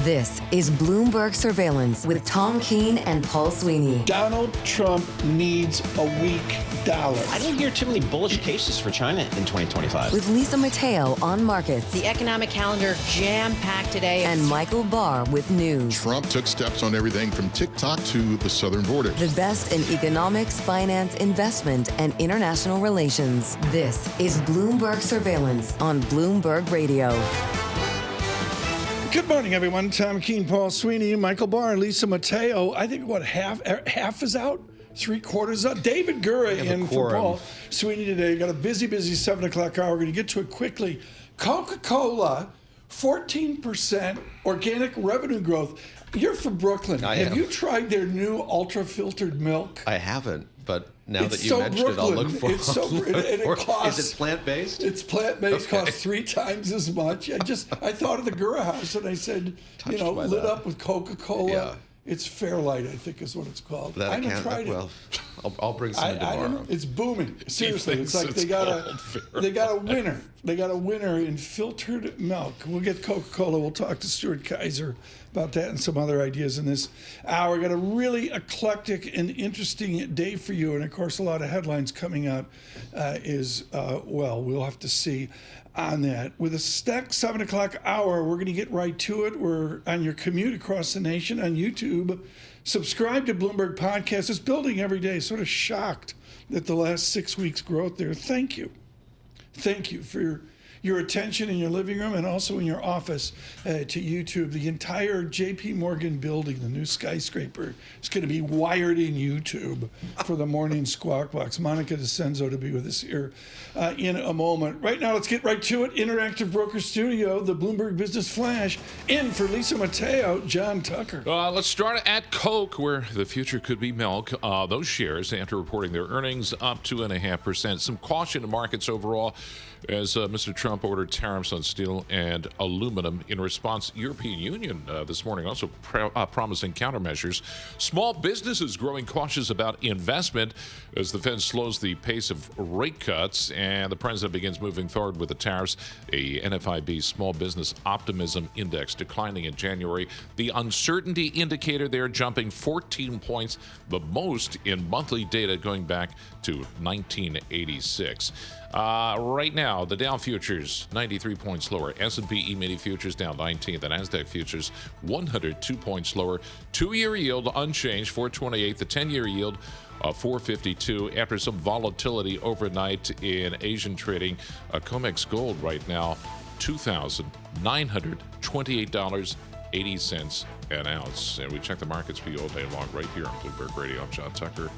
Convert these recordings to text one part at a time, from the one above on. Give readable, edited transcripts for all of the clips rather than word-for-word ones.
This is Bloomberg Surveillance with Tom Keene and Paul Sweeney. Donald Trump needs a weak dollar. I don't hear too many bullish cases for China in 2025. With Lisa Mateo on markets. The economic calendar jam-packed today. And Michael Barr with news. Trump took steps on everything from TikTok to the southern border. The best in economics, finance, investment, and international relations. This is Bloomberg Surveillance on Bloomberg Radio. Good morning, everyone. Tom Keene, Paul Sweeney, Michael Barr, Lisa Mateo. I think, half is out? 3/4 out? David Gura in for Paul Sweeney today. Got a busy 7 o'clock hour. We're going to get to it quickly. Coca-Cola, 14% organic revenue growth. You're from Brooklyn. Have you tried their new ultra-filtered milk? I haven't, but now It's that you so mentioned it, I'll look for It's so it costs. Is it plant-based? It's plant-based. Okay. Costs 3 times as much. I thought of the Gura House and I said, lit up with Coca-Cola. Yeah. It's Fairlight, I think is what it's called. I haven't tried it. Well, I'll bring some in I don't know. tomorrow. It's booming. Seriously, it's like they got a winner. They got a winner in filtered milk. We'll get Coca-Cola. We'll talk to Stuart Kaiser about that and some other ideas in this hour. Got a really eclectic and interesting day for you, and of course, a lot of headlines coming out. We'll have to see on that. With a stacked 7 o'clock hour, we're going to get right to it. We're on your commute across the nation on YouTube. Subscribe to Bloomberg Podcast. It's building every day. Sort of shocked at the last 6 weeks' growth there. Thank you. Thank you for your attention in your living room and also in your office to YouTube. The entire JPMorgan building, the new skyscraper, is going to be wired in YouTube for the morning Squawk Box. Monica DiCenso to be with us here in a moment. Right now, let's get right to it. Interactive Broker Studio, the Bloomberg Business Flash. In for Lisa Mateo, John Tucker. Let's start at Coke, where the future could be milk. Those shares, after reporting their earnings, up 2.5%. Some caution in markets overall as Mr. Trump ordered tariffs on steel and aluminum. In response, European Union this morning also promising countermeasures. Small businesses growing cautious about investment as the Fed slows the pace of rate cuts and the president begins moving forward with the tariffs. A NFIB Small Business Optimism Index declining in January. The uncertainty indicator there jumping 14 points, the most in monthly data going back to 1986. Right now, the Dow futures 93 points lower. S&P E-mini futures down 19. The Nasdaq futures 102 points lower. 2-year yield unchanged, 428. The 10-year yield 452. After some volatility overnight in Asian trading, COMEX gold right now $2,928.80 an ounce. And we check the markets for you all day long right here on Bloomberg Radio. I'm John Tucker.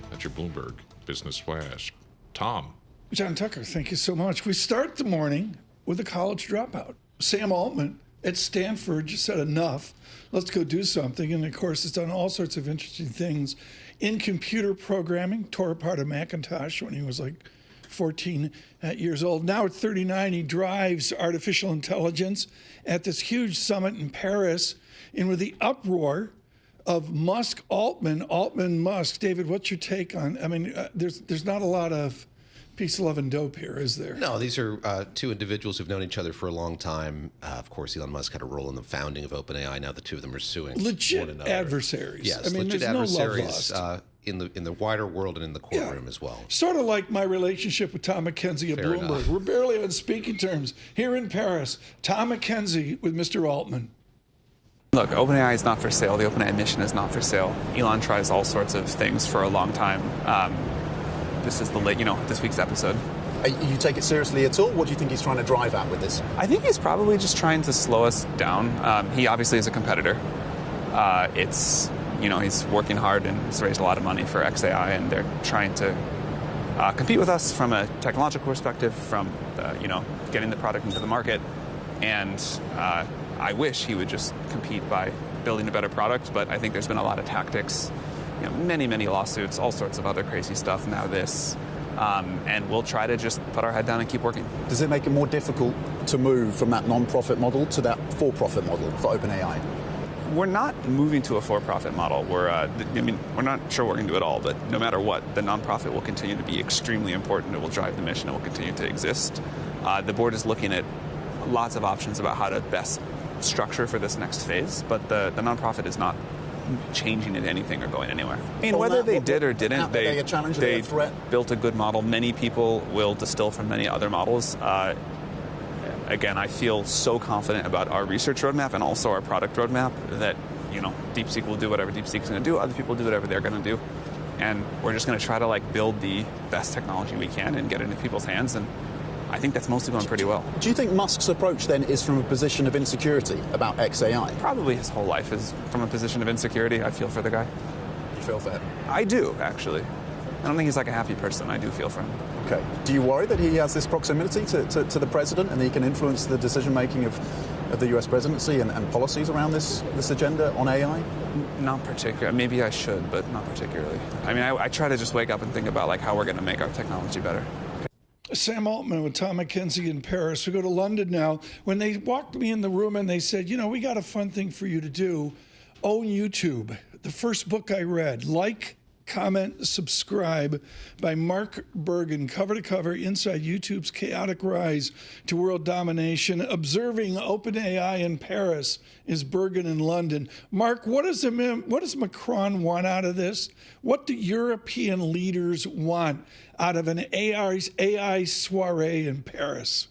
That's your Bloomberg Business Flash. Tom. John Tucker, thank you so much. We start the morning with a college dropout. Sam Altman at Stanford just said enough. Let's go do something. And of course, it's done all sorts of interesting things in computer programming. Tore apart a Macintosh when he was like 14 years old. Now at 39, he drives artificial intelligence at this huge summit in Paris. And with the uproar of Musk, Altman, Musk, David, what's your take on? I mean, there's not a lot of peace, love, and dope here, is there? No, these are two individuals who've known each other for a long time. Of course, Elon Musk had a role in the founding of OpenAI. Now the two of them are suing legit one another. Adversaries. Yes, I mean, legit there's adversaries no love lost. in the wider world and in the courtroom as well. Sort of like my relationship with Tom McKenzie at Fair Bloomberg. enough. We're barely on speaking terms here in Paris. Tom McKenzie with Mr. Altman. Look, OpenAI is not for sale. The OpenAI mission is not for sale. Elon tries all sorts of things for a long time. This is this week's episode. You take it seriously at all? What do you think he's trying to drive at with this? I think he's probably just trying to slow us down. He obviously is a competitor. He's working hard and has raised a lot of money for XAI, and they're trying to compete with us from a technological perspective, from getting the product into the market. And I wish he would just compete by building a better product, but I think there's been a lot of tactics, many lawsuits, all sorts of other crazy stuff. Now this. And we'll try to just put our head down and keep working. Does it make it more difficult to move from that non-profit model to that for-profit model for OpenAI? We're not moving to a for-profit model. We're not sure we're going to do it all, but no matter what, the nonprofit will continue to be extremely important. It will drive the mission. It will continue to exist. The board is looking at lots of options about how to best structure for this next phase, but the nonprofit is not changing into anything or going anywhere. I mean, whether they did or didn't, they built a good model. Many people will distill from many other models. Again, I feel so confident about our research roadmap and also our product roadmap that, DeepSeek will do whatever DeepSeek's going to do. Other people do whatever they're going to do. And we're just going to try to build the best technology we can and get it into people's hands. And I think that's mostly going pretty well. Do you think Musk's approach then is from a position of insecurity about XAI? Probably his whole life is from a position of insecurity. I feel for the guy. You feel for him? I do, actually. I don't think he's a happy person. I do feel for him. Okay. Do you worry that he has this proximity to the president and he can influence the decision-making of the U.S. presidency and policies around this agenda on AI? Not particularly. Maybe I should, but not particularly. I mean, I try to just wake up and think about how we're going to make our technology better. Sam Altman with Tom McKenzie in Paris. We go to London now. When they walked me in the room and they said, we got a fun thing for you to do. Own YouTube. The first book I read, comment, subscribe, by Mark Bergen, cover to cover, inside YouTube's chaotic rise to world domination. Observing OpenAI in Paris is Bergen in London. Mark, what does Macron want out of this? What do European leaders want out of an AI soiree in Paris?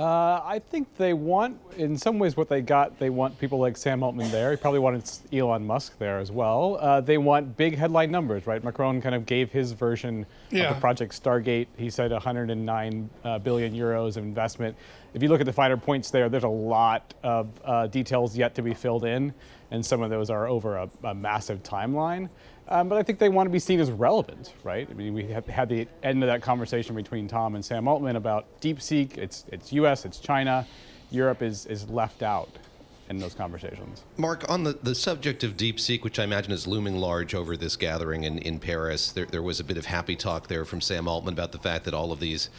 I think they want, in some ways, what they want people like Sam Altman there. He probably wanted Elon Musk there as well. They want big headline numbers, right? Macron kind of gave his version of the Project Stargate. He said 109 billion euros of investment. If you look at the finer points there's a lot of details yet to be filled in, and some of those are over a massive timeline. But I think they want to be seen as relevant, right? I mean, we had the end of that conversation between Tom and Sam Altman about DeepSeek. It's U.S., it's China. Europe is left out in those conversations. Mark, on the subject of DeepSeek, which I imagine is looming large over this gathering in Paris, there was a bit of happy talk there from Sam Altman about the fact that all of these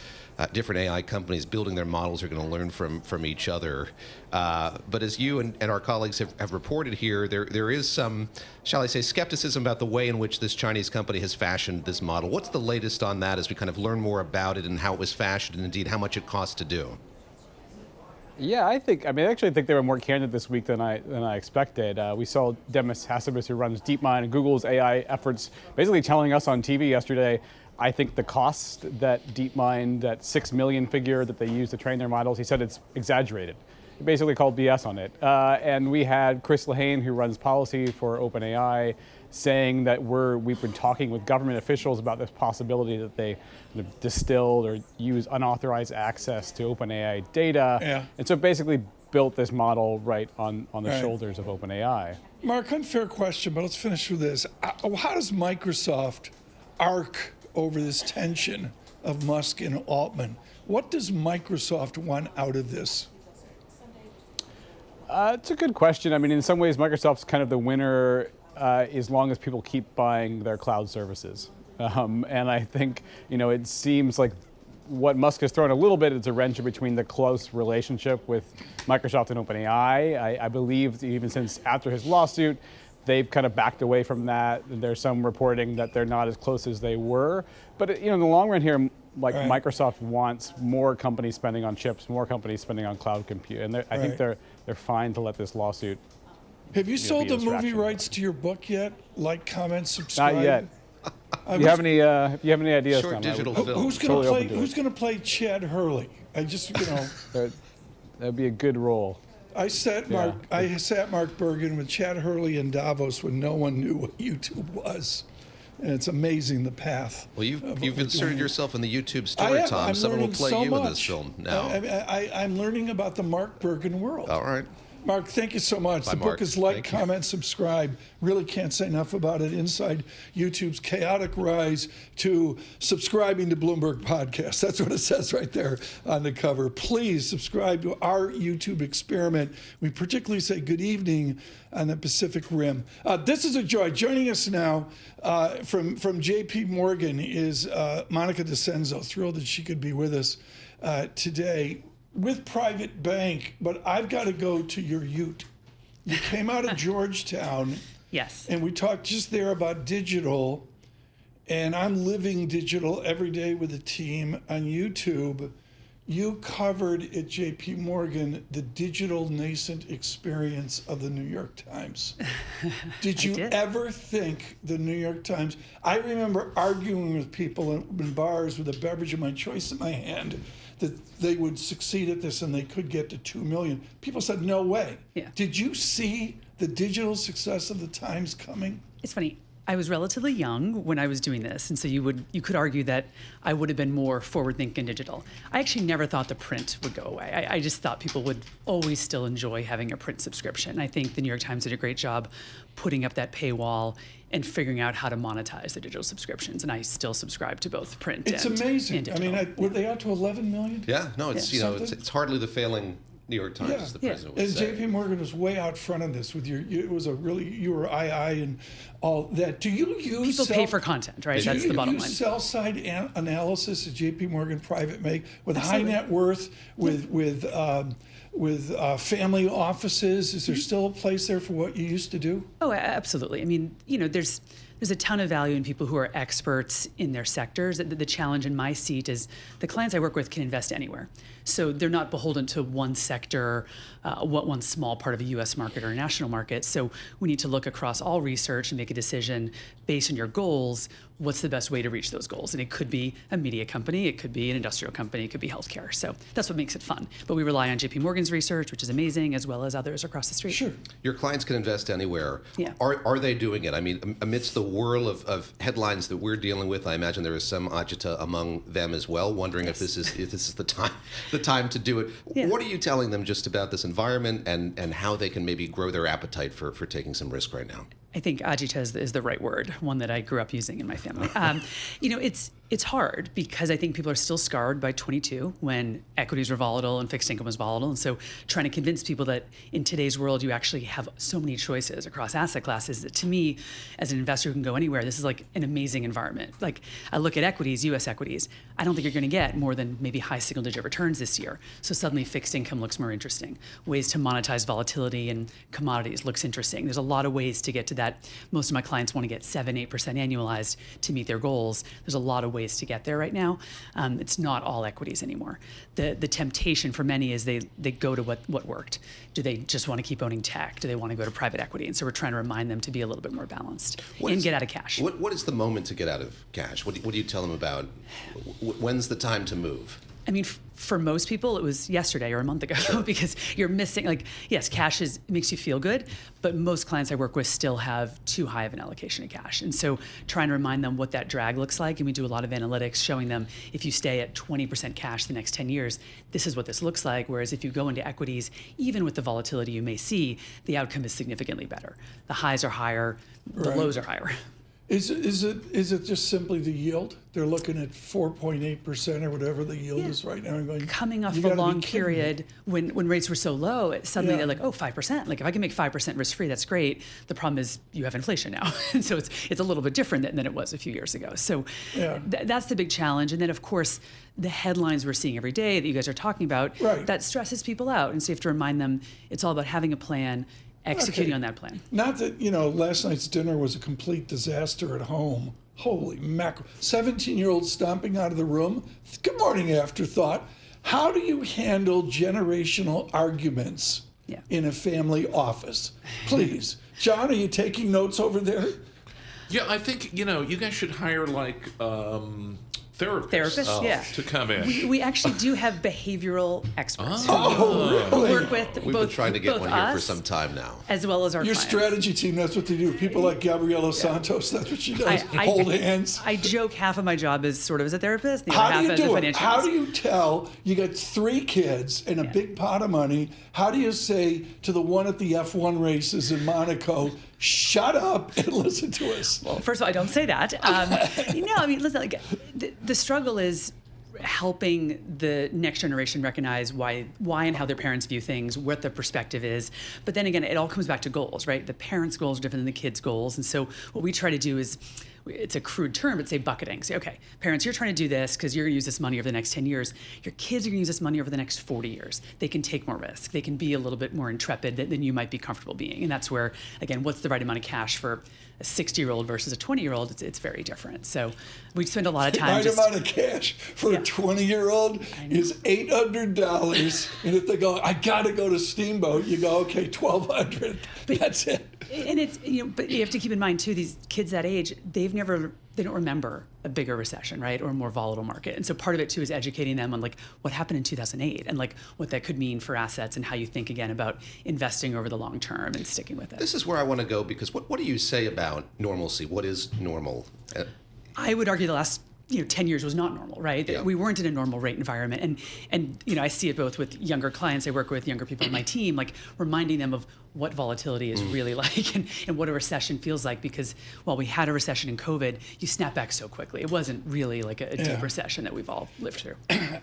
different AI companies building their models are going to learn from each other. But as you and our colleagues have reported here, there is some, shall I say, skepticism about the way in which this Chinese company has fashioned this model. What's the latest on that as we kind of learn more about it and how it was fashioned and indeed how much it costs to do? Yeah, I actually think they were more candid this week than I expected. We saw Demis Hassabis, who runs DeepMind and Google's AI efforts, basically telling us on TV yesterday, I think the cost that DeepMind, that 6 million figure that they use to train their models, he said it's exaggerated. He basically called BS on it. And we had Chris Lehane, who runs policy for OpenAI, saying that we've been talking with government officials about this possibility that they distilled or use unauthorized access to OpenAI data. Yeah. And so basically built this model right on the shoulders of OpenAI. Mark, unfair question, but let's finish with this. How does Microsoft arc over this tension of Musk and Altman? What does Microsoft want out of this? It's a good question. I mean, in some ways, Microsoft's kind of the winner as long as people keep buying their cloud services. And I think, it seems like what Musk has thrown a little bit is a wrench between the close relationship with Microsoft and OpenAI. I believe even since after his lawsuit, they've kind of backed away from that. There's some reporting that they're not as close as they were. But in the long run here, Microsoft wants more companies spending on chips, more companies spending on cloud compute, and I think they're fine to let this lawsuit. Have you sold the movie rights to your book yet? Comment, subscribe. Not yet. Do you have any ideas? Short digital film. Who's going to play Chad Hurley? That'd be a good role. I sat Mark Bergen with Chad Hurley in Davos when no one knew what YouTube was. And it's amazing the path. Well, you've inserted yourself in the YouTube story, Tom. Someone will play you in this film now. I'm learning about the Mark Bergen world. All right. Mark, thank you so much. Bye, the Mark. book is comment, subscribe. Really can't say enough about it. Inside YouTube's chaotic rise to subscribing to Bloomberg Podcast. That's what it says right there on the cover. Please subscribe to our YouTube experiment. We particularly say good evening on the Pacific Rim. This is a joy. Joining us now from JPMorgan is Monica DiCenso. Thrilled that she could be with us today. With Private Bank, but I've got to go to your Ute. You came out of Georgetown. Yes. And we talked just there about digital, and I'm living digital every day with the team on YouTube. you covered at JPMorgan the digital nascent experience of the New York Times. Did you ever think the New York Times, I remember arguing with people in bars with a beverage of my choice in my hand, that they would succeed at this and they could get to 2 million. People said, no way. Yeah. Did you see the digital success of the Times coming? It's funny. I was relatively young when I was doing this, and so you could argue that I would have been more forward-thinking digital. I actually never thought the print would go away. I just thought people would always still enjoy having a print subscription. I think the New York Times did a great job putting up that paywall and figuring out how to monetize the digital subscriptions, and I still subscribe to both print It's and amazing. and I mean, were they out to 11 million? Yeah, no, it's it's hardly the failing New York Times, as the president would say. And JPMorgan was way out front on this with it was you were II and all that. Do you use people pay for content, right? That's the bottom line. Do you use sell-side analysis at JPMorgan Private Bank with high net worth, with family offices? Is there still a place there for what you used to do? Oh, absolutely. I mean, there's a ton of value in people who are experts in their sectors. The challenge in my seat is the clients I work with can invest anywhere. So they're not beholden to one sector, one small part of a U.S. market or a national market. So we need to look across all research and make a decision based on your goals. What's the best way to reach those goals? And it could be a media company, it could be an industrial company, it could be healthcare. So that's what makes it fun. But we rely on JPMorgan's research, which is amazing, as well as others across the street. Sure. Your clients can invest anywhere. Yeah. Are they doing it? I mean, amidst the whirl of headlines that we're dealing with, I imagine there is some agita among them as well, wondering if this is the time to do it. Yeah. What are you telling them just about this environment and how they can maybe grow their appetite for taking some risk right now? I think agita is the right word, one that I grew up using in my family. It's hard because I think people are still scarred by 22 when equities were volatile and fixed income was volatile. And so trying to convince people that in today's world, you actually have so many choices across asset classes that to me, as an investor who can go anywhere, this is like an amazing environment. Like I look at equities, US equities, I don't think you're going to get more than maybe high single digit returns this year. So suddenly fixed income looks more interesting. Ways to monetize volatility and commodities looks interesting. There's a lot of ways to get to that. Most of my clients want to get 7-8% annualized to meet their goals. There's a lot of ways to get there right now. It's not all equities anymore. The temptation for many is they go to what worked. Do they just want to keep owning tech? Do they want to go to private equity? And so we're trying to remind them to be a little bit more balanced and get out of cash. What is the moment to get out of cash? What do you tell them about? When's the time to move? I mean, for most people, it was yesterday or a month ago because you're missing, yes, cash makes you feel good, but most clients I work with still have too high of an allocation of cash. And so trying to remind them what that drag looks like, and we do a lot of analytics showing them if you stay at 20% cash the next 10 years, this is what this looks like. Whereas if you go into equities, even with the volatility you may see, the outcome is significantly better. The highs are higher, the lows are higher. Is it just simply the yield? They're looking at 4.8% or whatever the yield is right now and going, coming off a long period when rates were so low, suddenly they're like, 5%. Like if I can make 5% risk-free, that's great. The problem is you have inflation now. And so it's a little bit different than it was a few years ago. So that's the big challenge. And then of course, the headlines we're seeing every day that you guys are talking about, that stresses people out. And so you have to remind them it's all about having a plan, executing on that plan. Not that, last night's dinner was a complete disaster at home. Holy mackerel. 17-year-old stomping out of the room. Good morning, afterthought. How do you handle generational arguments in a family office? Please. John, are you taking notes over there? Yeah, I think, you guys should hire therapists to come in. We actually do have behavioral experts who work with We've been trying to get one here for some time now. As well as our Your clients. strategy team, that's what they do. People like Gabriela Santos, that's what she does. Hold hands. I joke half of my job is sort of as a therapist, the How other do half you as a do it? financial How analyst. do you tell you got 3 kids and a big pot of money? How do you say to the one at the F1 races in Monaco, shut up and listen to us? Well, first of all, I don't say that. Listen, the struggle is helping the next generation recognize why and how their parents view things, what the perspective is. But then again, it all comes back to goals, right? The parents' goals are different than the kids' goals. And so what we try to do is it's a crude term, but say bucketing. Say, okay, parents, you're trying to do this because you're going to use this money over the next 10 years. Your kids are going to use this money over the next 40 years. They can take more risk. They can be a little bit more intrepid than you might be comfortable being. And that's where, again, what's the right amount of cash for a 60-year-old versus a 20-year-old? It's very different. So we spend a lot of time. The right amount of cash for a 20-year-old is $800. And if they go, I got to go to Steamboat, you go, okay, $1,200. That's it. And it's, but you have to keep in mind too, these kids that age, they don't remember a bigger recession, right? Or a more volatile market. And so part of it too is educating them on like what happened in 2008 and like what that could mean for assets and how you think again about investing over the long term and sticking with it. This is where I want to go, because what do you say about normalcy? What is normal? I would argue the last 10 years was not normal, right? Yeah. We weren't in a normal rate environment. And I see it both with younger clients I work with, younger people on my team, like reminding them of what volatility is really like and what a recession feels like, because while we had a recession in COVID, you snap back so quickly. It wasn't really like a deep recession that we've all lived through.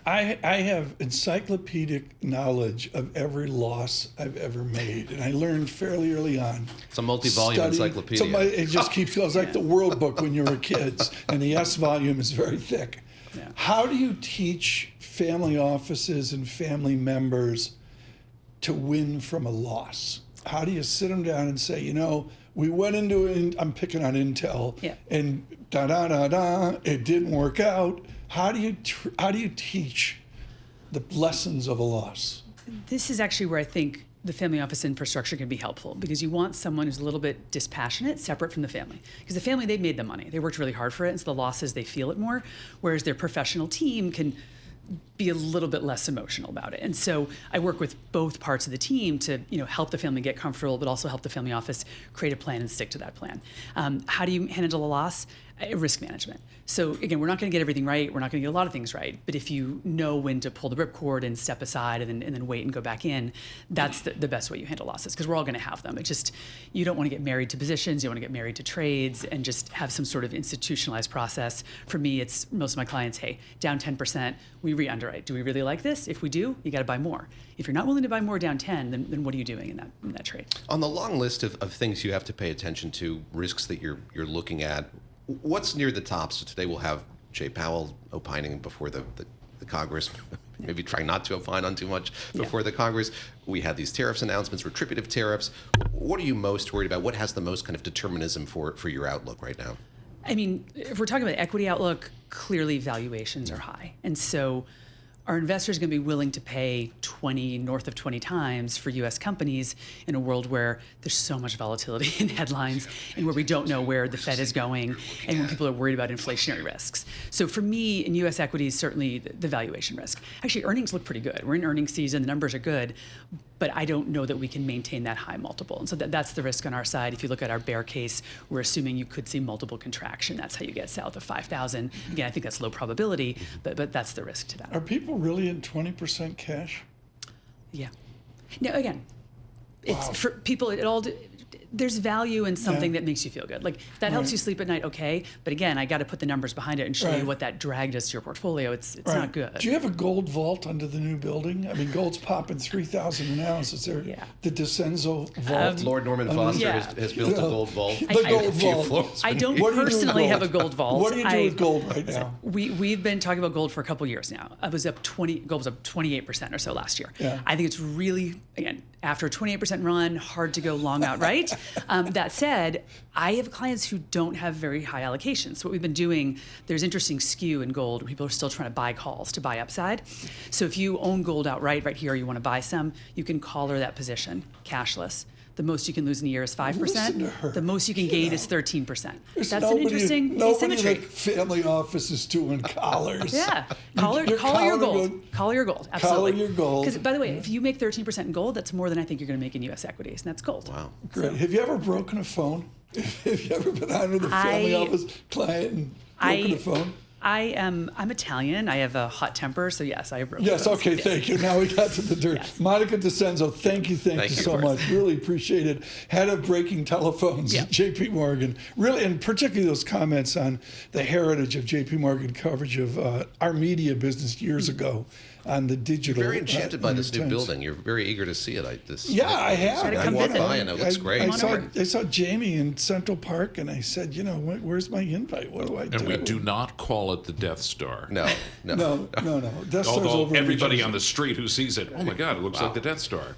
I have encyclopedic knowledge of every loss I've ever made, and I learned fairly early on. It's a multi-volume encyclopedia. It just feels like the World Book when you were kids, and the S volume is very thick. Yeah. How do you teach family offices and family members to win from a loss? How do you sit them down and say, we went into it, I'm picking on Intel, and it didn't work out. How do you teach the lessons of a loss? This is actually where I think the family office infrastructure can be helpful, because you want someone who's a little bit dispassionate, separate from the family. Because the family, they've made the money. They worked really hard for it, and so the losses, they feel it more, whereas their professional team can be a little bit less emotional about it. And so I work with both parts of the team to help the family get comfortable, but also help the family office create a plan and stick to that plan. How do you handle a loss? Risk management. So again, we're not going to get everything right. We're not going to get a lot of things right. But if you know when to pull the ripcord and step aside and then wait and go back in, that's the best way you handle losses, because we're all going to have them. It's just, you don't want to get married to positions. You want to get married to trades and just have some sort of institutionalized process. For me, it's most of my clients, hey, down 10%, we re-underwrite. Do we really like this? If we do, you got to buy more. If you're not willing to buy more down 10, then what are you doing in that trade? On the long list of things you have to pay attention to, risks that you're looking at, what's near the top? So today we'll have Jay Powell opining before the Congress, maybe trying not to opine on too much before the Congress. We had these tariffs announcements, retributive tariffs. What are you most worried about? What has the most kind of determinism for your outlook right now? I mean, if we're talking about equity outlook, clearly valuations are high. And so are investors going to be willing to pay north of 20 times for U.S. companies in a world where there's so much volatility in headlines and where we don't know where the Fed is going and when people are worried about inflationary risks? So for me, in U.S. equities, certainly the valuation risk. Actually, earnings look pretty good. We're in earnings season. The numbers are good. But I don't know that we can maintain that high multiple. And so that's the risk on our side. If you look at our bear case, we're assuming you could see multiple contraction. That's how you get south of 5,000. Again, I think that's low probability, but that's the risk to that. Are people really in 20% cash? Yeah. Now, again, it's for people, there's value in something that makes you feel good. Like that helps you sleep at night, okay. But again, I got to put the numbers behind it and show you what that drag does to your portfolio. It's not good. Do you have a gold vault under the new building? I mean, gold's popping 3,000 an ounce. Is there the DiCenso vault? Lord Norman Foster has built a gold vault. The gold vault. I don't personally have a gold vault. What do you do with gold right now? We've been talking about gold for a couple of years now. Gold was up 28% or so last year. Yeah. I think it's really, again, after a 28% run, hard to go long outright. That said, I have clients who don't have very high allocations. So what we've been doing, there's interesting skew in gold. People are still trying to buy calls to buy upside. So if you own gold outright right here, you want to buy some, you can collar that position, cashless. The most you can lose in a year is 5%. The most you can gain is 13%. That's an interesting asymmetry. Nobody in the family office is doing collars. Yeah, collar your gold. Collar your gold. Absolutely. Collar your gold. Because by the way, if you make 13% in gold, that's more than I think you're going to make in U.S. equities, and that's gold. Wow, great. Have you ever broken a phone? Have you ever been on with a family office client and broken a phone? I'm Italian. I have a hot temper, so yes, I have broken Yes, bones. okay, thank you. Now we got to the dirt. Yes. Monica DiCenso, thank you so much. Really appreciate it. Head of Breaking Telephones at JPMorgan. Really, and particularly those comments on the heritage of JPMorgan coverage of our media business years ago. on the digital. You're very enchanted by this new Times. building. You're very eager to see it. I have. I walked by and it looks great. I saw Jamie in Central Park, and I said, where's my invite? What do I do? And we do not call it the Death Star. No. Death Star's Although over in everybody New on the Jersey. street who sees it, oh my God, it looks like the Death Star.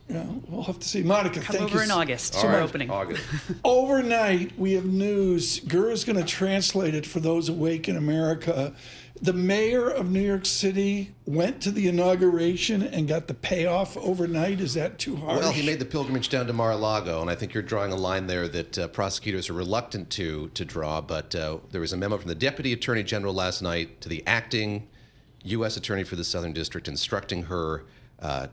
Yeah, we'll have to see. Monica, Come thank you. over in August. All We're right, opening. August. Overnight, we have news. Gura's going to translate it for those awake in America. The mayor of New York City went to the inauguration and got the payoff overnight. Is that too harsh? Well, he made the pilgrimage down to Mar-a-Lago, and I think you're drawing a line there that prosecutors are reluctant to draw. But there was a memo from the Deputy Attorney General last night to the acting U.S. Attorney for the Southern District instructing her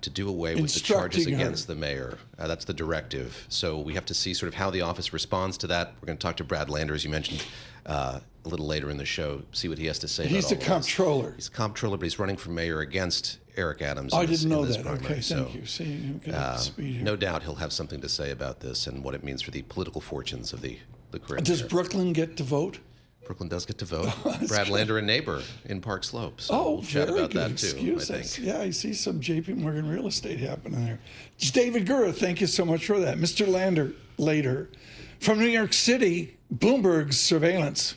to do away with the charges against the mayor. That's the directive. So we have to see sort of how the office responds to that. We're going to talk to Brad Lander, as you mentioned, a little later in the show, see what he has to say about all He's the comptroller. He's a comptroller, but he's running for mayor against Eric Adams. I didn't know that. Primary. Okay, So, thank you. See, you get up to speed here. no doubt he'll have something to say about this and what it means for the political fortunes of the current Does mayor. Brooklyn get to vote? Brooklyn does get to vote. Brad Lander, a neighbor in Park Slope. So we'll chat very about good that too, excuse. I think. Yeah, I see some JPMorgan real estate happening there. David Gura, thank you so much for that. Mr. Lander, later. From New York City, Bloomberg's surveillance.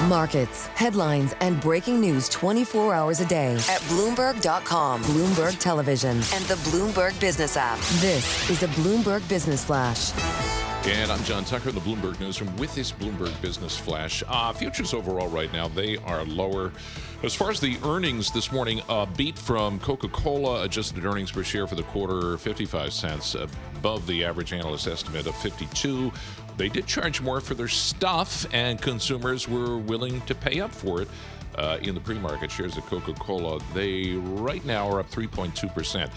Markets, headlines, and breaking news 24 hours a day at Bloomberg.com, Bloomberg Television, and the Bloomberg Business app. This is a Bloomberg Business Flash. And I'm John Tucker in the Bloomberg Newsroom with this Bloomberg Business Flash. Futures overall right now, they are lower. As far as the earnings this morning, a beat from Coca-Cola, adjusted earnings per share for the quarter, 55 cents, above the average analyst estimate of 52. They did charge more for their stuff, and consumers were willing to pay up for it. In the pre-market shares of Coca-Cola, they right now are up 3.2%.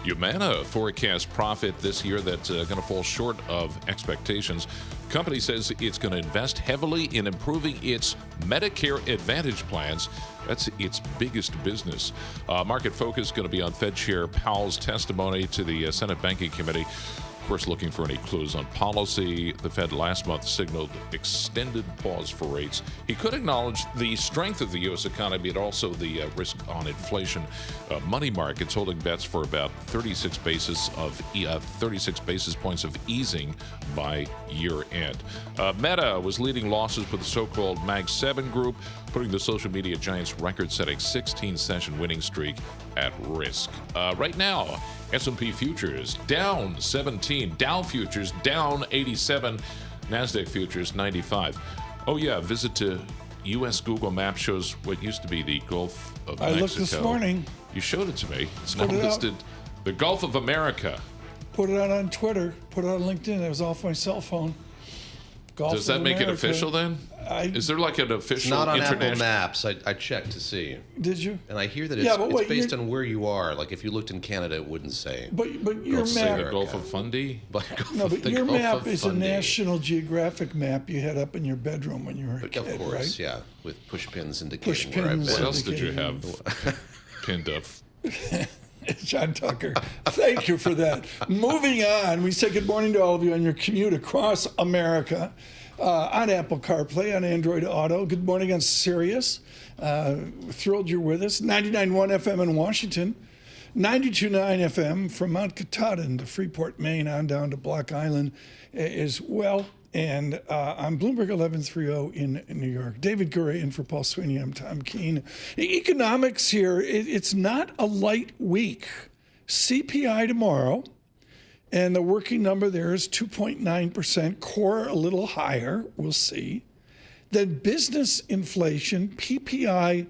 Humana forecasts profit this year that's going to fall short of expectations. Company says it's going to invest heavily in improving its Medicare Advantage plans. That's its biggest business. Market focus is going to be on Fed Chair Powell's testimony to the Senate Banking Committee. Of course, looking for any clues on policy. The Fed last month signaled extended pause for rates. He could acknowledge the strength of the U.S. economy, but also the risk on inflation. Money markets holding bets for about 36 basis points of easing by year end. Meta was leading losses with the so-called Mag 7 group, putting the social media giant's record-setting 16-session winning streak at risk. Right now, S&P futures down 17, Dow futures down 87, NASDAQ futures 95. Oh yeah, visit to U.S. Google Maps shows what used to be the Gulf of Mexico. I looked this morning. You showed it to me. It's now listed the Gulf of America. Put it out on Twitter. Put it on LinkedIn. It was off my cell phone. Gulf Does that of make America. it official then? Is there like an official It's not on international... Apple Maps. I checked to see. Did you? And I hear that it's, it's based on where you are. Like if you looked in Canada, it wouldn't say. But your map. The Gulf of Fundy? But your map is a National Geographic map you had up in your bedroom when you were a kid, of course, right? Yeah, with push pins indicating Push where I've pins. been. What else did you have pinned up? John Tucker, thank you for that. Moving on, we say good morning to all of you on your commute across America. On Apple CarPlay, on Android Auto. Good morning on Sirius. Thrilled you're with us. 99.1 FM in Washington. 92.9 FM from Mount Katahdin to Freeport, Maine, on down to Block Island as well. And I'm Bloomberg 1130 in New York. David Gura in for Paul Sweeney. I'm Tom Keene. Economics here, it's not a light week. CPI tomorrow, and the working number there is 2.9%. Core a little higher. We'll see. Then business inflation, PPI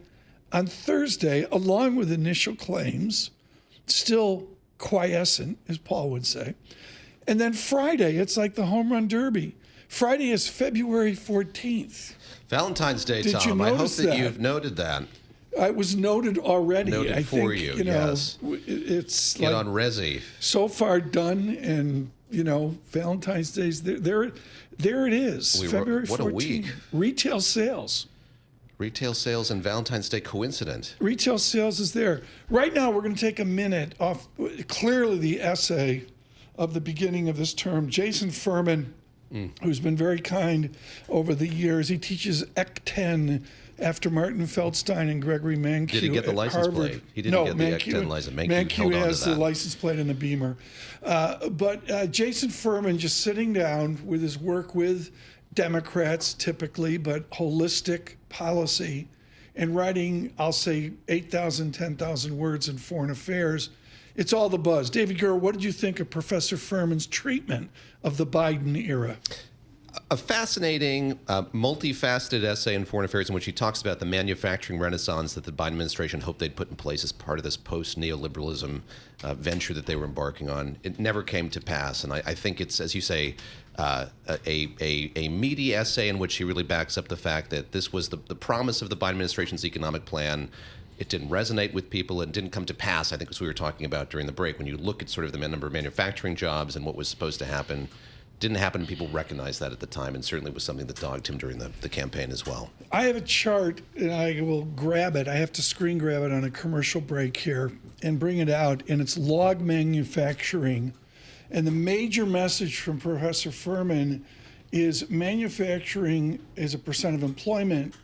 on Thursday, along with initial claims, still quiescent, as Paul would say. And then Friday, it's like the home run derby. Friday is February 14th. Valentine's Day, Did Tom. you I hope notice that you've noted that. It was noted already. Noted I for think, you, yes. It's Get like on Resi. so far done, and Valentine's Day's there it is. February 14th. What a week. Retail sales. Retail sales and Valentine's Day coincident. Retail sales is there. Right now, we're going to take a minute off clearly the essay of the beginning of this term. Jason Furman, who's been very kind over the years. He teaches Ec 10 after Martin Feldstein and Gregory Mankiw. Did he get the at license Harvard. plate? He didn't get the Ec 10 license. Mankiw has the the license plate and the Beamer. But Jason Furman just sitting down with his work with Democrats typically, but holistic policy, and writing, I'll say, 8,000, 10,000 words in foreign affairs. It's all the buzz. David Gura, what did you think of Professor Furman's treatment of the Biden era? A fascinating, multifaceted essay in Foreign Affairs in which he talks about the manufacturing renaissance that the Biden administration hoped they'd put in place as part of this post-neoliberalism venture that they were embarking on. It never came to pass, and I think it's, as you say, a meaty essay in which he really backs up the fact that this was the promise of the Biden administration's economic plan. It didn't resonate with people and didn't come to pass, I think, as we were talking about during the break. When you look at sort of the number of manufacturing jobs and what was supposed to happen, didn't happen, and people recognized that at the time, and certainly was something that dogged him during the campaign as well. I have a chart, and I will grab it. I have to screen grab it on a commercial break here and bring it out, and it's log manufacturing. And the major message from Professor Furman is manufacturing as a percent of employment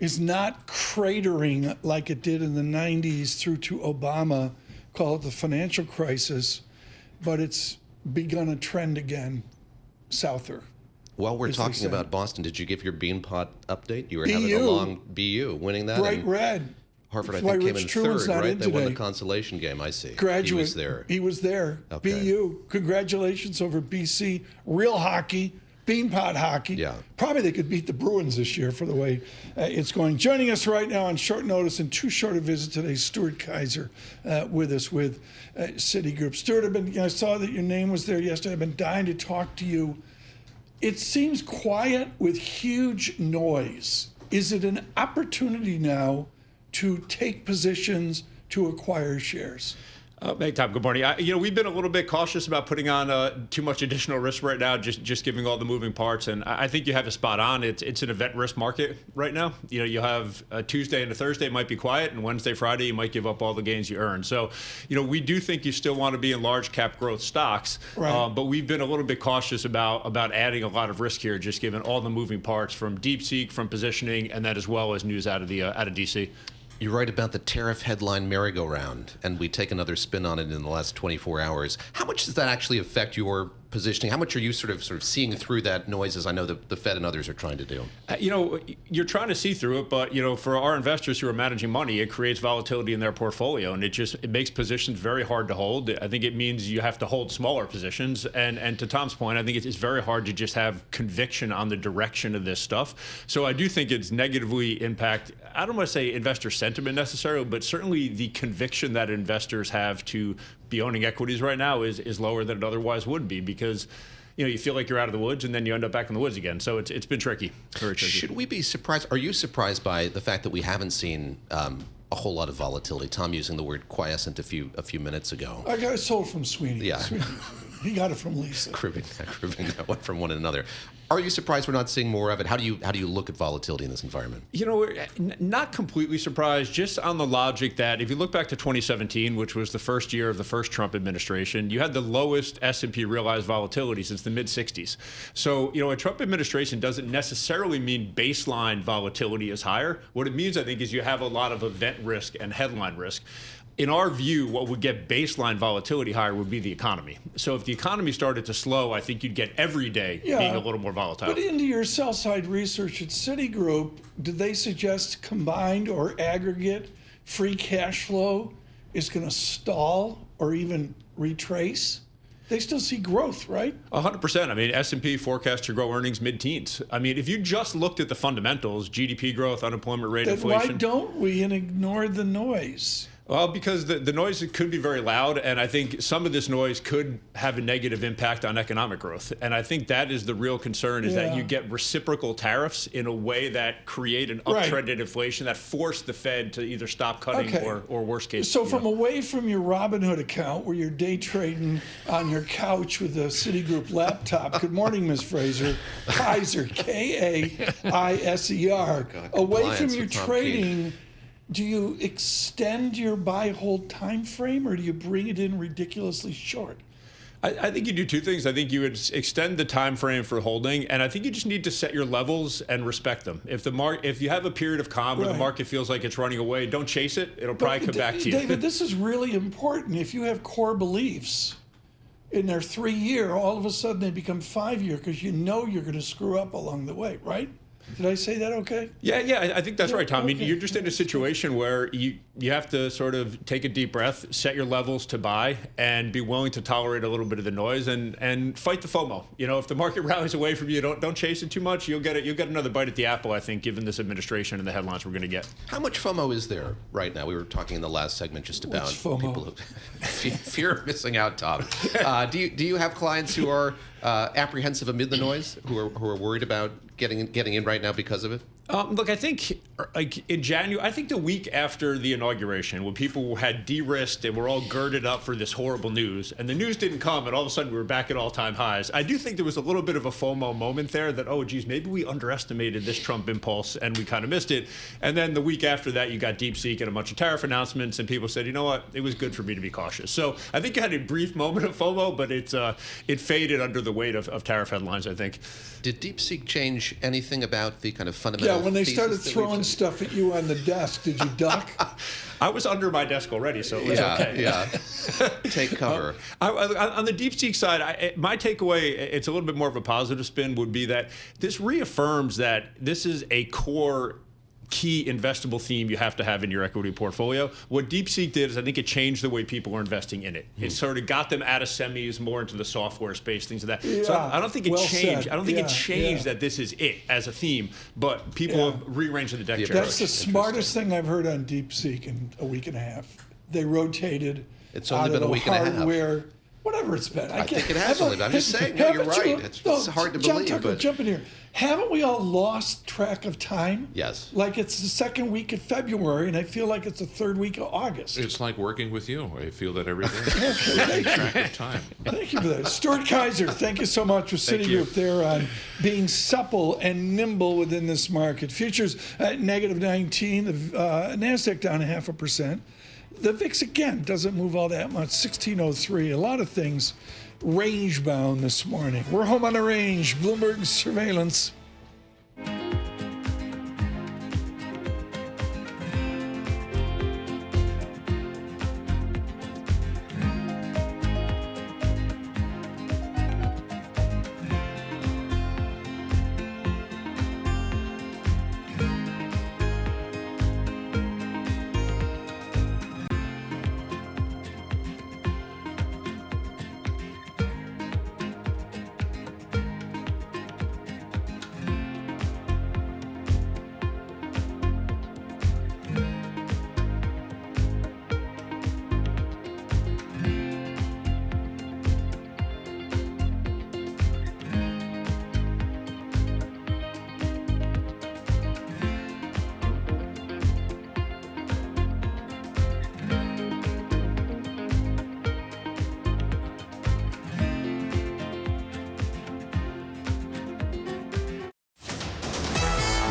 is not cratering like it did in the 90s through to Obama, call it the financial crisis, but it's begun a trend again, souther. While we're talking about Boston, did you give your Beanpot update? You were having a long BU, winning that. Bright red. Harvard, I think, came in third, right? They won the consolation game, I see. Graduate. He was there. He was there. Okay. BU. Congratulations over BC. Real hockey. Beanpot hockey. Yeah. Probably they could beat the Bruins this year for the way it's going. Joining us right now on short notice and too short a visit today, Stuart Kaiser with us with Citigroup. Stuart, I saw that your name was there yesterday. I've been dying to talk to you. It seems quiet with huge noise. Is it an opportunity now to take positions to acquire shares? Hey, Tom, good morning. We've been a little bit cautious about putting on too much additional risk right now, just giving all the moving parts. And I think you have it spot on. It's an event risk market right now. You have a Tuesday and a Thursday might be quiet, and Wednesday, Friday, you might give up all the gains you earn. So, we do think you still want to be in large cap growth stocks. Right. But we've been a little bit cautious about adding a lot of risk here, just given all the moving parts from DeepSeek, from positioning, and that as well as news out of DC. You're right about the tariff headline merry-go-round, and we take another spin on it in the last 24 hours. How much does that actually affect your positioning? How much are you sort of seeing through that noise, as I know the Fed and others are trying to do? You're trying to see through it, but for our investors who are managing money, it creates volatility in their portfolio, and it makes positions very hard to hold. I think it means you have to hold smaller positions, and to Tom's point, I think it's very hard to just have conviction on the direction of this stuff. So I do think it's negatively impact. I don't want to say investor sentiment necessarily, but certainly the conviction that investors have to be owning equities right now is lower than it otherwise would be, because you feel like you're out of the woods and then you end up back in the woods again. So it's been tricky, very tricky. Should we be surprised? Are you surprised by the fact that we haven't seen a whole lot of volatility? Tom using the word quiescent a few minutes ago. I got it sold from Sweeney. Yeah. Sweeney. He got it from Lisa. Cribbing that one from one another. Are you surprised we're not seeing more of it? How do you look at volatility in this environment? Not completely surprised, just on the logic that if you look back to 2017, which was the first year of the first Trump administration, you had the lowest S&P realized volatility since the mid-60s. So, a Trump administration doesn't necessarily mean baseline volatility is higher. What it means, I think, is you have a lot of event risk and headline risk. in our view, what would get baseline volatility higher would be the economy. So if the economy started to slow, I think you'd get every day being a little more volatile. But into your sell-side research at Citigroup, did they suggest combined or aggregate free cash flow is going to stall or even retrace? They still see growth, right? 100%. I mean, S&P forecasts to grow earnings mid-teens. I mean, if you just looked at the fundamentals, GDP growth, unemployment rate, Then inflation. why don't we and ignore the noise? Well, because the noise could be very loud, and I think some of this noise could have a negative impact on economic growth. And I think that is the real concern, is that you get reciprocal tariffs in a way that create an uptrend in inflation that force the Fed to either stop cutting or worst case. So from away from your Robinhood account where you're day trading on your couch with a Citigroup laptop, good morning, Ms. Fraser, Kaiser, K-A-I-S-E-R, away from your trading, do you extend your buy-hold time frame, or do you bring it in ridiculously short? I think you do two things. I think you would extend the time frame for holding, and I think you just need to set your levels and respect them. If you have a period of calm where the market feels like it's running away, don't chase it. It'll probably come back to you. David, this is really important. If you have core beliefs in their 3-year, all of a sudden they become 5-year because you know you're going to screw up along the way, right? Did I say that okay? Yeah, I think that's right, Tom. I mean, you're just in a situation where you have to sort of take a deep breath, set your levels to buy, and be willing to tolerate a little bit of the noise and fight the FOMO. You know, if the market rallies away from you, don't chase it too much. You'll get another bite at the apple, I think, given this administration and the headlines we're going to get. How much FOMO is there right now? We were talking in the last segment just about people who fear of missing out, Tom. Do you have clients who are apprehensive amid the noise, who are worried about getting in right now because of it? Look, I think like in January, I think the week after the inauguration, when people had de-risked and were all girded up for this horrible news, and the news didn't come, and all of a sudden we were back at all-time highs, I do think there was a little bit of a FOMO moment there that, oh, geez, maybe we underestimated this Trump impulse and we kind of missed it. And then the week after that, you got DeepSeek and a bunch of tariff announcements, and people said, you know what, it was good for me to be cautious. So I think you had a brief moment of FOMO, but it faded under the weight of tariff headlines, I think. Did DeepSeek change anything about the kind of fundamental when they started throwing stuff at you on the desk, did you duck? I was under my desk already, so it was okay. Yeah, take cover. On the DeepSeek side, my takeaway, it's a little bit more of a positive spin, would be that this reaffirms that this is a core key investable theme you have to have in your equity portfolio. What DeepSeek did is I think it changed the way people are investing in it. It sort of got them out of semis, more into the software space, things like that. Yeah, so I don't think it changed. Said. I don't think it changed that this is it as a theme, but people have rearranged the deck chairs. That's the smartest thing I've heard on DeepSeek in a week and a half. They rotated It's only been a week and a half. Hardware, whatever it's been. I think it has only been. I'm just saying, no, you're right. It's hard to believe. John Tucker, jump in here. Haven't we all lost track of time? Yes. Like it's the second week of February, and I feel like it's the third week of August. It's like working with you. I feel that every day. Take track of time. Thank you for that. Stuart Kaiser, thank you so much with Citigroup there on being supple and nimble within this market. Futures at -19, the NASDAQ down 0.5%. The VIX, again, doesn't move all that much, 1603. A lot of things range-bound this morning. We're home on the range, Bloomberg surveillance.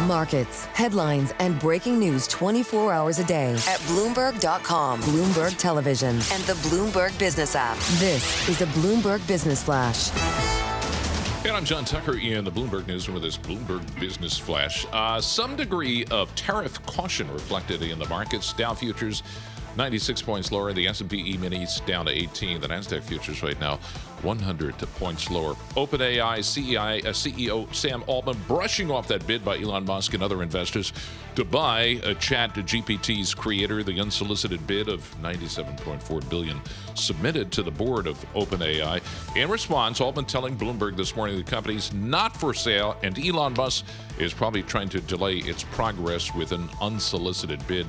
Markets, headlines, and breaking news 24 hours a day at Bloomberg.com, Bloomberg Television, and the Bloomberg Business app. This is a Bloomberg Business Flash. And I'm John Tucker in the Bloomberg Newsroom with this Bloomberg Business Flash. Some degree of tariff caution reflected in the markets. Dow futures 96 points lower. The S&P E-minis down to 18. The NASDAQ futures right now 100 points lower. OpenAI CEO Sam Altman brushing off that bid by Elon Musk and other investors to buy ChatGPT's creator. The unsolicited bid of $97.4 billion submitted to the board of OpenAI. In response, Altman telling Bloomberg this morning the company's not for sale, and Elon Musk is probably trying to delay its progress with an unsolicited bid.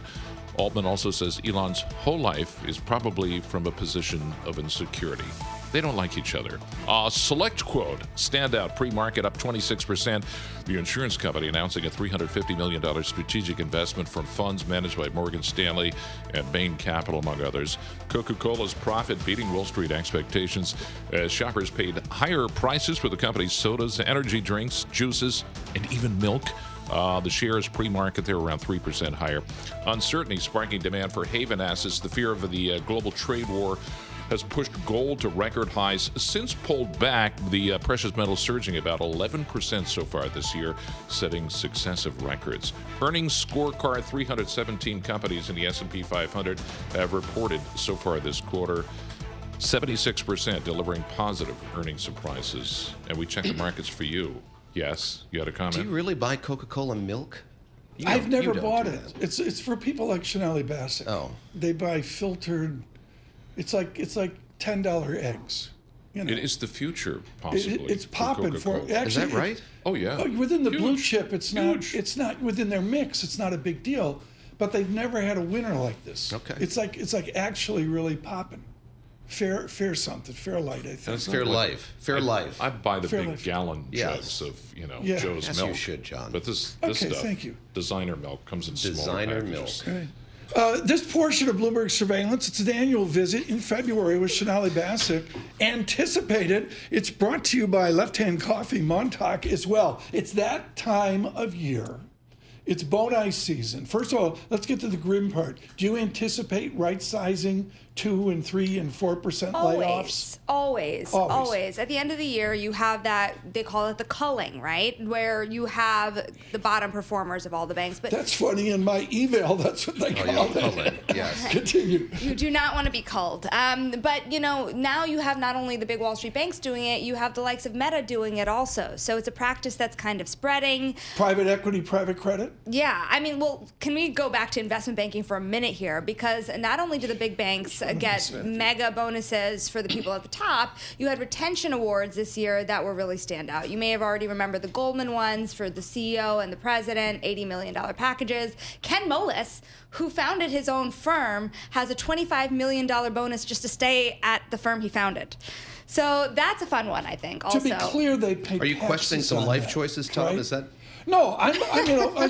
Altman also says Elon's whole life is probably from a position of insecurity. They don't like each other. SelectQuote, standout pre-market up 26%. The insurance company announcing a $350 million strategic investment from funds managed by Morgan Stanley and Bain Capital, among others. Coca-Cola's profit beating Wall Street expectations as shoppers paid higher prices for the company's sodas, energy drinks, juices, and even milk. The shares pre-market, they're around 3% higher. Uncertainty sparking demand for haven assets. The fear of the global trade war has pushed gold to record highs. Since pulled back, the precious metal surging about 11% so far this year, setting successive records. Earnings scorecard, 317 companies in the S&P 500 have reported so far this quarter. 76% delivering positive earnings surprises. And we check the markets for you. Yes, you had a comment? Do you really buy Coca-Cola milk? I've never bought it. It's for people like Chanel Bassett. Oh. They buy filtered. It's like $10 eggs. You know. It is the future, possibly. It's popping for actually. Is that right? Oh yeah. Within the blue chip, it's not within their mix. It's not a big deal. But they've never had a winner like this. Okay. It's like actually really popping. Fair something. Fairlight, I think. That's Fair Life. Fairlife. I buy the Fair big Life. gallon jugs of Joe's yes, milk. you should, John. But this Okay, stuff, thank you. designer milk, comes in smaller Designer packages. milk. Okay. This portion of Bloomberg Surveillance, it's an annual visit in February with Chanel Bassett. Anticipated. It's brought to you by Left Hand Coffee, Montauk as well. It's that time of year. It's bone-ice season. First of all, let's get to the grim part. Do you anticipate right-sizing 2% and 3% and 4% layoffs? Always. At the end of the year, you have that, they call it the culling, right? Where you have the bottom performers of all the banks. But that's funny. In my email, that's what they call it. Yes. Continue. You do not want to be culled. But, now you have not only the big Wall Street banks doing it, you have the likes of Meta doing it also. So it's a practice that's kind of spreading. Private equity, private credit? Yeah. Can we go back to investment banking for a minute here? Because not only do the big banks get mega bonuses for the people at the top, you had retention awards this year that were really stand out. You may have already remembered the Goldman ones for the CEO and the president, $80 million packages. Ken Moelis, who founded his own firm, has a $25 million bonus just to stay at the firm he founded. So that's a fun one, I think, also. To be clear, they pay Are you questioning some life choices, Tom? Right? Is that... No,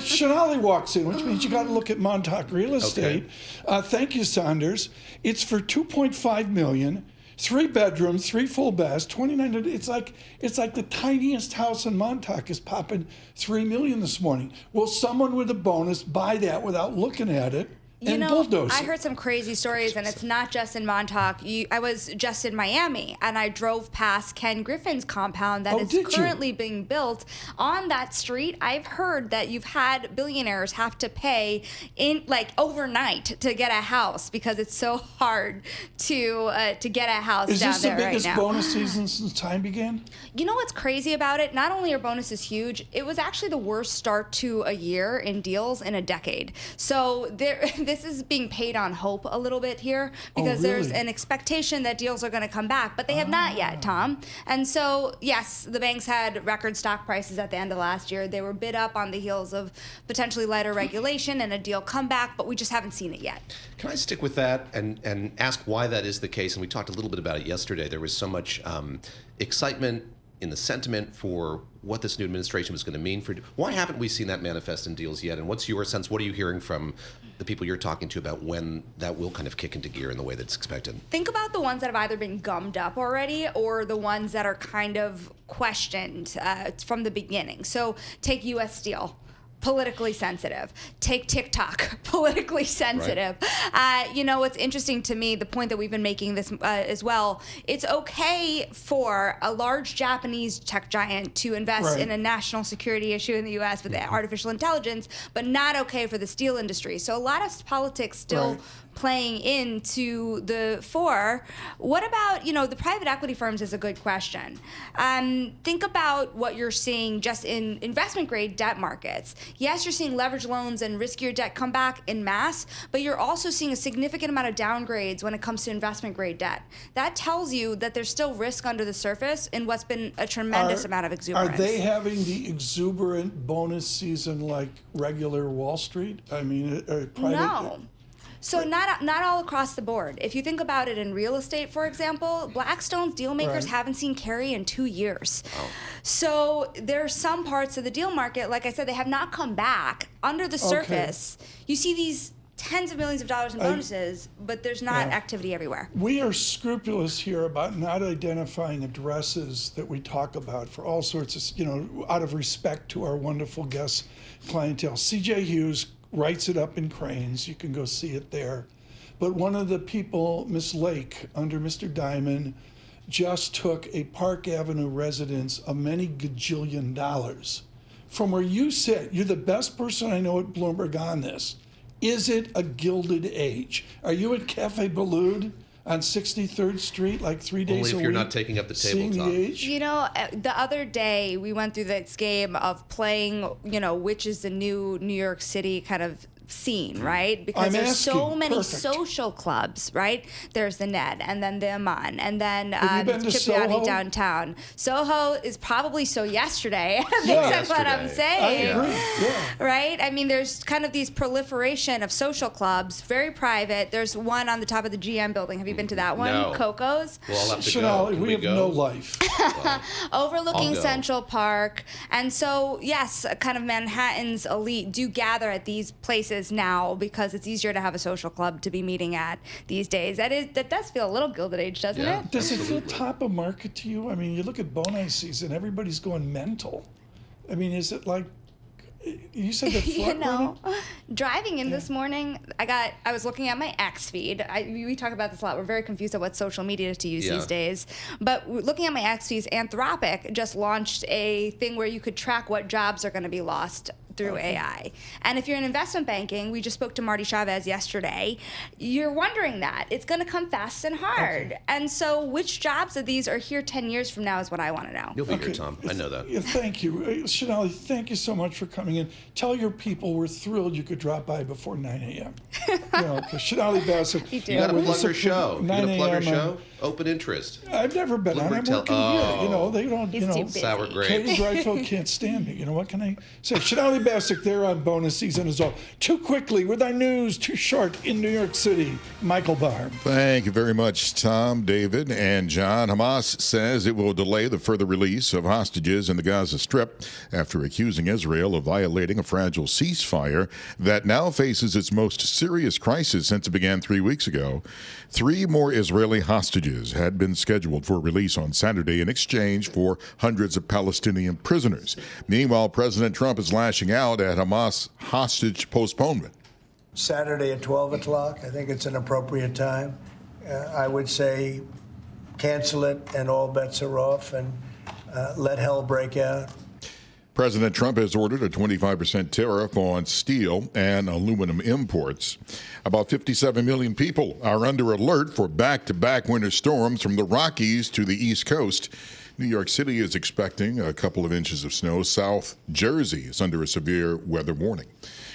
Chanel walks in, which means you got to look at Montauk Real Estate. Okay. Thank you, Saunders. It's for $2.5 million, 3 bedrooms, 3 full baths, 29. It's like the tiniest house in Montauk is popping $3 million this morning. Will someone with a bonus buy that without looking at it? I heard some crazy stories, and it's not just in Montauk. I was just in Miami, and I drove past Ken Griffin's compound that is currently being built on that street. I've heard that you've had billionaires have to pay overnight to get a house because it's so hard to get a house down there right now. Is this the biggest bonus season since time began? You know what's crazy about it? Not only are bonuses huge, it was actually the worst start to a year in deals in a decade. So this is being paid on hope a little bit here because there's an expectation that deals are going to come back, but they have not yet, Tom. And so, yes, the banks had record stock prices at the end of last year. They were bid up on the heels of potentially lighter regulation and a deal comeback, but we just haven't seen it yet. Can I stick with that and ask why that is the case? And we talked a little bit about it yesterday. There was so much excitement in the sentiment for what this new administration was going to mean for. Why haven't we seen that manifest in deals yet? And what's your sense? What are you hearing from the people you're talking to about when that will kind of kick into gear in the way that's expected? Think about the ones that have either been gummed up already or the ones that are kind of questioned from the beginning. So take U.S. Steel. Politically sensitive. Take TikTok, politically sensitive. Right. What's interesting to me, the point that we've been making this as well, it's okay for a large Japanese tech giant to invest in a national security issue in the U.S. with artificial intelligence, but not okay for the steel industry. So a lot of politics still playing into the fore. What about, the private equity firms is a good question. Think about what you're seeing just in investment grade debt markets. Yes, you're seeing leverage loans and riskier debt come back in mass, but you're also seeing a significant amount of downgrades when it comes to investment grade debt. That tells you that there's still risk under the surface in what's been a tremendous amount of exuberance. Are they having the exuberant bonus season like regular Wall Street? I mean, private? No. So not all across the board. If you think about it in real estate, for example, Blackstone's deal makers haven't seen carry in 2 years. Oh. So there are some parts of the deal market, like I said, they have not come back. Under the surface, you see these tens of millions of dollars in bonuses, but there's not activity everywhere. We are scrupulous here about not identifying addresses that we talk about for all sorts of, out of respect to our wonderful guest clientele. C.J. Hughes writes it up in Cranes. You can go see it there. But one of the people, Miss Lake, under Mr. Diamond, just took a Park Avenue residence of many gajillion dollars. From where you sit, you're the best person I know at Bloomberg on this. Is it a Gilded Age? Are you at Cafe Boulud on 63rd Street like 3 days a week? Only if you're not taking up the table, Tom. The age? The other day we went through this game of playing, which is the new New York City kind of scene, right? Because there's so many social clubs, right? There's the Ned, and then the Aman, and then Cipriani downtown. Soho is probably so yesterday. I think that's what I'm saying. I agree. Yeah. Right? I mean, there's kind of these proliferation of social clubs, very private. There's one on the top of the GM building. Have you been to that one? No. Coco's? Well, I'll have to Chanel, go. we have no life. Overlooking Central Park. And so, yes, kind of Manhattan's elite do gather at these places now because it's easier to have a social club to be meeting at these days. That does feel a little Gilded Age, doesn't it? Does it feel top of market to you? I mean, you look at bonus season, everybody's going mental. I mean, is it like, you said the front driving in this morning, I was looking at my X feed. We talk about this a lot. We're very confused at what social media to use these days. But looking at my X feeds, Anthropic just launched a thing where you could track what jobs are going to be lost through AI. And if you're in investment banking, we just spoke to Marty Chavez yesterday, you're wondering that. It's going to come fast and hard. And so which jobs of these are here 10 years from now is what I want to know. You'll be here, Tom. I know that. Thank you. Chanel, thank you so much for coming in. Tell your people we're thrilled you could drop by before 9 a.m. Because Chanel Bassett. You got to plug her show. You got to plug her show. Open interest. I've never been on. I'm working here. They don't, sour grapes. Katie Greifeld can't stand me. What can I say? Chanel Bassett, they're on bonus season as well. Too quickly with our news, too short in New York City. Michael Barr. Thank you very much, Tom, David, and John. Hamas says it will delay the further release of hostages in the Gaza Strip after accusing Israel of violating a fragile ceasefire that now faces its most serious crisis since it began 3 weeks ago. 3 more Israeli hostages had been scheduled for release on Saturday in exchange for hundreds of Palestinian prisoners. Meanwhile, President Trump is lashing out at Hamas hostage postponement. Saturday at 12 o'clock, I think it's an appropriate time. I would say cancel it and all bets are off and let hell break out. President Trump has ordered a 25% tariff on steel and aluminum imports. About 57 million people are under alert for back-to-back winter storms from the Rockies to the East Coast. New York City is expecting a couple of inches of snow. South Jersey is under a severe weather warning.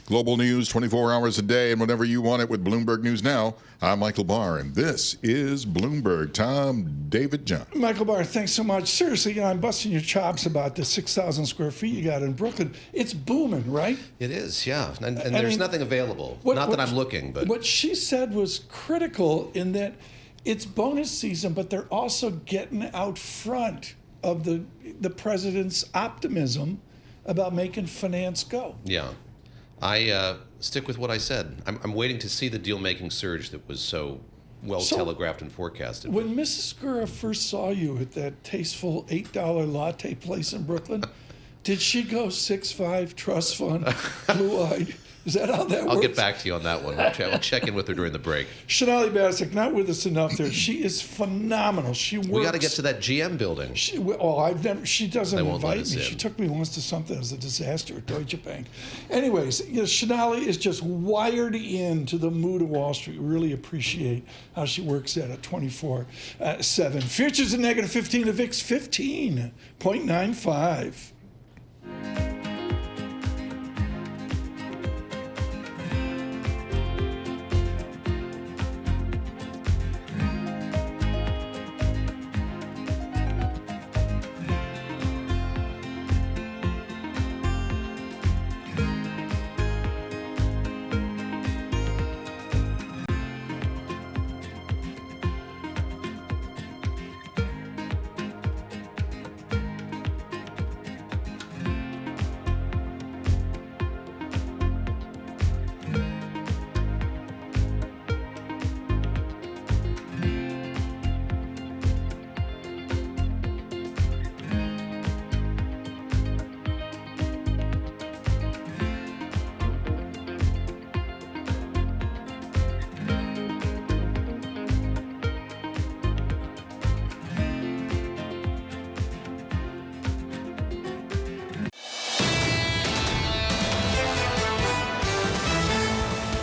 Global news 24 hours a day and whenever you want it with Bloomberg News Now. I'm Michael Barr, and this is Bloomberg. Tom, David, John. Michael Barr, thanks so much. Seriously, I'm busting your chops about the 6,000 square feet you got in Brooklyn. It's booming, right? It is, yeah. And there's nothing available. Not that I'm looking, but what she said was critical in that it's bonus season, but they're also getting out front of the president's optimism about making finance go. Yeah. I stick with what I said. I'm waiting to see the deal-making surge that was so well telegraphed and forecasted. When Mrs. Gura first saw you at that tasteful $8 latte place in Brooklyn, did she go 6'5", trust fund, blue-eyed? Is that how that works? I'll get back to you on that one. We'll check in with her during the break. Shonali Bassick, not with us enough there. She is phenomenal. She works. We got to get to that GM building. She doesn't invite me. She took me once to something. It was a disaster at Deutsche Bank. Anyways, Shonali is just wired into the mood of Wall Street. We really appreciate how she works at it 24/7. Futures a negative 15, the VIX 15.95.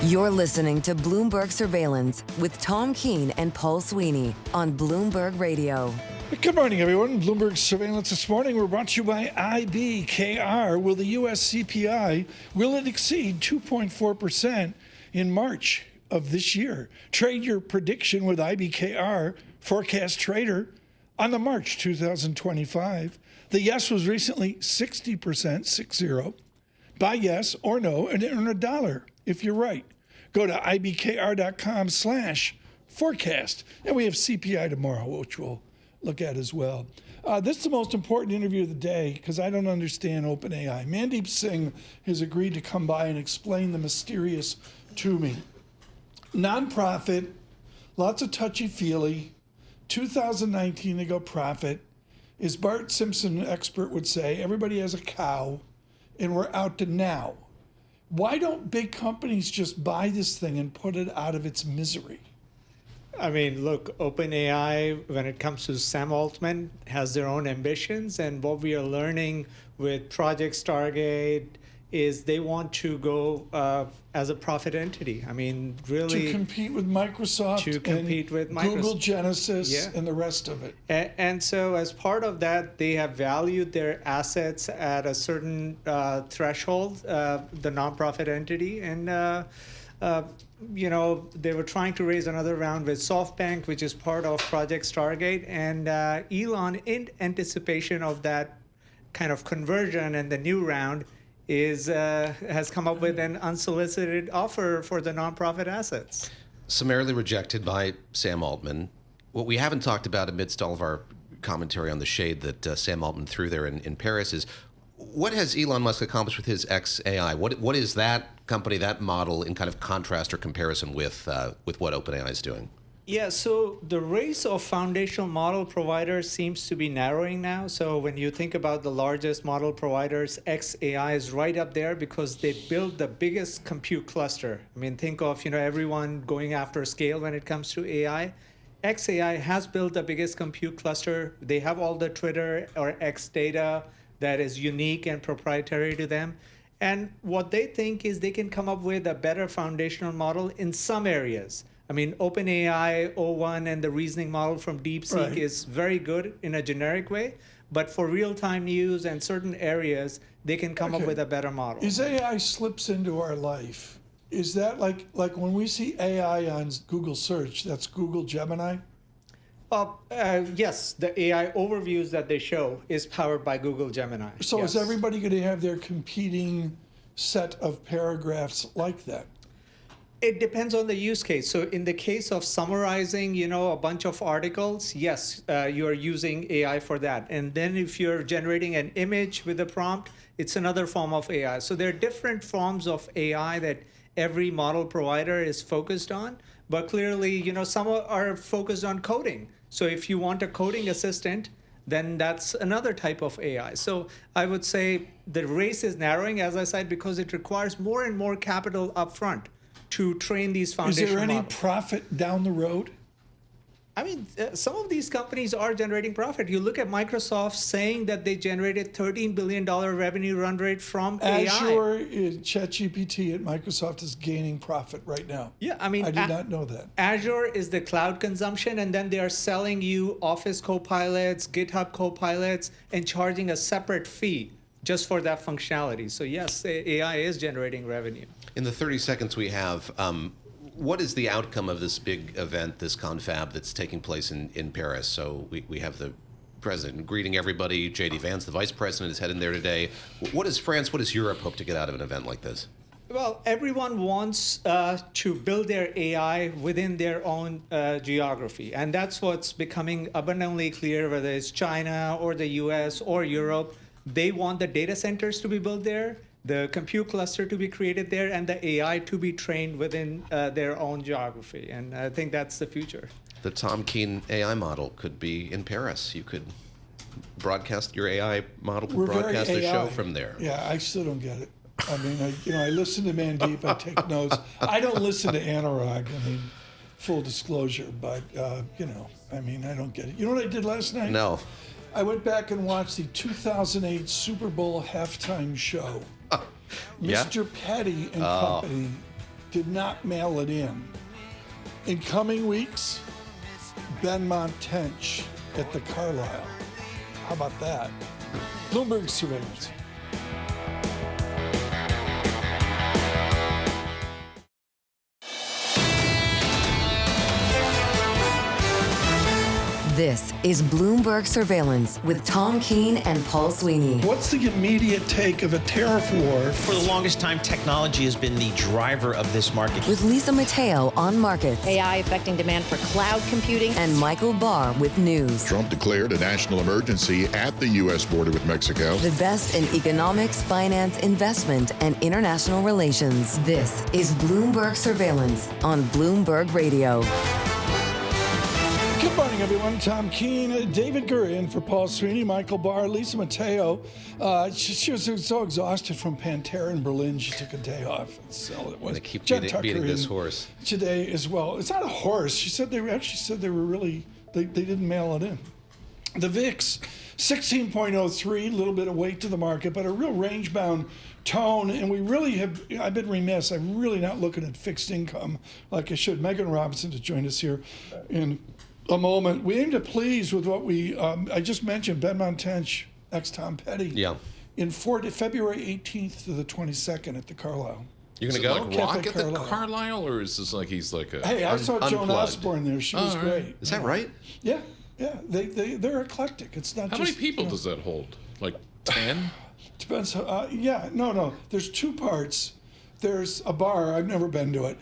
You're listening to Bloomberg Surveillance with Tom Keene and Paul Sweeney on Bloomberg Radio. Good morning, everyone. Bloomberg Surveillance this morning. We're brought to you by IBKR. Will the U.S. CPI, will it exceed 2.4% in March of this year? Trade your prediction with IBKR Forecast Trader on the March 2025. The yes was recently 60%, 60. Buy yes or no and earn $1 if you're right. Go to ibkr.com/forecast. And we have CPI tomorrow, which we'll look at as well. This is the most important interview of the day because I don't understand OpenAI. Mandeep Singh has agreed to come by and explain the mysterious to me. Nonprofit, lots of touchy-feely. 2019, they go profit. As Bart Simpson, an expert, would say, everybody has a cow, and we're out to now. Why don't big companies just buy this thing and put it out of its misery? I mean, look, OpenAI, when it comes to Sam Altman, has their own ambitions. And what we are learning with Project Stargate is they want to go as a profit entity. I mean, really. To compete with Microsoft. Google Genesis and the rest of it. And so as part of that, they have valued their assets at a certain threshold, the nonprofit entity. And they were trying to raise another round with SoftBank, which is part of Project Stargate. And Elon, in anticipation of that kind of conversion and the new round, has come up with an unsolicited offer for the nonprofit assets. Summarily rejected by Sam Altman. What we haven't talked about amidst all of our commentary on the shade that Sam Altman threw there in Paris is, what has Elon Musk accomplished with his XAI? What is that company, that model, in kind of contrast or comparison with what OpenAI is doing? Yeah, so the race of foundational model providers seems to be narrowing now. So when you think about the largest model providers, XAI is right up there because they build the biggest compute cluster. I mean, think of everyone going after scale when it comes to AI. XAI has built the biggest compute cluster. They have all the Twitter or X data that is unique and proprietary to them. And what they think is they can come up with a better foundational model in some areas. I mean, OpenAI O1 and the reasoning model from DeepSeek is very good in a generic way, but for real-time news and certain areas, they can come up with a better model. As AI slips into our life, is that like when we see AI on Google search, that's Google Gemini? Yes, the AI overviews that they show is powered by Google Gemini. So is everybody going to have their competing set of paragraphs like that? It depends on the use case. So in the case of summarizing, a bunch of articles, yes, you are using AI for that. And then if you're generating an image with a prompt, it's another form of AI. So there are different forms of AI that every model provider is focused on. But clearly, some are focused on coding. So if you want a coding assistant, then that's another type of AI. So I would say the race is narrowing, as I said, because it requires more and more capital upfront to train these foundation models. Is there any models. profit down the road? I mean, some of these companies are generating profit. You look at Microsoft saying that they generated $13 billion revenue run rate from AI. Azure, ChatGPT at Microsoft is gaining profit right now. Yeah, I mean, I did not know that. Azure is the cloud consumption, and then they are selling you Office Copilots, GitHub Copilots, and charging a separate fee just for that functionality. So yes, AI is generating revenue. In the 30 seconds we have, what is the outcome of this big event, this confab that's taking place in Paris? So we have the president greeting everybody. J.D. Vance, the vice president, is heading there today. What does France, what does Europe hope to get out of an event like this? Well, everyone wants to build their AI within their own geography. And that's what's becoming abundantly clear, whether it's China or the US or Europe. They want the data centers to be built there, the compute cluster to be created there, and the AI to be trained within their own geography. And I think that's the future. The Tom Keene AI model could be in Paris. You could broadcast your AI model, could broadcast a show from there. Yeah, I still don't get it. I mean, I listen to Mandeep, I take notes. I don't listen to Anurag, I mean, full disclosure, but, I mean, I don't get it. You know what I did last night? No. I went back and watched the 2008 Super Bowl halftime show. Yeah? Mr. Petty and company did not mail it in. In coming weeks, Ben Montench at the Carlisle. How about that? Bloomberg surveillance. This is Bloomberg Surveillance with Tom Keene and Paul Sweeney. What's the immediate take of a tariff war? For the longest time, technology has been the driver of this market. With Lisa Mateo on markets. AI affecting demand for cloud computing. And Michael Barr with news. Trump declared a national emergency at the U.S. border with Mexico. The best in economics, finance, investment, and international relations. This is Bloomberg Surveillance on Bloomberg Radio. Good morning, everyone. Tom Keene, David Gura in for Paul Sweeney, Michael Barr, Lisa Mateo. She was so exhausted from Pantera in Berlin, she took a day off. So it was. They keep Jen beating Tucker this horse today as well. It's not a horse. She said they were really they didn't mail it in. The VIX 16.03, a little bit of weight to the market, but a real range-bound tone, and we really have, I've been remiss, I'm really not looking at fixed income like I should. Meghan Robson to join us here in a moment. We aim to please with what we, I just mentioned, Ben Montench, ex-Tom Petty. Yeah. In February 18th to the 22nd at the Carlisle. You're going to go? Like rock at the Carlisle, or is this like he's like a... Hey, I saw Joan Osborne there. She was great. Is that right? Yeah. Yeah. They're eclectic. It's not How just... many people does that hold? Like 10? Depends. Yeah. No. There's two parts. There's a bar. I've never been to it.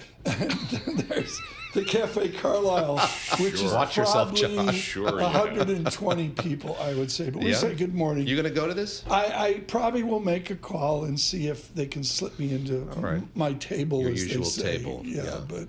There's the Cafe Carlisle, which is Watch yourself, probably Josh. Sure, 120 people, I would say. But we say good morning. You going to go to this? I probably will make a call and see if they can slip me into my table, Your as usual they say. table. Yeah, but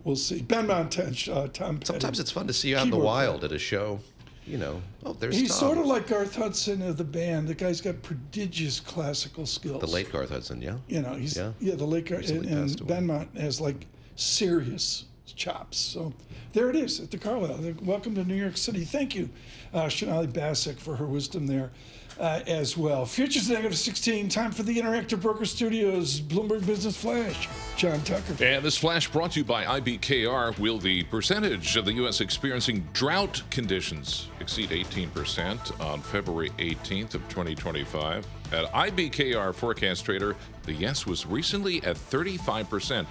we'll see. Ben Montench, Tom Petty. Sometimes it's fun to see you out in the wild at a show. You know, there's He's Tom. sort of like Garth Hudson of the band. The guy's got prodigious classical skills. The late Garth Hudson, yeah? You know, the late Garth. And Ben Mont has like serious chops. So there it is at the Carlisle. Welcome to New York City. Thank you, Shonali Bassick, for her wisdom there as well. Futures -16. Time for the Interactive Broker Studios Bloomberg Business Flash. John Tucker. And this flash brought to you by IBKR. Will the percentage of the U.S. experiencing drought conditions exceed 18% on February 18th of 2025? At IBKR Forecast Trader, the yes was recently at 35%.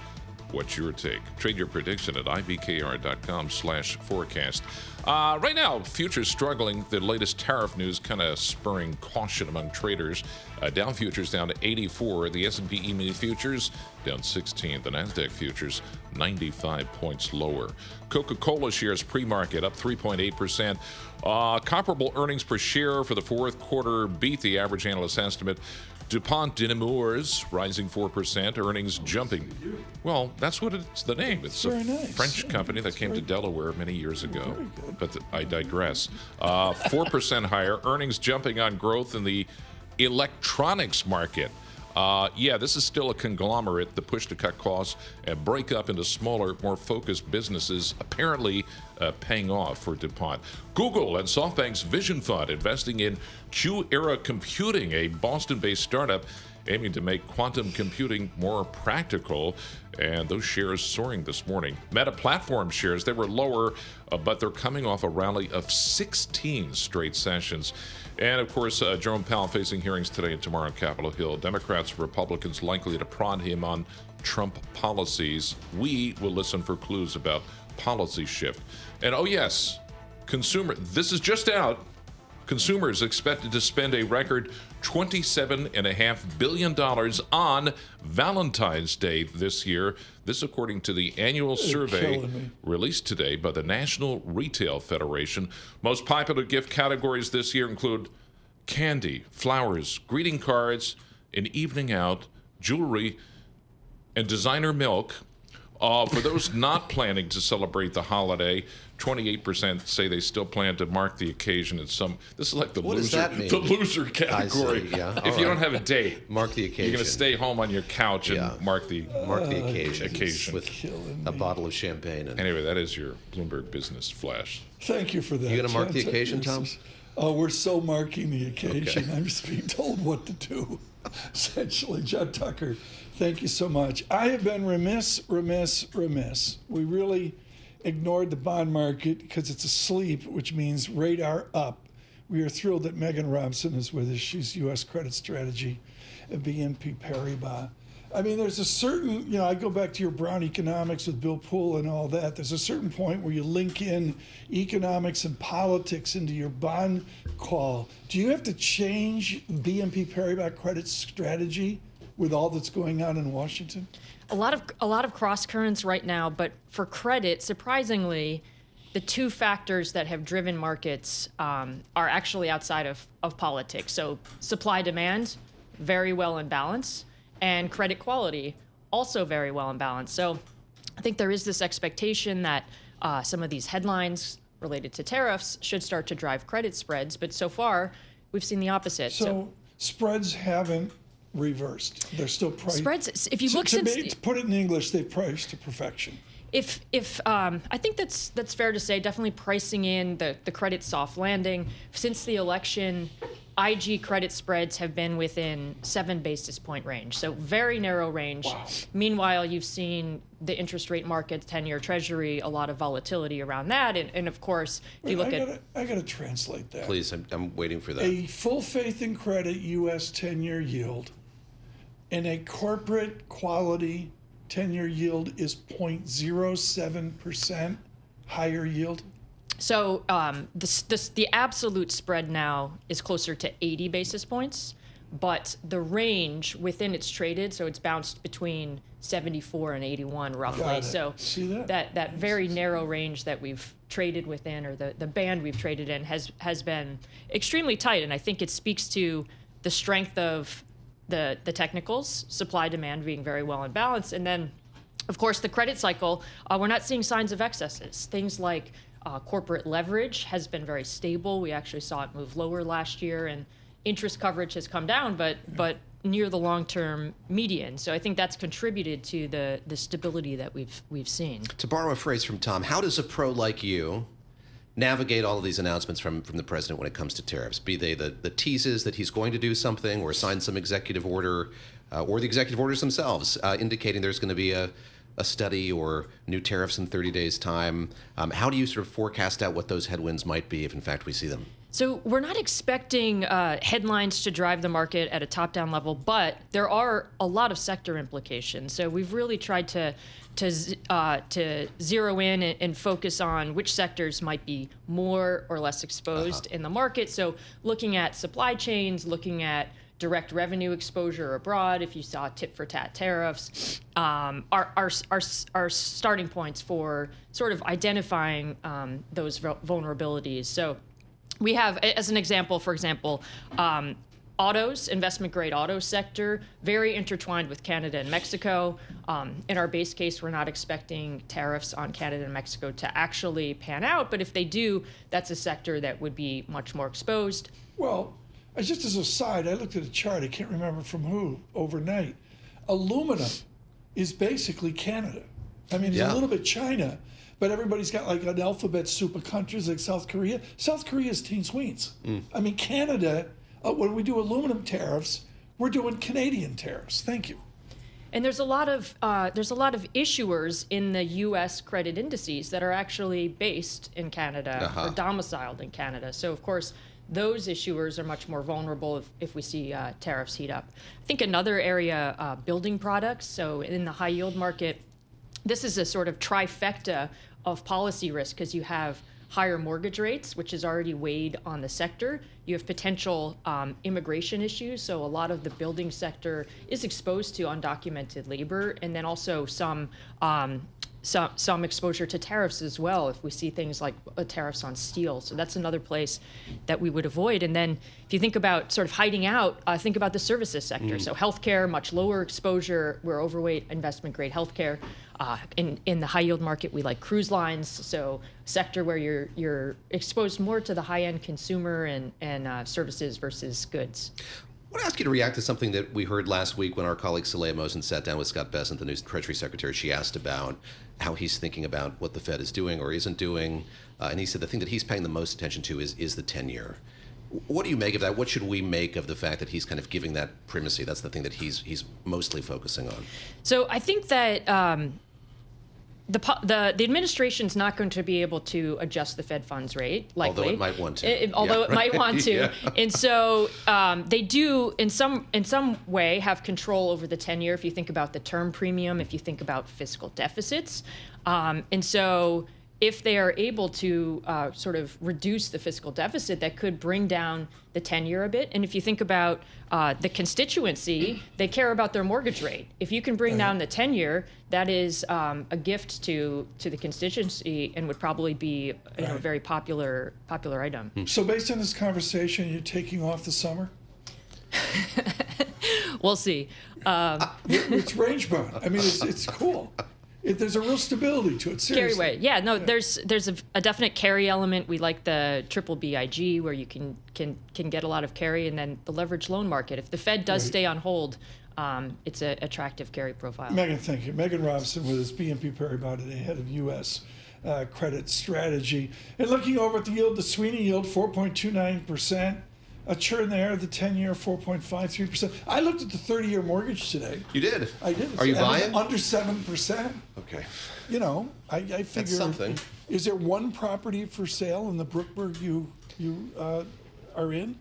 What's your take? Trade your prediction at ibkr.com/forecast. Right now, futures struggling. The latest tariff news kind of spurring caution among traders. Dow futures down to 84. The S&P E-mini futures down 16. The NASDAQ futures 95 points lower. Coca-Cola shares pre-market up 3.8%. Comparable earnings per share for the fourth quarter beat the average analyst estimate. DuPont de Nemours rising 4%, earnings jumping. Well, that's what it's the name. It's a French company that came to Delaware many years ago. But I digress. 4% higher, earnings jumping on growth in the electronics market. This is still a conglomerate. The push to cut costs and break up into smaller, more focused businesses apparently paying off for DuPont. Google and SoftBank's Vision Fund investing in Q-Era Computing, a Boston-based startup aiming to make quantum computing more practical. And those shares soaring this morning. Meta Platform shares, they were lower, but they're coming off a rally of 16 straight sessions. And, of course, Jerome Powell facing hearings today and tomorrow on Capitol Hill. Democrats and Republicans likely to prod him on Trump policies. We will listen for clues about policy shift. And, oh, yes, this is just out. Consumers expected to spend a record $27.5 billion on Valentine's Day this year. This according to the annual survey released today by the National Retail Federation. Most popular gift categories this year include candy, flowers, greeting cards, an evening out, jewelry, and designer milk. For those not planning to celebrate the holiday, 28% say they still plan to mark the occasion in some. This is like the What loser, does that mean? the loser category. I see, yeah. If you don't have a date, mark the occasion. You're going to stay home on your couch and mark the occasion with a bottle of champagne. Anyway, that is your Bloomberg Business Flash. Thank you for that. You going to mark the John occasion, Tucker. Tom? Oh, we're so marking the occasion. Okay. I'm just being told what to do. Essentially, John Tucker, thank you so much. I have been remiss. We really ignored the bond market because it's asleep, which means radar up. We are thrilled that Meghan Robson is with us. She's U.S. credit strategy at BNP Paribas. I mean, there's a certain, I go back to your Brown economics with Bill Poole and all that. There's a certain point where you link in economics and politics into your bond call. Do you have to change BNP Paribas credit strategy with all that's going on in Washington? A lot of cross currents right now, but for credit, surprisingly, the two factors that have driven markets are actually outside of politics. So supply demand, very well in balance, and credit quality, also very well in balance. So I think there is this expectation that some of these headlines related to tariffs should start to drive credit spreads, but so far we've seen the opposite. So spreads haven't reversed. They're still priced. Spreads, if you look to put it in English, they've priced to perfection. If I think that's fair to say, definitely pricing in the credit soft landing. Since the election, IG credit spreads have been within 7 basis point range, so very narrow range. Wow. Meanwhile, you've seen the interest rate market, 10-year Treasury, a lot of volatility around that, and of course, if you look I got to translate that. Please, I'm waiting for that. A full faith in credit U.S. 10-year yield and a corporate quality 10-year yield is 0.07% higher yield. So the absolute spread now is closer to 80 basis points, but the range within it's traded, so it's bounced between 74 and 81 roughly. So see that very narrow range that we've traded within, or the band we've traded in, has been extremely tight, and I think it speaks to the strength of the technicals, supply demand being very well in balance, and then of course the credit cycle. We're not seeing signs of excesses. Things like corporate leverage has been very stable. We actually saw it move lower last year, and interest coverage has come down, but near the long-term median. So I think that's contributed to the stability that we've seen. To borrow a phrase from Tom, how does a pro like you navigate all of these announcements from the president when it comes to tariffs? Be they the teases that he's going to do something, or sign some executive order, or the executive orders themselves indicating there's going to be a study or new tariffs in 30 days' time. How do you sort of forecast out what those headwinds might be if, in fact, we see them? So we're not expecting headlines to drive the market at a top-down level, but there are a lot of sector implications. So we've really tried to zero in and focus on which sectors might be more or less exposed in the market. So looking at supply chains, looking at direct revenue exposure abroad, if you saw tit-for-tat tariffs, are starting points for sort of identifying those vulnerabilities. So we have, as an example, for example, autos, investment-grade auto sector, very intertwined with Canada and Mexico. In our base case, we're not expecting tariffs on Canada and Mexico to actually pan out, but if they do, that's a sector that would be much more exposed. Well, just as a side, I looked at a chart, I can't remember from who, overnight. Aluminum is basically Canada. I mean, it's a little bit China, but everybody's got like an alphabet soup of countries like South Korea. South Korea is teens weens. I mean, Canada, when we do aluminum tariffs, we're doing Canadian tariffs. Thank you. And there's a lot of issuers in the U.S. credit indices that are actually based in Canada or domiciled in Canada. So of course, those issuers are much more vulnerable if we see tariffs heat up. I think another area, building products. So in the high yield market, this is a sort of trifecta of policy risk because you have higher mortgage rates, which has already weighed on the sector. You have potential immigration issues. So a lot of the building sector is exposed to undocumented labor, and then also some exposure to tariffs as well if we see things like tariffs on steel. So that's another place that we would avoid. And then if you think about sort of hiding out, think about the services sector. So healthcare, much lower exposure. We're overweight investment grade healthcare. In the high yield market, we like cruise lines. So sector where you're exposed more to the high end consumer and services versus goods. I want to ask you to react to something that we heard last week when our colleague Saleha Mosen sat down with Scott Bessent, the new Treasury Secretary. She asked about how he's thinking about what the Fed is doing or isn't doing. And he said the thing that he's paying the most attention to is the 10-year. What do you make of that? What should we make of the fact that he's kind of giving that primacy? That's the thing that he's mostly focusing on. So I think that the administration's not going to be able to adjust the Fed funds rate, likely. Although it might want to. It might want to. Yeah. And so they do, in some way, have control over the 10-year, if you think about the term premium, if you think about fiscal deficits. And so if they are able to sort of reduce the fiscal deficit, that could bring down the 10-year a bit. And if you think about the constituency, they care about their mortgage rate. If you can bring down the 10-year, that is a gift to the constituency and would probably be a very popular item. So based on this conversation, you're taking off the summer? We'll see. It's range bound. I mean, it's cool. There's a real stability to it. Seriously. Carry weight. Yeah, no, there's a definite carry element. We like the triple BIG where you can get a lot of carry, and then the leveraged loan market. If the Fed does stay on hold, it's an attractive carry profile. Meghan, thank you. Meghan Robson with us, BNP Paribas today, head of U.S. Credit strategy. And looking over at the yield, the Sweeney yield, 4.29%. A churn there, the 10-year, 4.53%. I looked at the 30-year mortgage today. You did? I did. Are you buying? Under 7%. Okay. You know, I figure. That's something. Is there one property for sale in the Brookburg you are in?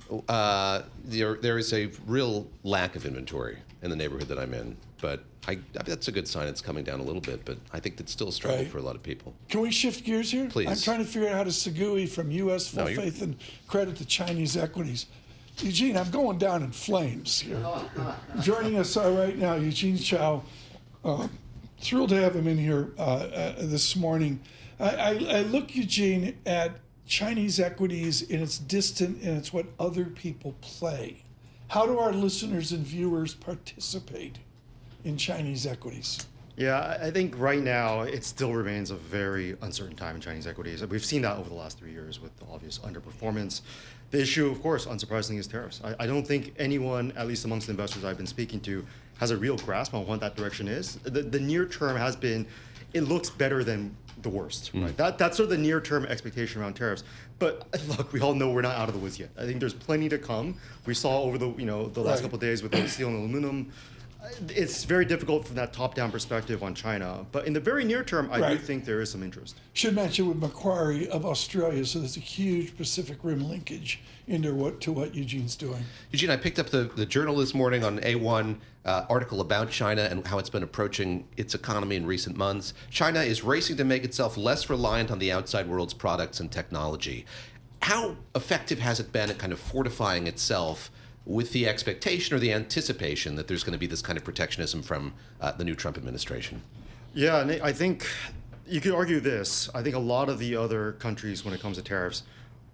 There is a real lack of inventory in the neighborhood that I'm in, but I that's a good sign. It's coming down a little bit, but I think it's still a struggle for a lot of people. Can we shift gears here? Please. I'm trying to figure out how to segue from U.S. full faith and credit to Chinese equities. Eugene, I'm going down in flames here. Joining us right now, Eugene Chao. Thrilled to have him in here this morning. I look, Eugene, at Chinese equities, and it's distant, and it's what other people play. How do our listeners and viewers participate in Chinese equities? Yeah, I think right now it still remains a very uncertain time in Chinese equities. We've seen that over the last 3 years with the obvious underperformance. The issue, of course, unsurprisingly, is tariffs. I don't think anyone, at least amongst the investors I've been speaking to, has a real grasp on what that direction is. The near term has been, it looks better than the worst, right? That's sort of the near term expectation around tariffs. But look, we all know we're not out of the woods yet. I think there's plenty to come. We saw over the last couple of days with the steel and aluminum. It's very difficult from that top-down perspective on China. But in the very near term, I do think there is some interest. Should mention with Macquarie of Australia, so there's a huge Pacific Rim linkage into what Eugene's doing. Eugene, I picked up the Journal this morning on A1 article about China and how it's been approaching its economy in recent months. China is racing to make itself less reliant on the outside world's products and technology. How effective has it been at kind of fortifying itself with the expectation or the anticipation that there's going to be this kind of protectionism from the new Trump administration? Yeah, and I think you could argue this. I think a lot of the other countries, when it comes to tariffs,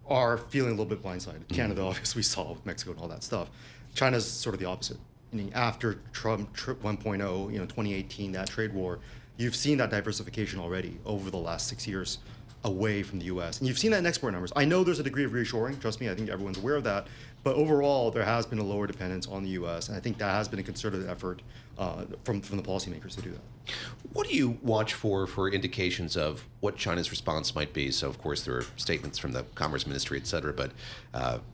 are feeling a little bit blindsided. Canada, obviously, we saw with Mexico and all that stuff. China's sort of the opposite. Meaning after Trump 1.0, 2018, that trade war, you've seen that diversification already over the last 6 years away from the U.S. And you've seen that in export numbers. I know there's a degree of reshoring. Trust me, I think everyone's aware of that. But overall, there has been a lower dependence on the U.S. And I think that has been a concerted effort from the policymakers to do that. What do you watch for indications of what China's response might be? So, of course, there are statements from the Commerce Ministry, et cetera, but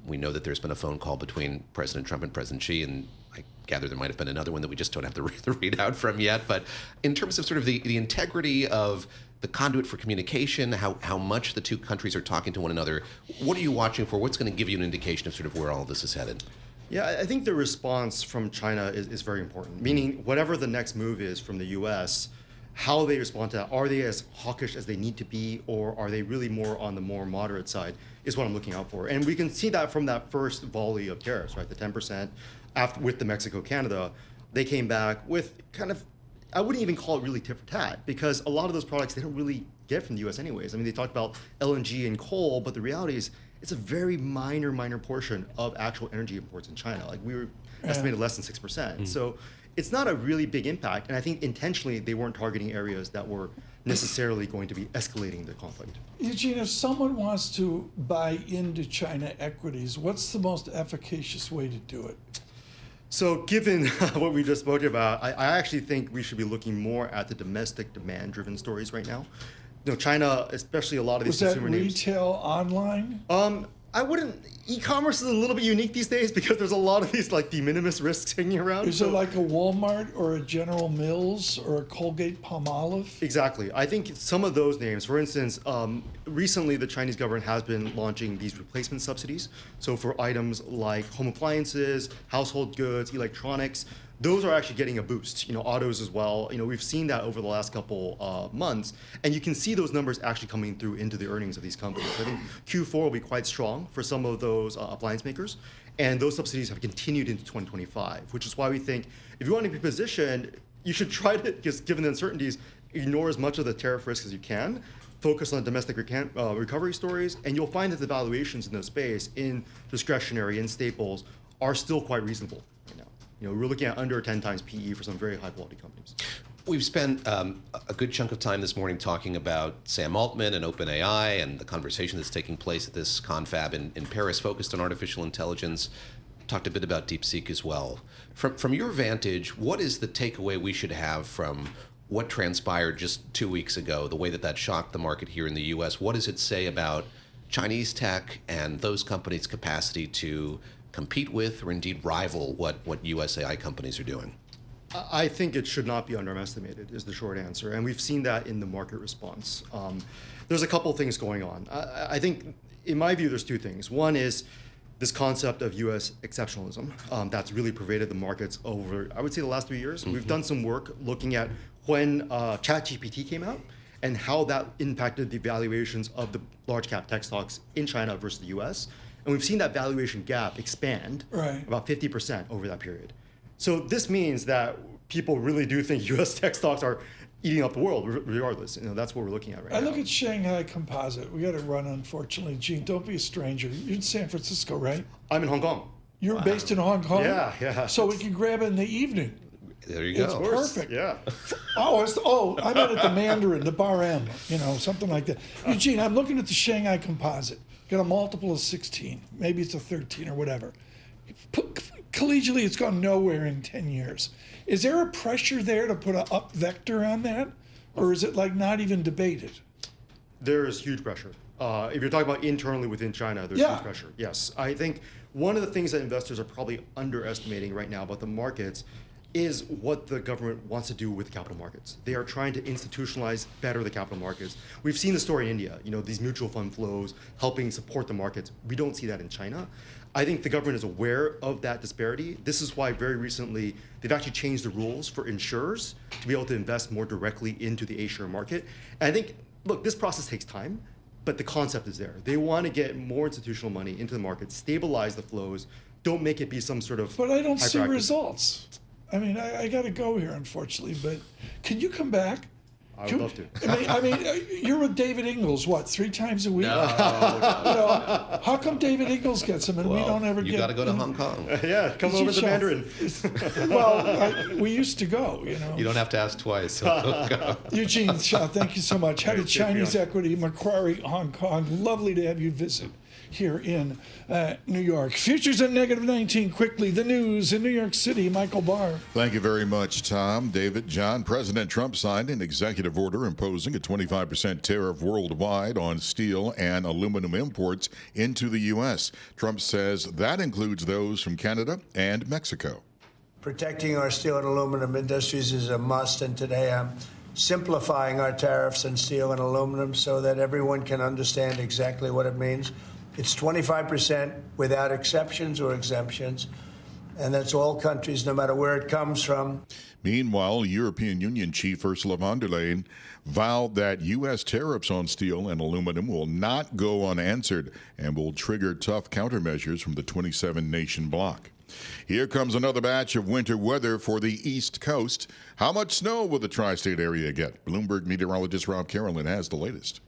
we know that there's been a phone call between President Trump and President Xi, and I gather there might have been another one that we just don't have the readout from yet. But in terms of sort of the integrity of the conduit for communication, how much the two countries are talking to one another, what are you watching for? What's going to give you an indication of sort of where all of this is headed? Yeah, I think the response from China is very important, meaning whatever the next move is from the U.S., how they respond to that. Are they as hawkish as they need to be, or are they really more on the more moderate side, is what I'm looking out for. And we can see that from that first volley of tariffs, right, the 10% after with the Mexico-Canada. They came back with kind of, I wouldn't even call it really tit for tat, because a lot of those products they don't really get from the U.S. anyways. I mean, they talked about LNG and coal, but the reality is it's a very minor portion of actual energy imports in China. Like we were estimated less than 6%. So it's not a really big impact. And I think intentionally they weren't targeting areas that were necessarily going to be escalating the conflict. Eugene, if someone wants to buy into China equities, what's the most efficacious way to do it? So given what we just spoke about, I actually think we should be looking more at the domestic demand-driven stories right now. China, especially a lot of these consumer names. Was that retail online? I wouldn't. E-commerce is a little bit unique these days because there's a lot of these like de minimis risks hanging around. Is it like a Walmart or a General Mills or a Colgate-Palmolive? Exactly. I think some of those names, for instance, recently the Chinese government has been launching these replacement subsidies. So for items like home appliances, household goods, electronics, those are actually getting a boost. Autos as well. We've seen that over the last couple months, and you can see those numbers actually coming through into the earnings of these companies. I think Q4 will be quite strong for some of those appliance makers, and those subsidies have continued into 2025, which is why we think if you want to be positioned, you should try to, just given the uncertainties, ignore as much of the tariff risk as you can, focus on domestic recovery stories, and you'll find that the valuations in the space in discretionary and staples are still quite reasonable. We're looking at under 10 times PE for some very high quality companies. We've spent a good chunk of time this morning talking about Sam Altman and OpenAI and the conversation that's taking place at this confab in Paris focused on artificial intelligence. Talked a bit about DeepSeek as well. From your vantage, what is the takeaway we should have from what transpired just 2 weeks ago, the way that shocked the market here in the U.S.? What does it say about Chinese tech and those companies' capacity to compete with or indeed rival what US AI companies are doing? I think it should not be underestimated is the short answer. And we've seen that in the market response. There's a couple things going on. I think, in my view, there's two things. One is this concept of US exceptionalism that's really pervaded the markets over, I would say, the last 3 years. Mm-hmm. We've done some work looking at when ChatGPT came out and how that impacted the valuations of the large cap tech stocks in China versus the US. And we've seen that valuation gap expand about 50% over that period. So this means that people really do think U.S. tech stocks are eating up the world, regardless. That's what we're looking at right now. I look at Shanghai Composite. We got to run, unfortunately. Gene, don't be a stranger. You're in San Francisco, right? I'm in Hong Kong. You're based in Hong Kong? Yeah. So we can grab it in the evening. There you go. It's perfect. Yeah. I meant at the Mandarin, the Bar M, something like that. Eugene, I'm looking at the Shanghai Composite. Got a multiple of 16. Maybe it's a 13 or whatever. Collegially, it's gone nowhere in 10 years. Is there a pressure there to put an up vector on that? Or is it like not even debated? There is huge pressure. If you're talking about internally within China, there's huge pressure. Yes. I think one of the things that investors are probably underestimating right now about the markets is what the government wants to do with capital markets. They are trying to institutionalize better the capital markets. We've seen the story in India, these mutual fund flows helping support the markets. We don't see that in China. I think the government is aware of that disparity. This is why very recently they've actually changed the rules for insurers to be able to invest more directly into the A-share market. And I think, look, this process takes time, but the concept is there. They want to get more institutional money into the market, stabilize the flows, don't make it be some sort of. But I don't see hyperactive- results. I mean, I got to go here, unfortunately. But can you come back? I would love to. I mean, you're with David Ingles, what, 3 times a week? No. How come David Ingles gets them and we don't ever get? You got to go to Hong Kong. Yeah, come over to Mandarin. Well, we used to go, You don't have to ask twice. Eugene Shaw, thank you so much. Head of Great, Chinese good Equity, Macquarie, Hong Kong. Lovely to have you visit here in New York. Futures at -19. Quickly, the news in New York City. Michael Barr. Thank you very much, Tom. David, John. President Trump signed an executive order imposing a 25% tariff worldwide on steel and aluminum imports into the U.S. Trump says that includes those from Canada and Mexico. Protecting our steel and aluminum industries is a must, and today I'm simplifying our tariffs on steel and aluminum so that everyone can understand exactly what it means. It's 25% without exceptions or exemptions, and that's all countries, no matter where it comes from. Meanwhile, European Union Chief Ursula von der Leyen vowed that U.S. tariffs on steel and aluminum will not go unanswered and will trigger tough countermeasures from the 27-nation bloc. Here comes another batch of winter weather for the East Coast. How much snow will the tri-state area get? Bloomberg meteorologist Rob Carolyn has the latest.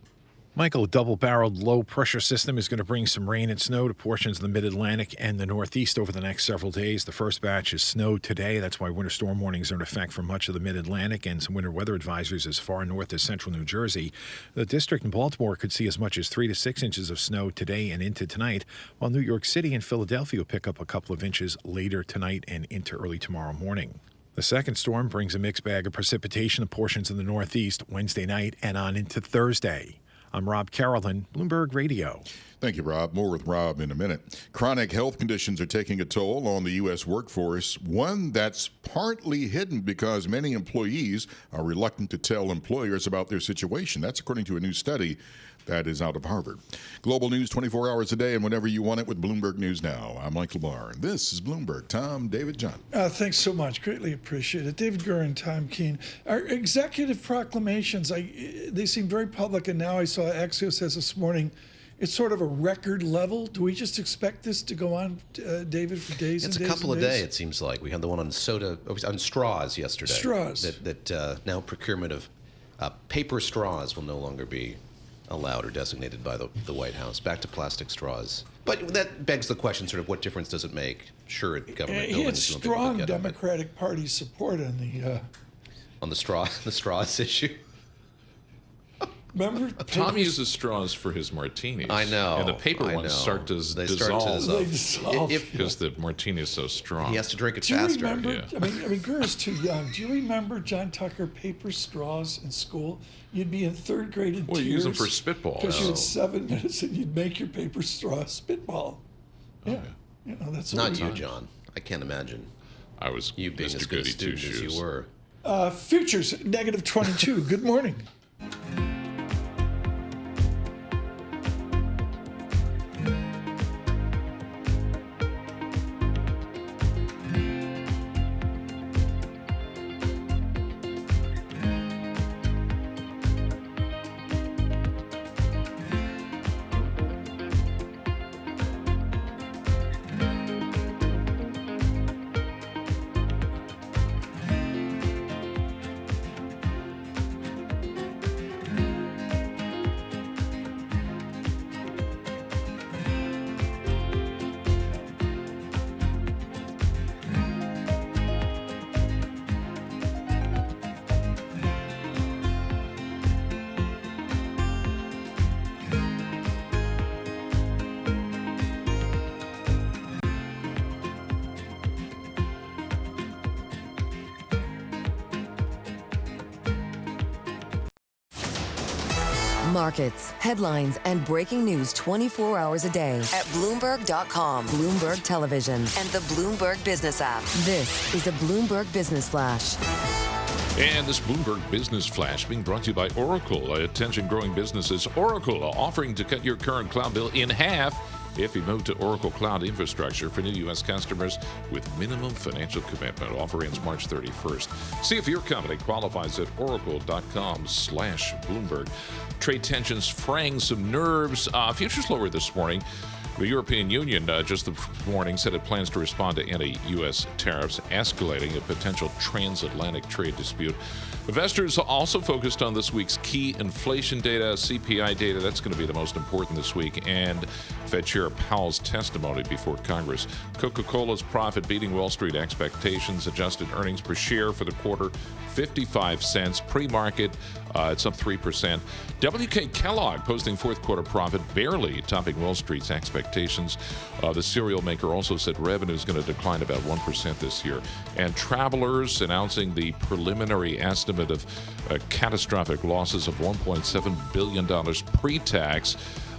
Michael, a double-barreled low-pressure system is going to bring some rain and snow to portions of the mid-Atlantic and the Northeast over the next several days. The first batch is snow today. That's why winter storm warnings are in effect for much of the mid-Atlantic and some winter weather advisories as far north as central New Jersey. The district in Baltimore could see as much as 3 to 6 inches of snow today and into tonight, while New York City and Philadelphia will pick up a couple of inches later tonight and into early tomorrow morning. The second storm brings a mixed bag of precipitation to portions of the Northeast Wednesday night and on into Thursday. I'm Rob Carolyn, Bloomberg Radio. Thank you, Rob. More with Rob in a minute. Chronic health conditions are taking a toll on the U.S. workforce, one that's partly hidden because many employees are reluctant to tell employers about their situation. That's according to a new study that is out of Harvard. Global news 24 hours a day and whenever you want it with Bloomberg News Now. I'm Michael Barr. This is Bloomberg. Tom, David, John. Thanks so much. Greatly appreciate it. David Gura and Tom Keene. Our executive proclamations, they seem very public, and now I saw Axios says this morning it's sort of a record level. Do we just expect this to go on, David, for days and days? It's a couple and of days? days, it seems like. We had the one on on straws yesterday. Straws. That now procurement of paper straws will no longer be allowed or designated by the White House. Back to plastic straws. But that begs the question, sort of, what difference does it make? Sure, government He had buildings don't strong get it, but Democratic Party support on the straws issue. Remember? Tom uses straws for his martinis. I know. And the paper ones start to They dissolve. start to dissolve. They dissolve. Because the martini is so strong. He has to drink it Do you faster. remember? Yeah. I mean, Gura's too young. Do you remember John Tucker paper straws in school? You'd be in third grade in Well, you use them for spitball. because you Oh. had 7 minutes and you'd make your paper straw spitball. Yeah, you know that's what Not we you, did. John. I can't imagine I was you being Mr. as good a Goody student as Two-Shoes. you were. Futures -22. Good morning. Markets, headlines, and breaking news 24 hours a day at Bloomberg.com, Bloomberg Television, and the Bloomberg Business app. This is a Bloomberg Business Flash. And this Bloomberg Business Flash being brought to you by Oracle. Attention growing businesses. Oracle offering to cut your current cloud bill in half if you move to Oracle Cloud Infrastructure for new U.S. customers with minimum financial commitment. Offer ends March 31st. See if your company qualifies at oracle.com/Bloomberg. Trade tensions fraying some nerves. Futures lower this morning. The European Union just this morning said it plans to respond to anti-U.S. tariffs, escalating a potential transatlantic trade dispute. Investors are also focused on this week's key inflation data, CPI data. That's going to be the most important this week, and Fed Chair Powell's testimony before Congress. Coca-Cola's profit beating Wall Street expectations. Adjusted earnings per share for the quarter, 55 cents. Pre-market, it's up 3%. WK Kellogg posting fourth quarter profit, barely topping Wall Street's expectations. The cereal maker also said revenue is going to decline about 1% this year. And Travelers announcing the preliminary estimate of catastrophic losses of $1.7 billion pre-tax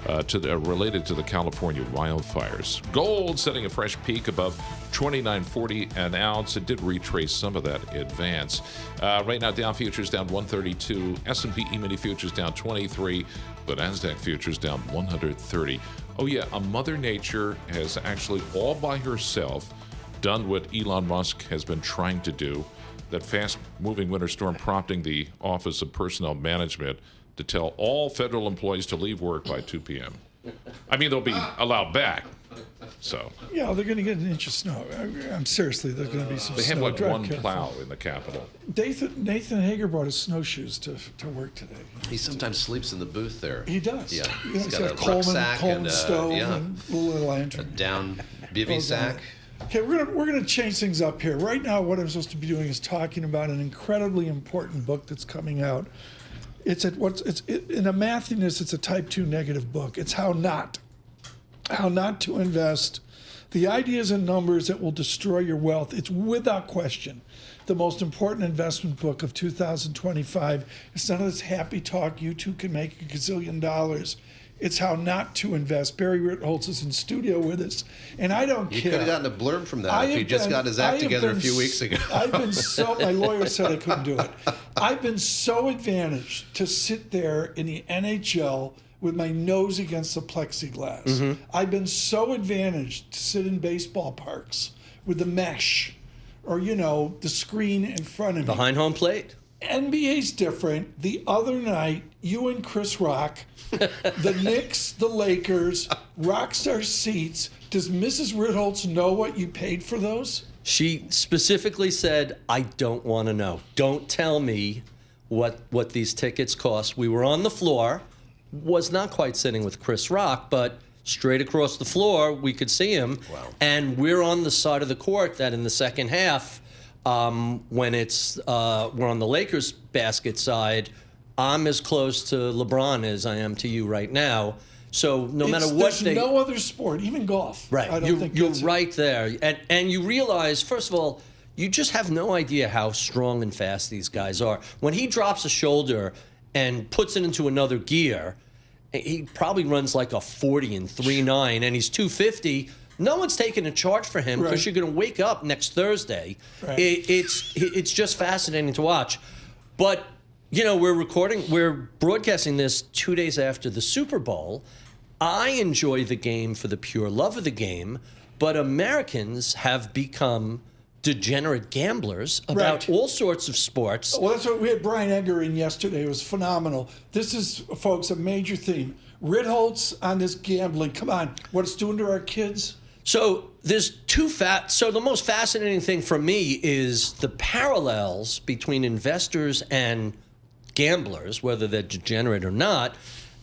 related to the California wildfires. Gold setting a fresh peak above $29.40 an ounce. It did retrace some of that advance. Right now, Dow futures down 132, S&P E-mini futures down 23, the NASDAQ futures down 130. Oh yeah, Mother Nature has actually all by herself done what Elon Musk has been trying to do. That fast-moving winter storm prompting the Office of Personnel Management to tell all federal employees to leave work by 2 p.m. I mean, they'll be allowed back. So yeah, they're going to get an inch of snow. I'm seriously, there's going to be some they snow. have like Drive one careful. plow in the Capitol. Nathan Hager brought his snowshoes to work today. He sometimes sleeps in the booth there. He does. Yeah. He's He's got a Coleman rucksack and stove and little lantern. a down bivy sack. Okay, we're gonna change things up here. Right now, what I'm supposed to be doing is talking about an incredibly important book that's coming out. In a mathiness, it's a type 2 negative book. It's how not to invest. The ideas and numbers that will destroy your wealth. It's without question the most important investment book of 2025. It's none of this happy talk. You too can make $1 gazillion. It's how not to invest. Barry Ritholtz is in studio with us, and I don't care. You could have gotten a blurb from that if he just got his act together a few weeks ago. I've been my lawyer said I couldn't do it. I've been so advantaged to sit there in the NHL with my nose against the plexiglass. Mm-hmm. I've been so advantaged to sit in baseball parks with the mesh or, the screen in front of me. Behind home plate. NBA's different. The other night, you and Chris Rock, the Knicks, the Lakers, Rockstar seats. Does Mrs. Ritholtz know what you paid for those? She specifically said, I don't want to know. Don't tell me what these tickets cost. We were on the floor, was not quite sitting with Chris Rock, but straight across the floor, we could see him. Wow. And we're on the side of the court that in the second half, when we're on the Lakers basket side, I'm as close to LeBron as I am to you right now. So no matter what there's no other sport, even golf. Right. I don't think you're that's right there. And you realize, first of all, you just have no idea how strong and fast these guys are. When he drops a shoulder and puts it into another gear, he probably runs like a 40 and 3.9, and he's 250. No one's taking a charge for him because you're going to wake up next Thursday. Right. It's just fascinating to watch. But, we're broadcasting this 2 days after the Super Bowl. I enjoy the game for the pure love of the game, but Americans have become degenerate gamblers about all sorts of sports. Well, that's what we had Brian Egger in yesterday. It was phenomenal. This is, folks, a major theme. Ritholtz on this gambling. Come on, what it's doing to our kids. So there's So the most fascinating thing for me is the parallels between investors and gamblers, whether they're degenerate or not,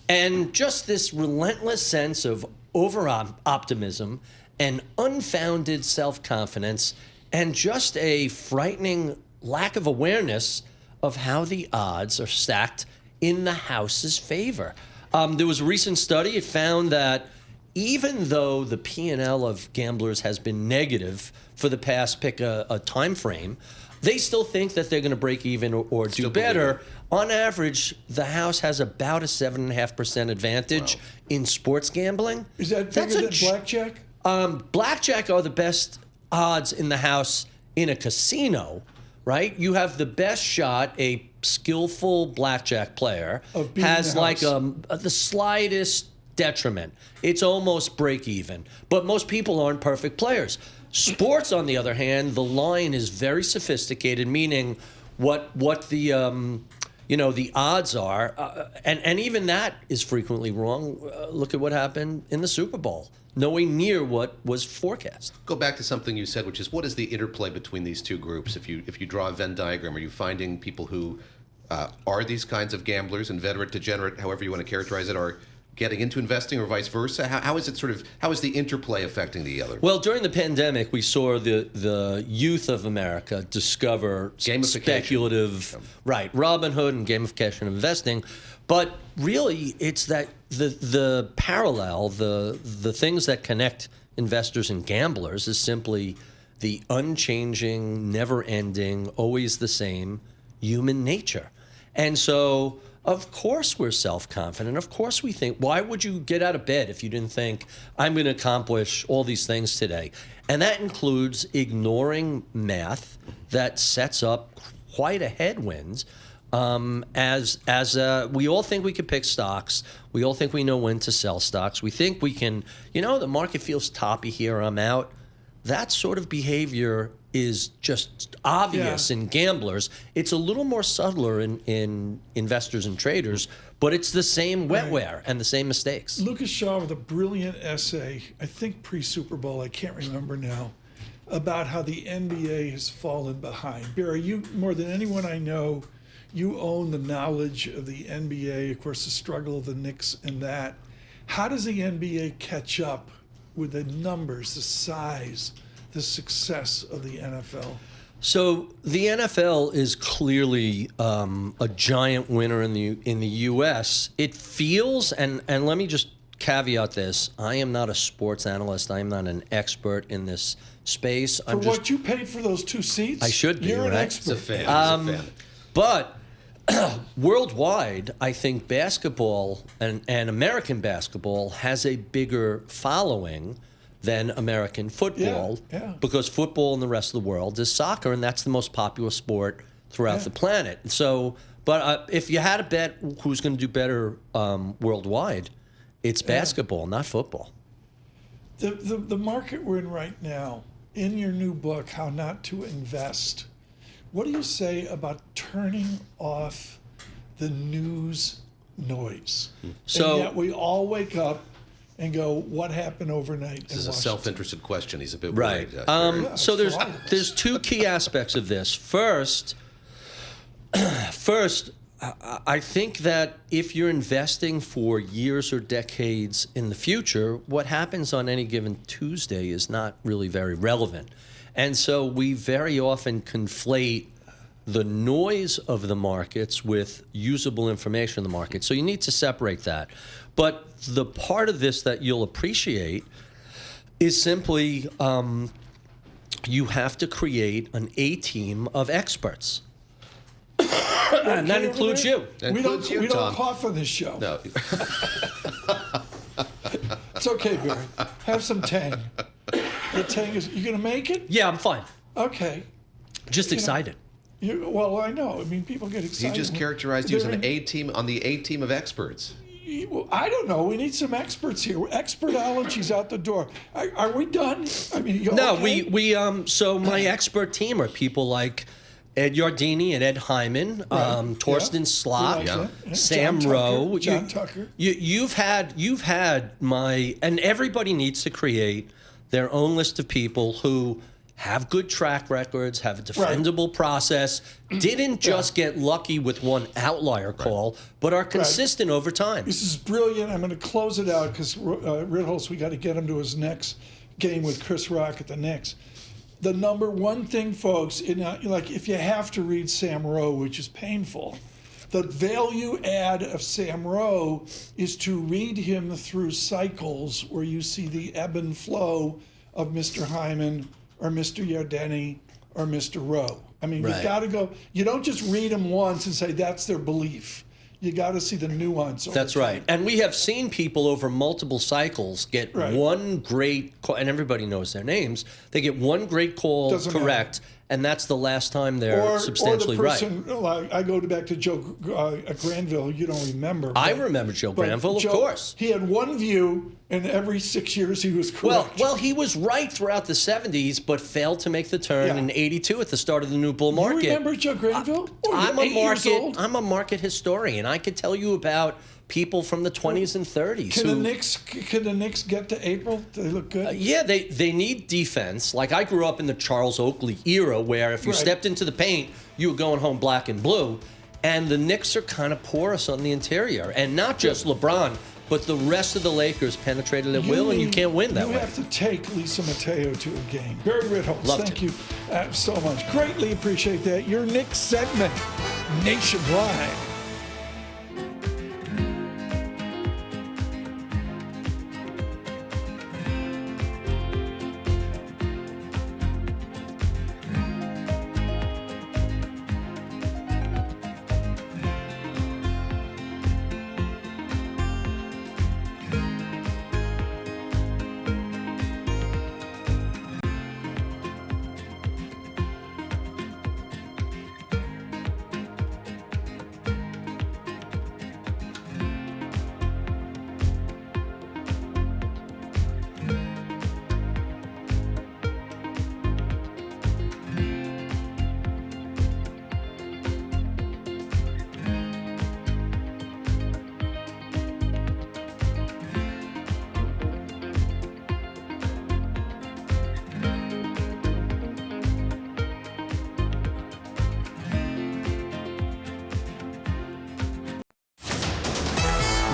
and just this relentless sense of over-optimism and unfounded self-confidence and just a frightening lack of awareness of how the odds are stacked in the house's favor. There was a recent study. It found that even though the P&L of gamblers has been negative for the past, pick a time frame, they still think that they're going to break even or do better. On average, the house has about a 7.5% advantage in sports gambling. Is that bigger than blackjack? Blackjack are the best odds in the house in a casino, right? You have the best shot. A skillful blackjack player has like the slightest detriment. It's almost break even. But most people aren't perfect players. Sports, on the other hand, the line is very sophisticated, meaning what the the odds are, and even that is frequently wrong. Look at what happened in the Super Bowl. Nowhere near what was forecast. Go back to something you said, which is what is the interplay between these two groups? If you draw a Venn diagram, are you finding people who are these kinds of gamblers, inveterate, degenerate, however you want to characterize it, are getting into investing, or vice versa? How is the interplay affecting the other? Well, during the pandemic, we saw the youth of America discover speculative, right, Robinhood and gamification investing. But really, it's that the parallel, the things that connect investors and gamblers is simply the unchanging, never-ending, always the same human nature. And so, of course we're self-confident. Of course we think, why would you get out of bed if you didn't think, I'm going to accomplish all these things today? And that includes ignoring math that sets up quite a headwind. As we all think we can pick stocks. We all think we know when to sell stocks. We think we can, the market feels toppy here, I'm out. That sort of behavior is just obvious in gamblers. It's a little more subtler in investors and traders, but it's the same wetware and the same mistakes. Lucas Shaw with a brilliant essay, I think pre-Super Bowl, I can't remember now, about how the NBA has fallen behind. Barry, you, more than anyone I know, you own the knowledge of the NBA, of course, the struggle of the Knicks and that. How does the NBA catch up with the numbers, the size, the success of the NFL? So the NFL is clearly a giant winner in the U.S. It feels, and let me just caveat this, I am not a sports analyst. I am not an expert in this space. For what you paid for those 2 seats? I should be, You're right? an expert. He's a fan. But worldwide, I think basketball and American basketball has a bigger following than American football because football in the rest of the world is soccer, and that's the most popular sport throughout the planet. So, but if you had to bet who's going to do better worldwide, it's basketball, not football. The market we're in right now, in your new book, How Not to Invest, what do you say about turning off the news noise? So, and yet we all wake up and go, what happened overnight? This is a self-interested question. He's a bit right. worried. So there's two key aspects of this. First, I think that if you're investing for years or decades in the future, what happens on any given Tuesday is not really very relevant. And so we very often conflate the noise of the markets with usable information in the market. So you need to separate that. But the part of this that you'll appreciate is simply you have to create an A-team of experts. And that includes you. We don't cough on this show. No. It's okay, Barry. Have some Tang. The Tang is. You gonna make it? Yeah, I'm fine. Okay. Just excited. Well, I know. I mean, people get excited. You just characterized you as an A-team on the A-team of experts. Well, I don't know. We need some experts here. Expertology's out the door. Are we done? I mean, no. Okay? So my expert team are people like Ed Yardini and Ed Hyman, Torsten Slot, Sam Rowe, John Tucker. You've had my, and everybody needs to create their own list of people who have good track records, have a defendable process, didn't just get lucky with one outlier call, but are consistent over time. This is brilliant. I'm going to close it out because Ritholtz, we got to get him to his next game with Chris Rock at the Knicks. The number one thing, folks, like if you have to read Sam Rowe, which is painful, the value add of Sam Rowe is to read him through cycles where you see the ebb and flow of Mr. Hyman or Mr. Yardeni or Mr. Rowe. I mean, you got to go. You don't just read them once and say that's their belief. You got to see the nuance. That's right. And we have seen people over multiple cycles get one great call, and everybody knows their names. They get one great call correct, and that's the last time they're substantially right. Like, I go back to Joe Granville. You don't remember. I remember Joe Granville, of course. He had one view, and every 6 years he was correct. Well, he was right throughout the 70s, but failed to make the turn in '82 at the start of the new bull market. You remember Joe Granville? I'm a market historian. I could tell you about people from the 20s and 30s. Can the Knicks get to April? Do they look good? Yeah, they need defense. Like, I grew up in the Charles Oakley era, where if you stepped into the paint, you were going home black and blue. And the Knicks are kind of porous on the interior. And not just LeBron, but the rest of the Lakers penetrated at will, and you can't win that way. You have to take Lisa Mateo to a game. Barry Ritholtz, thank you so much. Greatly appreciate that. Your Knicks segment, nationwide.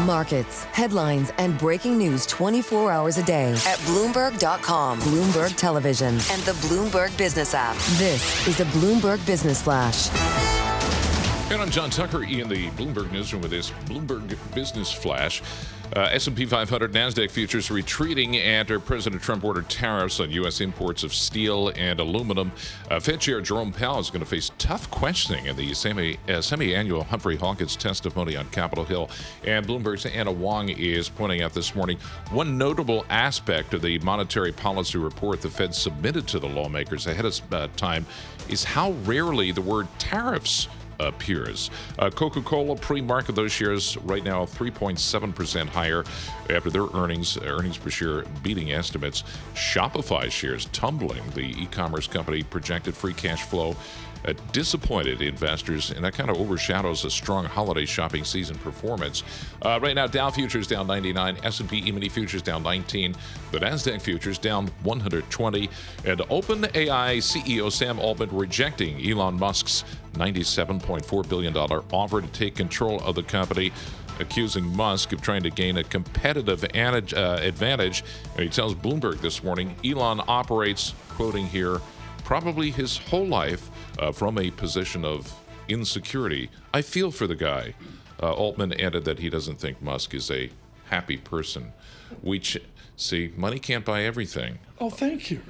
Markets, headlines, and breaking news 24 hours a day at Bloomberg.com, Bloomberg Television, and the Bloomberg Business app. This is a Bloomberg Business Flash. And I'm John Tucker in the Bloomberg Newsroom with this Bloomberg Business Flash. S&P 500 NASDAQ futures retreating after President Trump ordered tariffs on U.S. imports of steel and aluminum. Fed Chair Jerome Powell is going to face tough questioning in the semi-annual Humphrey Hawkins testimony on Capitol Hill. And Bloomberg's Anna Wong is pointing out this morning one notable aspect of the monetary policy report the Fed submitted to the lawmakers ahead of time is how rarely the word tariffs appears. Coca-Cola pre-market those shares right now 3.7% higher after their earnings per share beating estimates. Shopify shares tumbling. The e-commerce company projected free cash flow disappointed investors, and that kind of overshadows a strong holiday shopping season performance. Right now, Dow futures down 99, S&P E-mini futures down 19, the NASDAQ futures down 120, and OpenAI CEO Sam Altman rejecting Elon Musk's $97.4 billion offer to take control of the company, accusing Musk of trying to gain a competitive advantage. And he tells Bloomberg this morning, Elon operates, quoting here, probably his whole life from a position of insecurity. I feel for the guy. Altman added that he doesn't think Musk is a happy person. See, money can't buy everything. Oh, thank you.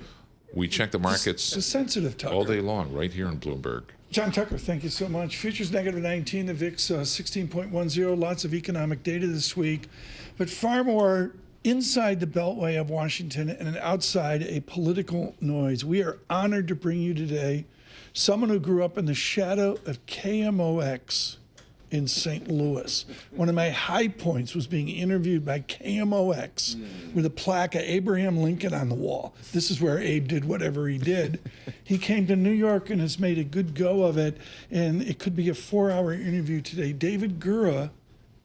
We check the markets the sensitive Tucker. All day long, right here in Bloomberg. John Tucker, thank you so much. Futures negative 19, the VIX 16.10. Lots of economic data this week, but far more inside the beltway of Washington and outside a political noise. We are honored to bring you today someone who grew up in the shadow of KMOX in St. Louis. One of my high points was being interviewed by KMOX with a plaque of Abraham Lincoln on the wall. This is where Abe did whatever he did. He came to New York and has made a good go of it, and it could be a 4-hour interview today. David Gura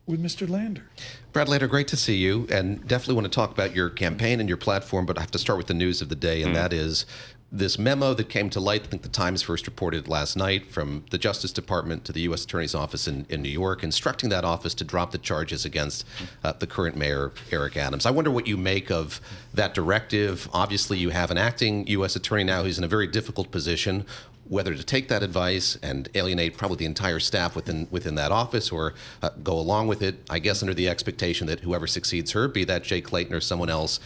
with Mr. Lander. Brad Lander, great to see you, and definitely want to talk about your campaign and your platform, but I have to start with the news of the day, and that is this memo that came to light, I think the Times first reported last night, from the Justice Department to the U.S. Attorney's Office in New York, instructing that office to drop the charges against the current mayor, Eric Adams. I wonder what you make of that directive. Obviously, you have an acting U.S. attorney now who's in a very difficult position, whether to take that advice and alienate probably the entire staff within that office or go along with it, I guess under the expectation that whoever succeeds her, be that Jay Clayton or someone else,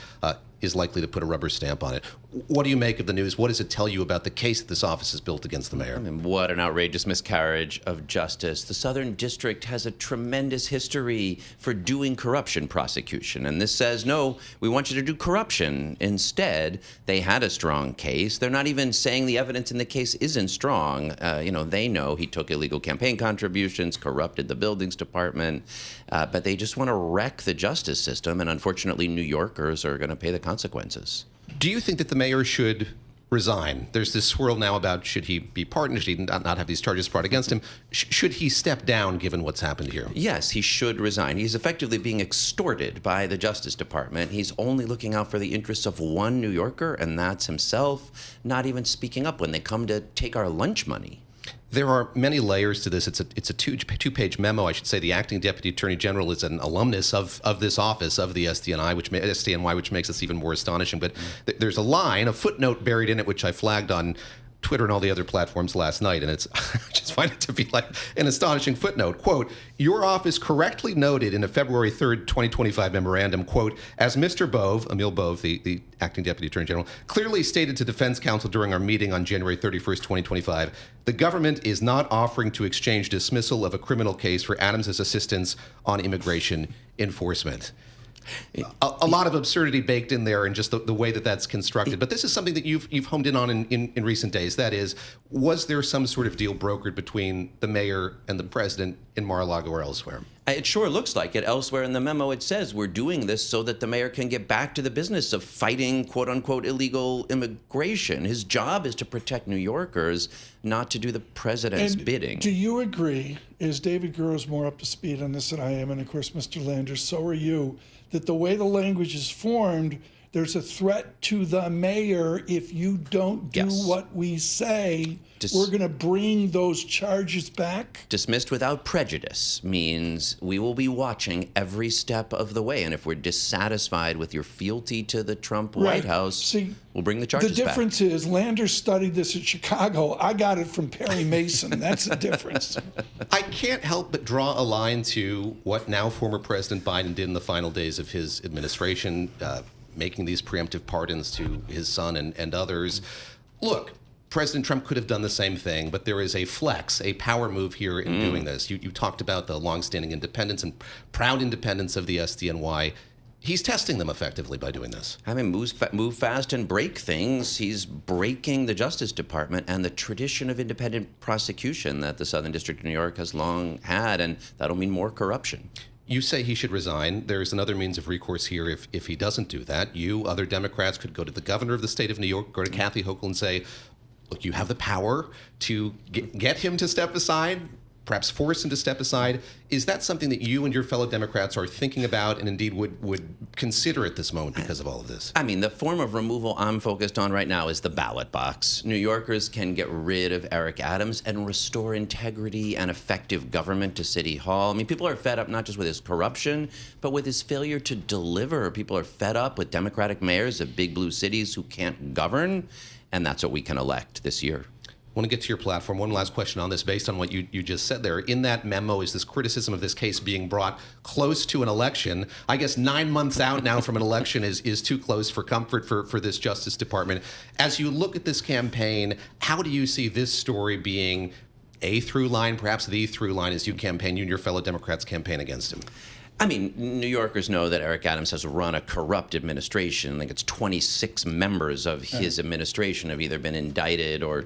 is likely to put a rubber stamp on it. What do you make of the news? What does it tell you about the case that this office has built against the mayor? I mean, what an outrageous miscarriage of justice. The Southern District has a tremendous history for doing corruption prosecution. And this says, no, we want you to do corruption. Instead, they had a strong case. They're not even saying the evidence in the case isn't strong. They know he took illegal campaign contributions, corrupted the buildings department, but they just want to wreck the justice system. And unfortunately, New Yorkers are going to pay the consequences. Do you think that the mayor should resign? There's this swirl now about should he be pardoned, should he not have these charges brought against him? Should he step down given what's happened here? Yes, he should resign. He's effectively being extorted by the Justice Department. He's only looking out for the interests of one New Yorker, and that's himself, not even speaking up when they come to take our lunch money. There are many layers to this. It's a two-page memo, I should say. The acting deputy attorney general is an alumnus of this office, of the SDNY, which makes this even more astonishing. But there's a footnote buried in it, which I flagged on Twitter and all the other platforms last night, and I just find it to be like an astonishing footnote. Quote, your office correctly noted in a February 3rd, 2025 memorandum, quote, as Mr. Bove, Emil Bove, the acting deputy attorney general, clearly stated to defense counsel during our meeting on January 31st, 2025, the government is not offering to exchange dismissal of a criminal case for Adams' assistance on immigration enforcement. A lot of absurdity baked in there and just the way that that's constructed. But this is something that you've honed in on in recent days. That is, was there some sort of deal brokered between the mayor and the president in Mar-a-Lago or elsewhere? It sure looks like it. Elsewhere in the memo, it says we're doing this so that the mayor can get back to the business of fighting, quote unquote, illegal immigration. His job is to protect New Yorkers, not to do the president's bidding. Do you agree, is David Gura is more up to speed on this than I am, and of course, Mr. Landers, so are you, that the way the language is formed, there's a threat to the mayor if you don't do what we say. We're going to bring those charges back? Dismissed without prejudice means we will be watching every step of the way. And if we're dissatisfied with your fealty to the Trump White House, we'll bring the charges back. The difference is Landers studied this at Chicago. I got it from Perry Mason. That's the difference. I can't help but draw a line to what now former President Biden did in the final days of his administration, making these preemptive pardons to his son and others. Look, President Trump could have done the same thing, but there is a flex, a power move here in doing this. You talked about the longstanding independence and proud independence of the SDNY. He's testing them effectively by doing this. I mean, move fast and break things. He's breaking the Justice Department and the tradition of independent prosecution that the Southern District of New York has long had, and that'll mean more corruption. You say he should resign. There's another means of recourse here if he doesn't do that. You, other Democrats, could go to the governor of the state of New York, go to Kathy Hochul and say, look, you have the power to get him to step aside, perhaps force him to step aside. Is that something that you and your fellow Democrats are thinking about and indeed would consider at this moment because of all of this? I mean, the form of removal I'm focused on right now is the ballot box. New Yorkers can get rid of Eric Adams and restore integrity and effective government to City Hall. I mean, people are fed up not just with his corruption, but with his failure to deliver. People are fed up with Democratic mayors of big blue cities who can't govern, and that's what we can elect this year. I want to get to your platform. One last question on this, based on what you just said there. In that memo is this criticism of this case being brought close to an election. I guess 9 months out now from an election is too close for comfort for this Justice Department. As you look at this campaign, how do you see this story being a through line, perhaps the through line as you and your fellow Democrats campaign against him? I mean, New Yorkers know that Eric Adams has run a corrupt administration. I think it's 26 members of his administration have either been indicted or,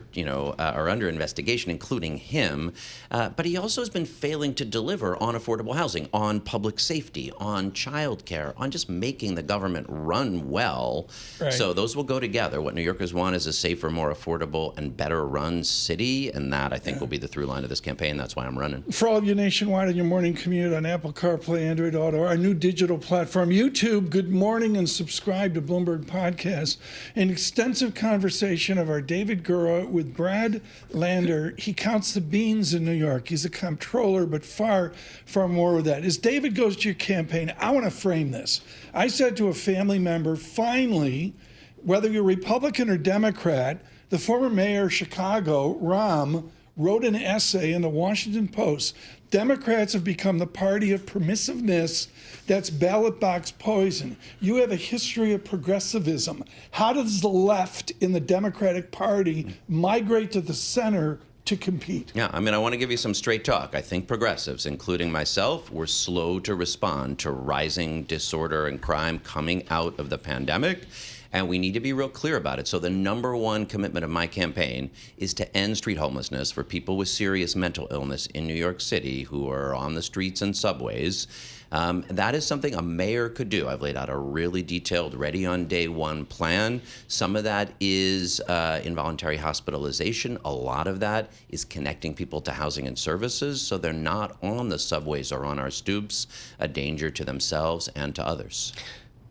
are under investigation, including him. But he also has been failing to deliver on affordable housing, on public safety, on childcare, on just making the government run well. Right. So those will go together. What New Yorkers want is a safer, more affordable, and better run city. And that, I think, will be the through line of this campaign. That's why I'm running. For all of you nationwide on your morning commute on Apple CarPlay, Android Auto, our new digital platform, YouTube, good morning, and subscribe to Bloomberg Podcast. An extensive conversation of our David Gura with Brad Lander. He counts the beans in New York. He's a comptroller, but far, far more with that. As David goes to your campaign, I want to frame this. I said to a family member, finally, whether you're Republican or Democrat, the former mayor of Chicago, Rahm, wrote an essay in the Washington Post Democrats have become the party of permissiveness. That's ballot box poison. You have a history of progressivism. How does the left in the Democratic Party migrate to the center to compete? Yeah, I mean, I want to give you some straight talk. I think progressives, including myself, were slow to respond to rising disorder and crime coming out of the pandemic. And we need to be real clear about it. So the number one commitment of my campaign is to end street homelessness for people with serious mental illness in New York City who are on the streets and subways. That is something a mayor could do. I've laid out a really detailed, ready on day one plan. Some of that is involuntary hospitalization. A lot of that is connecting people to housing and services so they're not on the subways or on our stoops, a danger to themselves and to others.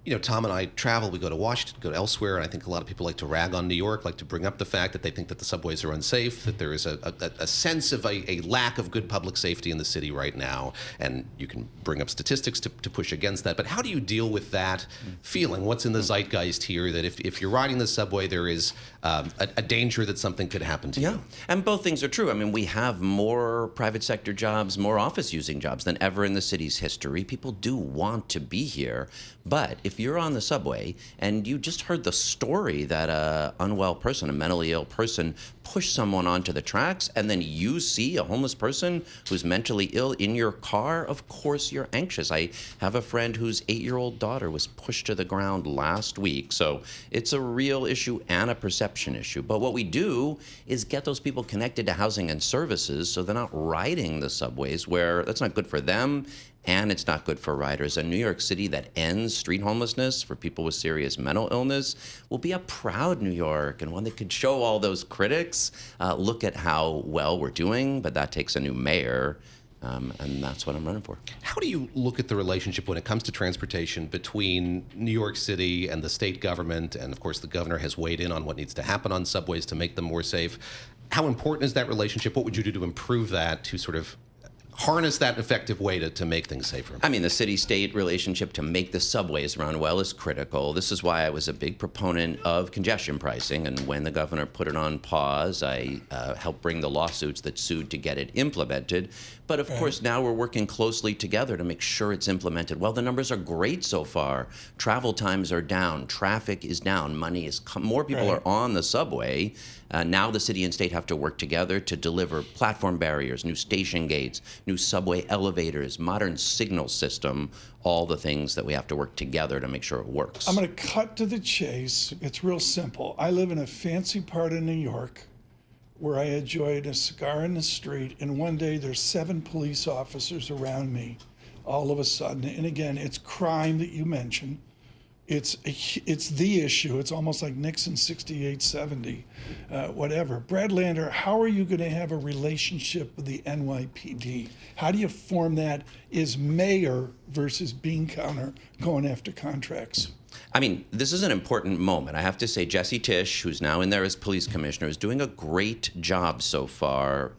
You know, Tom and I travel, we go to Washington, go to elsewhere, and I think a lot of people like to rag on New York, like to bring up the fact that they think that the subways are unsafe, that there is a sense of a lack of good public safety in the city right now. And you can bring up statistics to push against that. But how do you deal with that feeling? What's in the zeitgeist here that if you're riding the subway, there is a danger that something could happen to you? Yeah, and both things are true. I mean, we have more private sector jobs, more office-using jobs than ever in the city's history. People do want to be here. But if you're on the subway and you just heard the story that an unwell person, a mentally ill person, pushed someone onto the tracks, and then you see a homeless person who's mentally ill in your car, of course you're anxious. I have a friend whose 8-year-old daughter was pushed to the ground last week. So it's a real issue and a perception issue. But what we do is get those people connected to housing and services so they're not riding the subways where that's not good for them. And it's not good for riders. A New York City that ends street homelessness for people with serious mental illness will be a proud New York and one that could show all those critics, look at how well we're doing, but that takes a new mayor. And that's what I'm running for. How do you look at the relationship when it comes to transportation between New York City and the state government? And of course, the governor has weighed in on what needs to happen on subways to make them more safe. How important is that relationship? What would you do to improve that, to sort of harness that effective way to make things safer? I mean, the city-state relationship to make the subways run well is critical. This is why I was a big proponent of congestion pricing, and when the governor put it on pause, I helped bring the lawsuits that sued to get it implemented. But of course, now we're working closely together to make sure it's implemented. Well, the numbers are great so far. Travel times are down. Traffic is down. Money is more people are on the subway. Now the city and state have to work together to deliver platform barriers, new station gates, new subway elevators, modern signal system, all the things that we have to work together to make sure it works. I'm going to cut to the chase. It's real simple. I live in a fancy part of New York where I enjoyed a cigar in the street, and one day there's 7 police officers around me all of a sudden. And again, it's crime that you mentioned. It's the issue. It's almost like Nixon 68, 70, whatever. Brad Lander, how are you going to have a relationship with the NYPD? How do you form that? Is mayor versus bean counter going after contracts? I mean, this is an important moment. I have to say, Jesse Tisch, who's now in there as police commissioner, is doing a great job so far,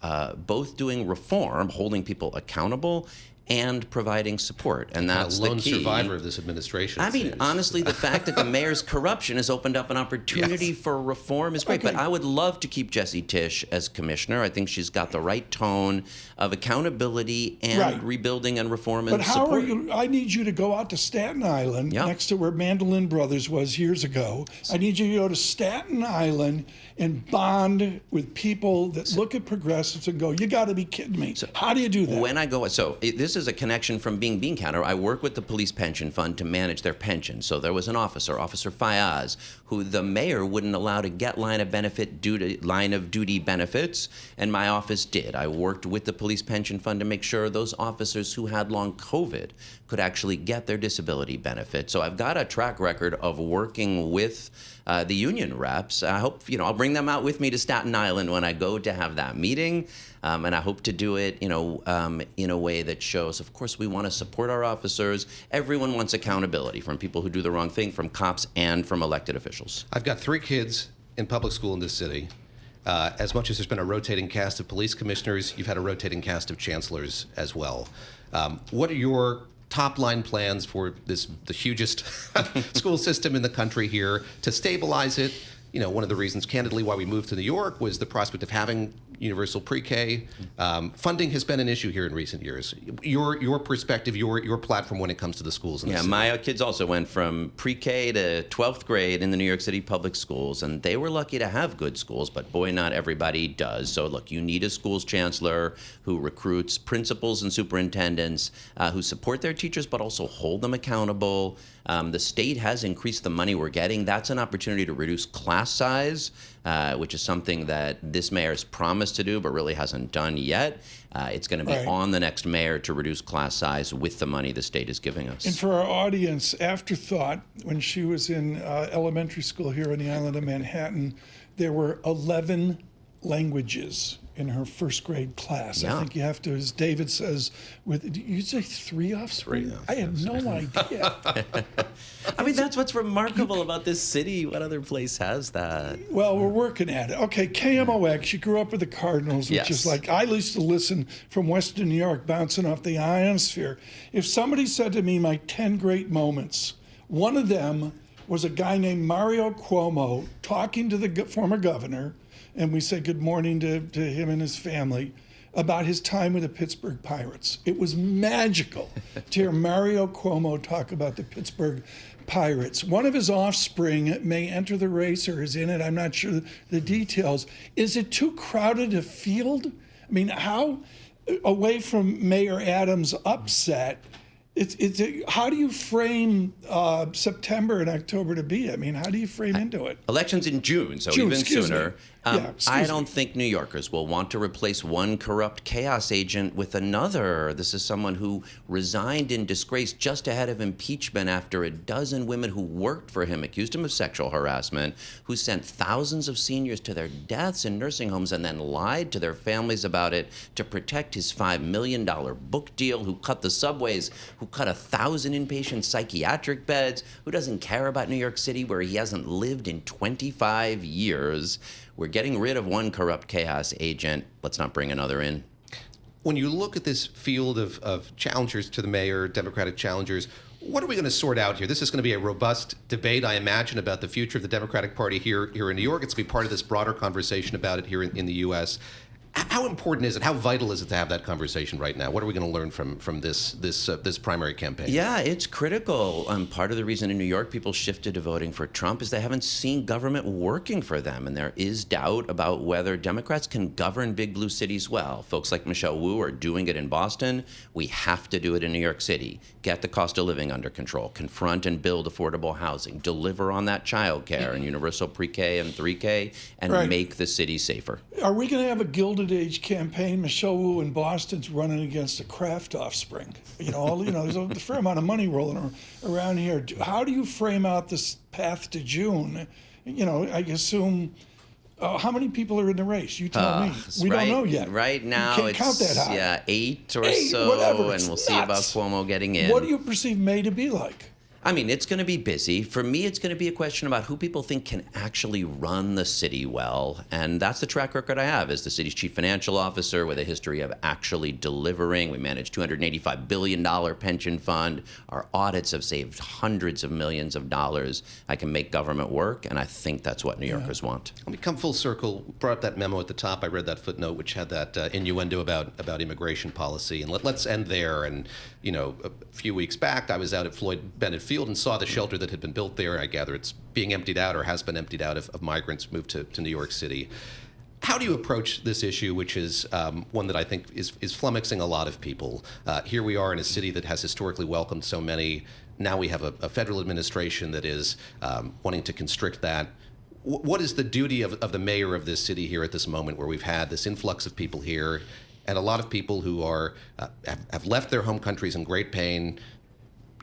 both doing reform, holding people accountable, and providing support. And that's the key. Lone survivor of this administration. I mean, honestly, the fact that the mayor's corruption has opened up an opportunity for reform is great. But I would love to keep Jesse Tisch as commissioner. I think she's got the right tone of accountability and rebuilding and reform and But how support. are you? I need you to go out to Staten Island, next to where Mandolin Brothers was years ago. I need you to go to Staten Island and bond with people that look at progressives and go, you got to be kidding me. How do you do that? When I go, this is a connection from being bean counter. I work with the police pension fund to manage their pension. So there was an officer, Officer Fayaz, who the mayor wouldn't allow to get line of duty benefits, and my office did. I worked with the police pension fund to make sure those officers who had long COVID could actually get their disability benefit. So I've got a track record of working with the union reps. I hope, I'll bring them out with me to Staten Island when I go to have that meeting. And I hope to do it, in a way that shows, of course, we want to support our officers. Everyone wants accountability from people who do the wrong thing, from cops and from elected officials. I've got 3 kids in public school in this city. As much as there's been a rotating cast of police commissioners, you've had a rotating cast of chancellors as well. What are your top-line plans for the hugest school system in the country here to stabilize it? One of the reasons, candidly, why we moved to New York was the prospect of having universal pre-K. Funding has been an issue here in recent years. Your perspective, your platform when it comes to the schools in the city. My kids also went from pre-K to 12th grade in the New York City public schools, and they were lucky to have good schools, but boy, not everybody does. So look, you need a schools chancellor who recruits principals and superintendents who support their teachers but also hold them accountable. The state has increased the money we're getting. That's an opportunity to reduce class size, which is something that this mayor's promised to do but really hasn't done yet. It's going to be on the next mayor to reduce class size with the money the state is giving us. And for our audience, afterthought, when she was in elementary school here on the island of Manhattan, there were 11 languages in her first grade class. I think you have to, as David says, did you say 3 offspring? I had no idea. I mean, that's what's remarkable about this city. What other place has that? Well, we're working at it. Okay, KMOX, you grew up with the Cardinals, which is like, I used to listen from Western New York, bouncing off the ionosphere. If somebody said to me my 10 great moments, one of them was a guy named Mario Cuomo talking to the former governor, and we said good morning to him and his family, about his time with the Pittsburgh Pirates. It was magical to hear Mario Cuomo talk about the Pittsburgh Pirates. One of his offspring may enter the race or is in it. I'm not sure the details. Is it too crowded a field? I mean, how, away from Mayor Adams' upset, how do you frame September and October to be? I mean, how do you frame into it? Elections in June, so even sooner. I don't think New Yorkers will want to replace one corrupt chaos agent with another. This is someone who resigned in disgrace just ahead of impeachment after a dozen women who worked for him accused him of sexual harassment, who sent thousands of seniors to their deaths in nursing homes and then lied to their families about it to protect his $5 million book deal, who cut the subways, who cut 1,000 inpatient psychiatric beds, who doesn't care about New York City where he hasn't lived in 25 years. We're getting rid of one corrupt chaos agent. Let's not bring another in. When you look at this field of challengers to the mayor, Democratic challengers, what are we going to sort out here? This is going to be a robust debate, I imagine, about the future of the Democratic Party here in New York. It's going to be part of this broader conversation about it here in the U.S. How important is it? How vital is it to have that conversation right now? What are we going to learn from this primary campaign? Yeah, it's critical. Part of the reason in New York people shifted to voting for Trump is they haven't seen government working for them, and there is doubt about whether Democrats can govern big blue cities well. Folks like Michelle Wu are doing it in Boston. We have to do it in New York City. Get the cost of living under control. Confront and build affordable housing. Deliver on that child care and universal pre-K and 3K, and make the city safer. Are we going to have a Gilded Age campaign? Michelle Wu in Boston's running against a Kraft offspring. There's a fair amount of money rolling around here. How do you frame out this path to June? I assume, how many people are in the race? You tell me. We don't know yet. Right now, you can't count that high. Yeah, 8 or so, whatever. And we'll see about Cuomo getting in. What do you perceive May to be like? I mean, it's going to be busy. For me, it's going to be a question about who people think can actually run the city well. And that's the track record I have as the city's chief financial officer with a history of actually delivering. We managed $285 billion pension fund. Our audits have saved hundreds of millions of dollars. I can make government work, and I think that's what New Yorkers want. Let me come full circle. Brought up that memo at the top. I read that footnote, which had that innuendo about immigration policy. And let's end there. And, a few weeks back, I was out at Floyd Bennett Field and saw the shelter that had been built there. I gather it's being emptied out or has been emptied out of migrants moved to New York City. How do you approach this issue, which is one that I think is flummoxing a lot of people? Here we are in a city that has historically welcomed so many. Now we have a federal administration that is wanting to constrict that. What is the duty of the mayor of this city here at this moment where we've had this influx of people here and a lot of people who have left their home countries in great pain?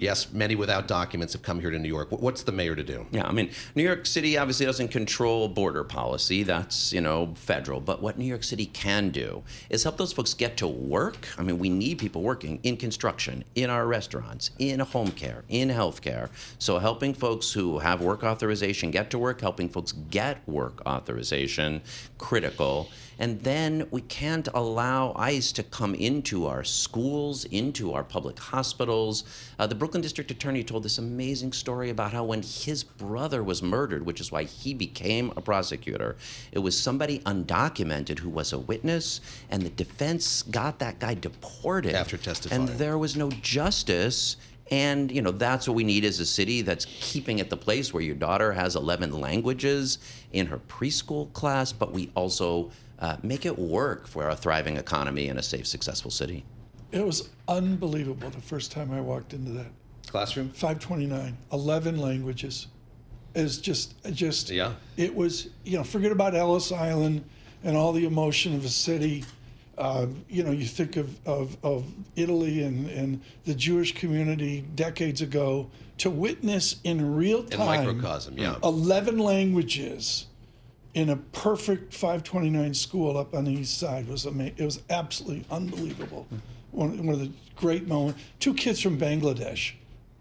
Yes, many without documents have come here to New York. What's the mayor to do? Yeah, I mean, New York City obviously doesn't control border policy. That's, federal. But what New York City can do is help those folks get to work. I mean, we need people working in construction, in our restaurants, in home care, in health care. So helping folks who have work authorization get to work, helping folks get work authorization, critical. And then we can't allow ICE to come into our schools, into our public hospitals. The Brooklyn District Attorney told this amazing story about how when his brother was murdered, which is why he became a prosecutor, it was somebody undocumented who was a witness, and the defense got that guy deported. After testifying. And there was no justice. And, that's what we need as a city that's keeping it the place where your daughter has 11 languages in her preschool class, but we also make it work for a thriving economy and a safe, successful city. It was unbelievable the first time I walked into that. Classroom? 529, 11 languages. It's just, yeah. It was, forget about Ellis Island and all the emotion of the city. You think of Italy and the Jewish community decades ago, to witness in real time, in microcosm, yeah, 11 languages in a perfect 529 school up on the east side was amazing. It was absolutely unbelievable. One of the great moments. 2 kids from Bangladesh,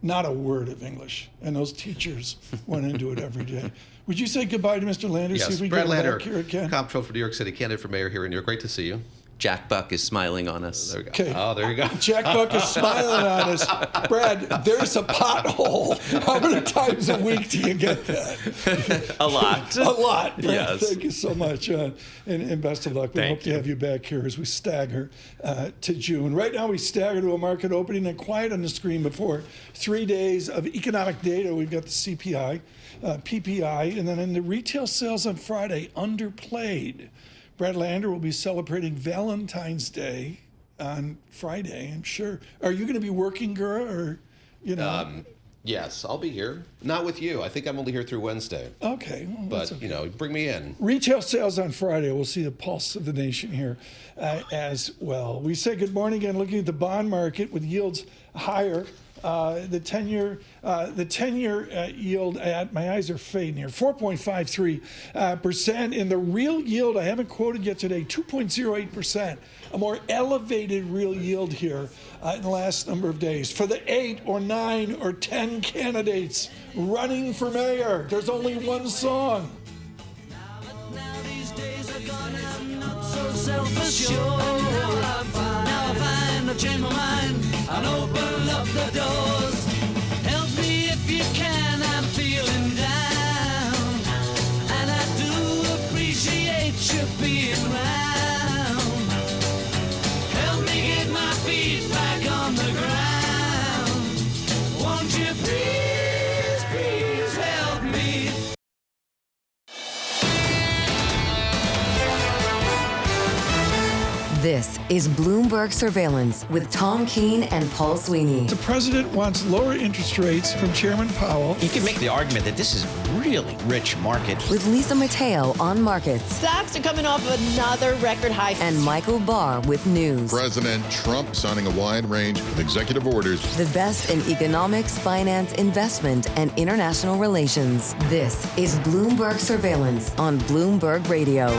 not a word of English, and those teachers went into it every day. Would you say goodbye to Mr. Lander? Yes, See if we Brad get him Lander, back here again. Comptroller for New York City, candidate for mayor here in New York. Great to see you. Jack Buck is smiling on us. There we go. Okay. Oh, there you go. Jack Buck is smiling on us. Brad, there's a pothole. How many times a week do you get that? A lot. A lot. Brad, Yes. thank you so much. And best of luck. We hope to have you back here as we stagger to June. Right now, we stagger to a market opening and quiet on the screen before 3 days of economic data. We've got the CPI, PPI, and then in the retail sales on Friday, underplayed. Brad Lander will be celebrating Valentine's Day on Friday, I'm sure. Are you going to be working, Gura, or, Yes, I'll be here. Not with you. I think I'm only here through Wednesday. Okay. Well, But, okay. bring me in. Retail sales on Friday. We'll see the pulse of the nation here as well. We say good morning again, looking at the bond market with yields higher. The 10-year yield at, my eyes are fading here, 4.53%. In the real yield, I haven't quoted yet today, 2.08%. A more elevated real yield here in the last number of days. For the 8 or 9 or 10 candidates running for mayor, there's only one song. Self-assured. Now I find I've changed my mind and open up the doors. Help me if you can, I'm feeling down, and I do appreciate you being round. Help me get my feet back on the ground. Won't you please, please help me? This is Bloomberg Surveillance with Tom Keene and Paul Sweeney. The president wants lower interest rates from Chairman Powell. You can make the argument that this is a really rich market. With Lisa Mateo on markets. Stocks are coming off another record high. And Michael Barr with news. President Trump signing a wide range of executive orders. The best in economics, finance, investment, and international relations. This is Bloomberg Surveillance on Bloomberg Radio.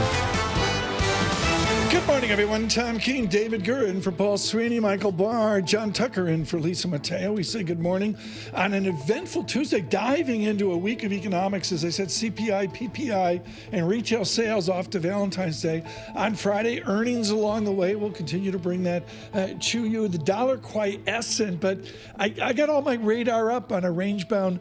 Good morning, everyone. Tom Keene, David Gura in for Paul Sweeney, Michael Barr, John Tucker in for Lisa Mateo. We say good morning on an eventful Tuesday, diving into a week of economics. As I said, CPI, PPI, and retail sales off to Valentine's Day. On Friday, earnings along the way. We'll continue to bring that to you. The dollar quiescent, but I got all my radar up on a range-bound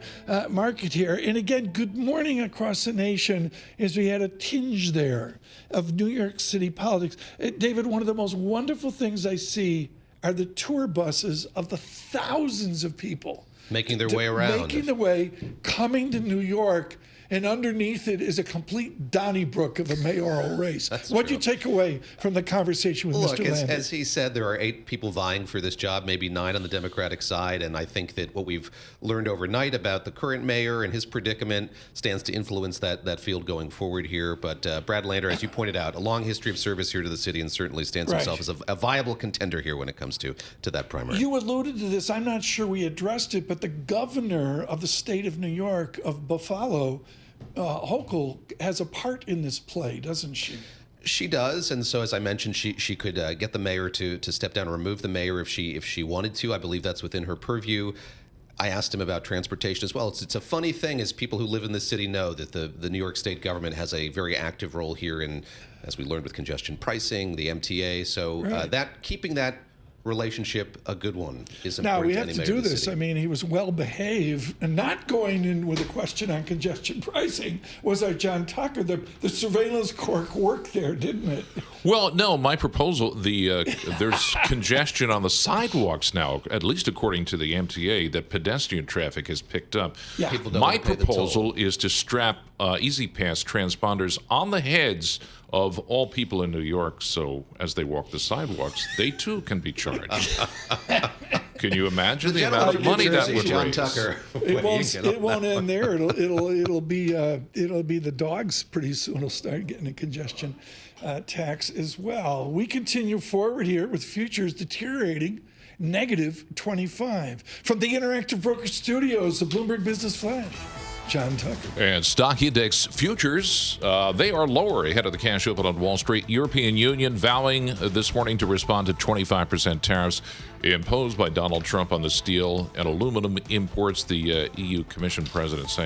market here. And again, good morning across the nation as we had a tinge there of New York City politics. David, one of the most wonderful things I see are the tour buses of the thousands of people Making their way around. Making the way, coming to New York, and underneath it is a complete Donnybrook of a mayoral race. What'd you take away from the conversation with Mr. Lander? As he said, there are 8 people vying for this job, maybe 9 on the Democratic side, and I think that what we've learned overnight about the current mayor and his predicament stands to influence that field going forward here. But Brad Lander, as you pointed out, a long history of service here to the city and certainly stands himself as a viable contender here when it comes to that primary. You alluded to this. I'm not sure we addressed it, but the governor of the state of New York, of Buffalo, Hochul, has a part in this play, doesn't she? She does, and so as I mentioned, she could get the mayor to step down or remove the mayor if she wanted to. I believe that's within her purview. I asked him about transportation as well. It's a funny thing, as people who live in the city know, that the New York State government has a very active role here in, as we learned with congestion pricing, the MTA. So that keeping that relationship a good one is important. Now we to have any to mayor do of the this. city. I mean, he was well behaved, and not going in with a question on congestion pricing was our John Tucker. The surveillance court worked there, didn't it? Well, no, my proposal, there's congestion on the sidewalks now, at least according to the MTA, that pedestrian traffic has picked up. Yeah. People don't My want to pay the toll. proposal is to strap Easy Pass transponders on the heads of all people in New York, so as they walk the sidewalks, they too can be charged. Can you imagine the amount of money that would John raise? Tucker. It won't end there. It'll be the dogs pretty soon will start getting a congestion tax as well. We continue forward here with futures deteriorating, negative 25. From the Interactive Broker Studios, the Bloomberg Business Flash, John Tucker. And stock index futures, they are lower ahead of the cash open on Wall Street. European Union vowing this morning to respond to 25% tariffs imposed by Donald Trump on the steel and aluminum imports. The EU Commission president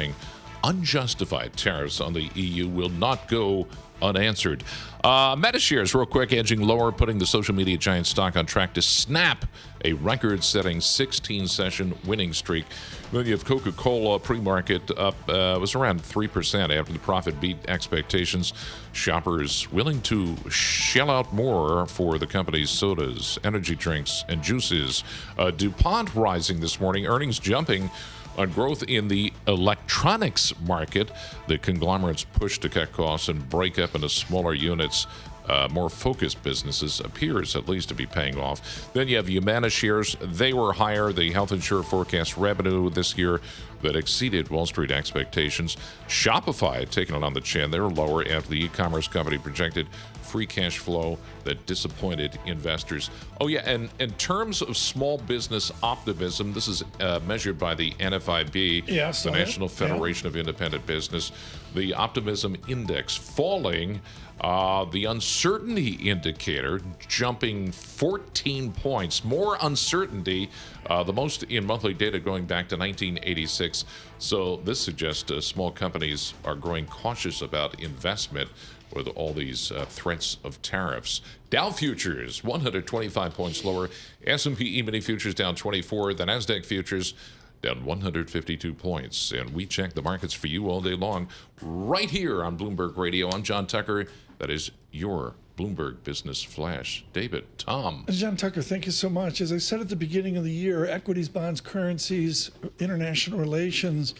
unjustified tariffs on the EU will not go unanswered. Meta shares, real quick, edging lower, putting the social media giant stock on track to snap a record-setting 16-session winning streak. Then you have Coca-Cola pre-market up was around 3% after the profit beat expectations. Shoppers willing to shell out more for the company's sodas, energy drinks, and juices. DuPont rising this morning, earnings jumping on growth in the electronics market. The conglomerate's push to cut costs and break up into smaller units, more focused businesses, appears at least to be paying off. Then you have Humana shares. They were higher. The health insurer forecast revenue this year that exceeded Wall Street expectations. Shopify taking it on the chin. They're lower after the e-commerce company projected free cash flow that disappointed investors. Oh, yeah, and in terms of small business optimism, this is measured by the NFIB, the National Federation of Independent Business. The optimism index falling, the uncertainty indicator jumping 14 points. More uncertainty, the most in monthly data going back to 1986. So this suggests small companies are growing cautious about investment with all these threats of tariffs. Dow futures 125 points lower. S&P E-mini futures down 24. The Nasdaq futures down 152 points. And we check the markets for you all day long right here on Bloomberg Radio. I'm John Tucker. That is your Bloomberg Business Flash. David, Tom. John Tucker, thank you so much. As I said at the beginning of the year, equities, bonds, currencies, international relations,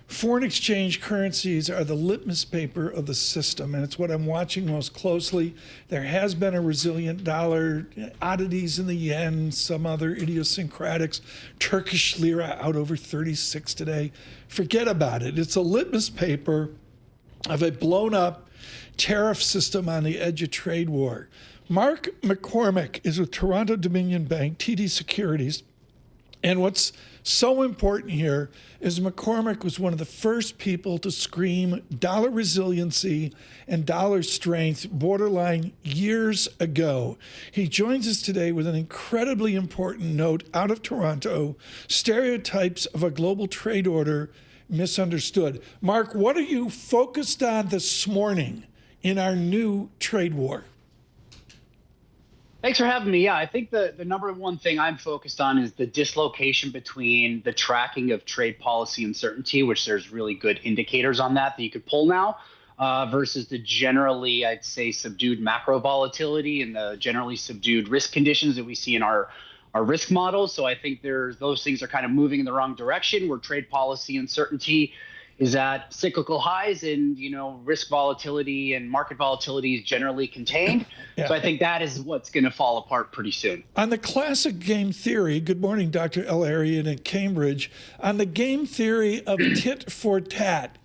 foreign exchange currencies are the litmus paper of the system, and it's what I'm watching most closely. There has been a resilient dollar, oddities in the yen, some other idiosyncratics. Turkish lira out over 36 today. Forget about it. It's a litmus paper of a blown-up tariff system on the edge of trade war. Mark McCormick is with Toronto Dominion Bank, TD Securities, and what's so important here is McCormick was one of the first people to scream dollar resiliency and dollar strength borderline years ago. He joins us today with an incredibly important note out of Toronto, stereotypes of a global trade order misunderstood. Mark, what are you focused on this morning in our new trade war? Thanks for having me. Yeah, I think the number one thing I'm focused on is the dislocation between the tracking of trade policy uncertainty, which there's really good indicators on that you could pull now, versus the generally, I'd say, subdued macro volatility and the generally subdued risk conditions that we see in our risk models. So I think those things are kind of moving in the wrong direction, where trade policy uncertainty is at cyclical highs and, risk volatility and market volatility is generally contained. Yeah. So I think that is what's going to fall apart pretty soon. On the classic game theory, good morning, Dr. L. Arian at Cambridge. On the game theory of tit for tat,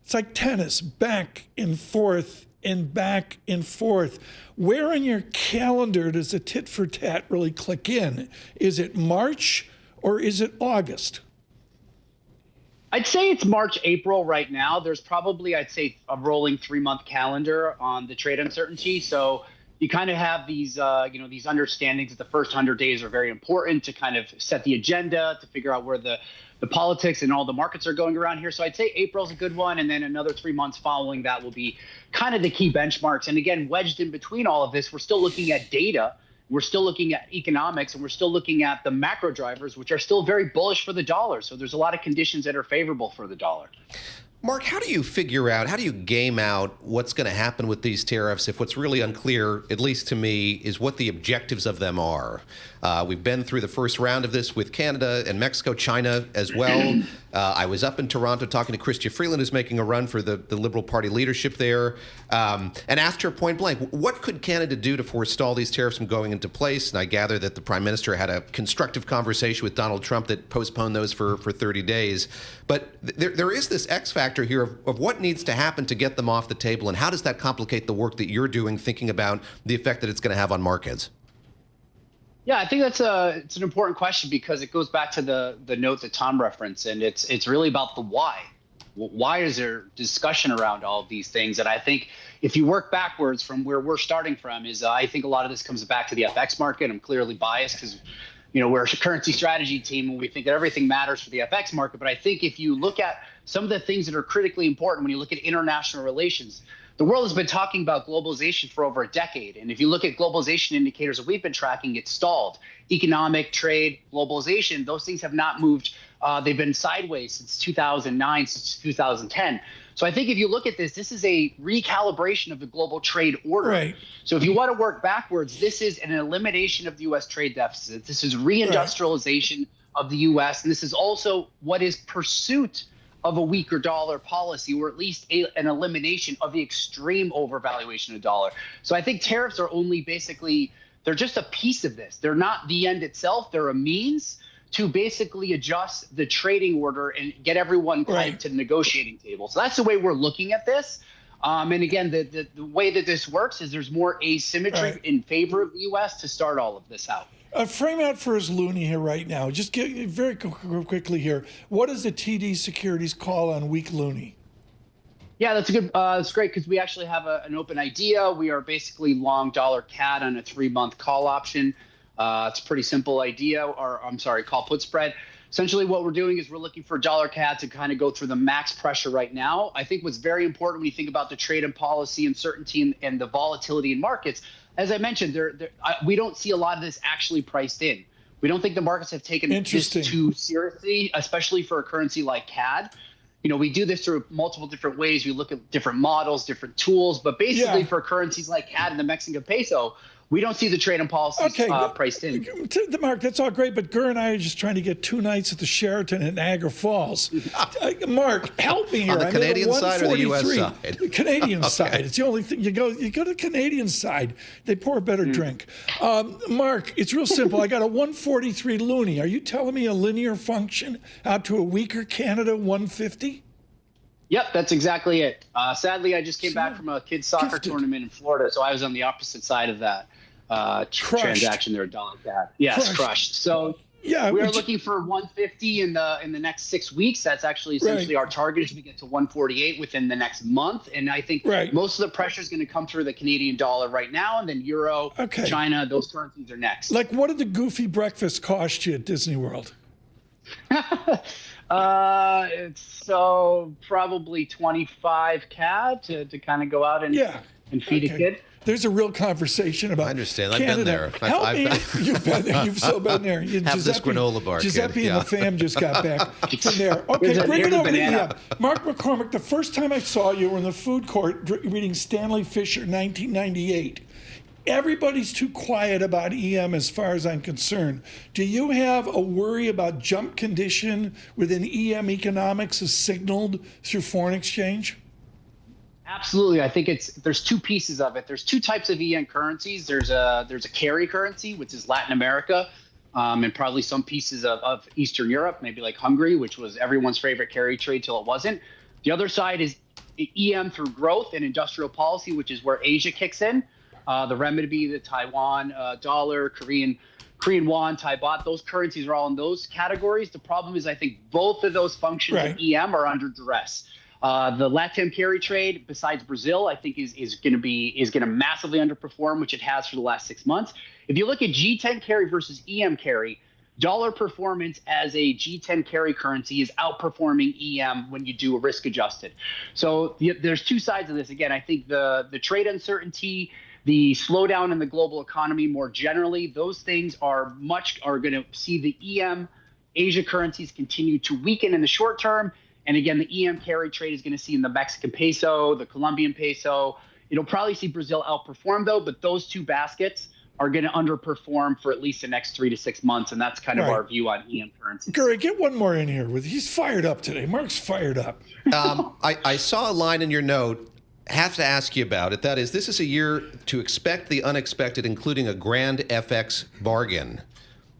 it's like tennis, back and forth and back and forth. Where on your calendar does the tit for tat really click in? Is it March or is it August? I'd say it's March, April right now. There's probably, I'd say, a rolling 3-month calendar on the trade uncertainty. So you kind of have these, these understandings that the first 100 days are very important to kind of set the agenda, to figure out where the politics and all the markets are going around here. So I'd say April's a good one. And then another 3 months following that will be kind of the key benchmarks. And again, wedged in between all of this, we're still looking at data. We're still looking at economics, and we're still looking at the macro drivers, which are still very bullish for the dollar. So there's a lot of conditions that are favorable for the dollar. Mark, how do you figure out, how do you game out what's going to happen with these tariffs if what's really unclear, at least to me, is what the objectives of them are? We've been through the first round of this with Canada and Mexico, China as well. I was up in Toronto talking to Chrystia Freeland, who's making a run for the Liberal Party leadership there, and asked her point blank, what could Canada do to forestall these tariffs from going into place? And I gather that the Prime Minister had a constructive conversation with Donald Trump that postponed those for 30 days. But there is this X factor here of what needs to happen to get them off the table, and how does that complicate the work that you're doing, thinking about the effect that it's going to have on markets? Yeah, I think it's an important question because it goes back to the note that Tom referenced, and it's really about the why. Why is there discussion around all of these things? And I think if you work backwards from where we're starting from, I think a lot of this comes back to the FX market. I'm clearly biased because we're a currency strategy team and we think that everything matters for the FX market. But I think if you look at some of the things that are critically important when you look at international relations, the world has been talking about globalization for over a decade. And if you look at globalization indicators that we've been tracking, it's stalled. Economic, trade, globalization, those things have not moved. They've been sideways since 2009, since 2010. So I think if you look at this is a recalibration of the global trade order. Right. So if you want to work backwards, this is an elimination of the U.S. trade deficit. This is reindustrialization of the U.S. And this is also what is pursuit of a weaker dollar policy, or at least an elimination of the extreme overvaluation of the dollar. So I think tariffs are only they're just a piece of this. They're not the end itself. They're a means to basically adjust the trading order and get everyone to the negotiating table. So that's the way we're looking at this. And again, the way that this works is there's more asymmetry in favor of the U.S. to start all of this out. Frame out for us Looney here right now. Just get very quickly here. What is the TD Securities call on weak Looney? Yeah, that's a good. That's great because we actually have an open idea. We are basically long dollar CAD on a 3-month call option. It's a pretty simple idea, or I'm sorry, call put spread. Essentially, what we're doing is we're looking for dollar CAD to kind of go through the max pressure right now. I think what's very important when you think about the trade and policy uncertainty and the volatility in markets, as I mentioned, we don't see a lot of this actually priced in. We don't think the markets have taken this too seriously, especially for a currency like CAD. We do this through multiple different ways. We look at different models, different tools, but basically for currencies like CAD and the Mexican peso, we don't see the trade and policies priced in. Mark, that's all great, but Gura and I are just trying to get 2 nights at the Sheraton in Niagara Falls. Mark, help me here. On the Canadian side or the U.S. side? The Canadian side. It's the only thing. You go to the Canadian side, they pour a better drink. Mark, it's real simple. I got a 143 Looney. Are you telling me a linear function out to a weaker Canada 150? Yep, that's exactly it. Sadly, I just came back from a kids' soccer tournament in Florida, so I was on the opposite side of that transaction there, dollar CAD. Yes, crushed. So we are looking for 150 in the next 6 weeks. That's actually essentially our target is to get to 148 within the next month. And I think most of the pressure is going to come through the Canadian dollar right now, and then euro, China, those currencies are next. Like, what did the goofy breakfast cost you at Disney World? So probably 25 CAD to kind of go out and feed a kid. There's a real conversation about. I understand. Canada. I've been there. Help me. You've been there. You've so been there. Have this granola bar. Giuseppe and the fam just got back from there. Okay, bring it over to EM. Mark McCormick, the first time I saw you were in the food court reading Stanley Fischer, 1998. Everybody's too quiet about EM as far as I'm concerned. Do you have a worry about jump condition within EM economics as signaled through foreign exchange? Absolutely. I think there's 2 pieces of it. There's 2 types of EM currencies. There's a carry currency, which is Latin America, and probably some pieces of Eastern Europe, maybe like Hungary, which was everyone's favorite carry trade till it wasn't. The other side is EM through growth and industrial policy, which is where Asia kicks in. The renminbi, the Taiwan dollar, Korean won, Thai baht, those currencies are all in those categories. The problem is I think both of those functions of EM are under duress. The LATAM carry trade, besides Brazil, I think is going to massively underperform, which it has for the last 6 months. If you look at G10 carry versus EM carry, dollar performance as a G10 carry currency is outperforming EM when you do a risk adjusted. So there's two sides of this. Again, I think the trade uncertainty, the slowdown in the global economy more generally, those things are going to see the EM Asia currencies continue to weaken in the short term. And again, the EM carry trade is going to see in the Mexican peso, the Colombian peso. It'll probably see Brazil outperform, though, but those two baskets are going to underperform for at least the next 3 to 6 months, and that's kind of our view on EM currencies. Gura, get one more in here. He's fired up today. Mark's fired up. I saw a line in your note. Have to ask you about it. That is, this is a year to expect the unexpected, including a grand FX bargain.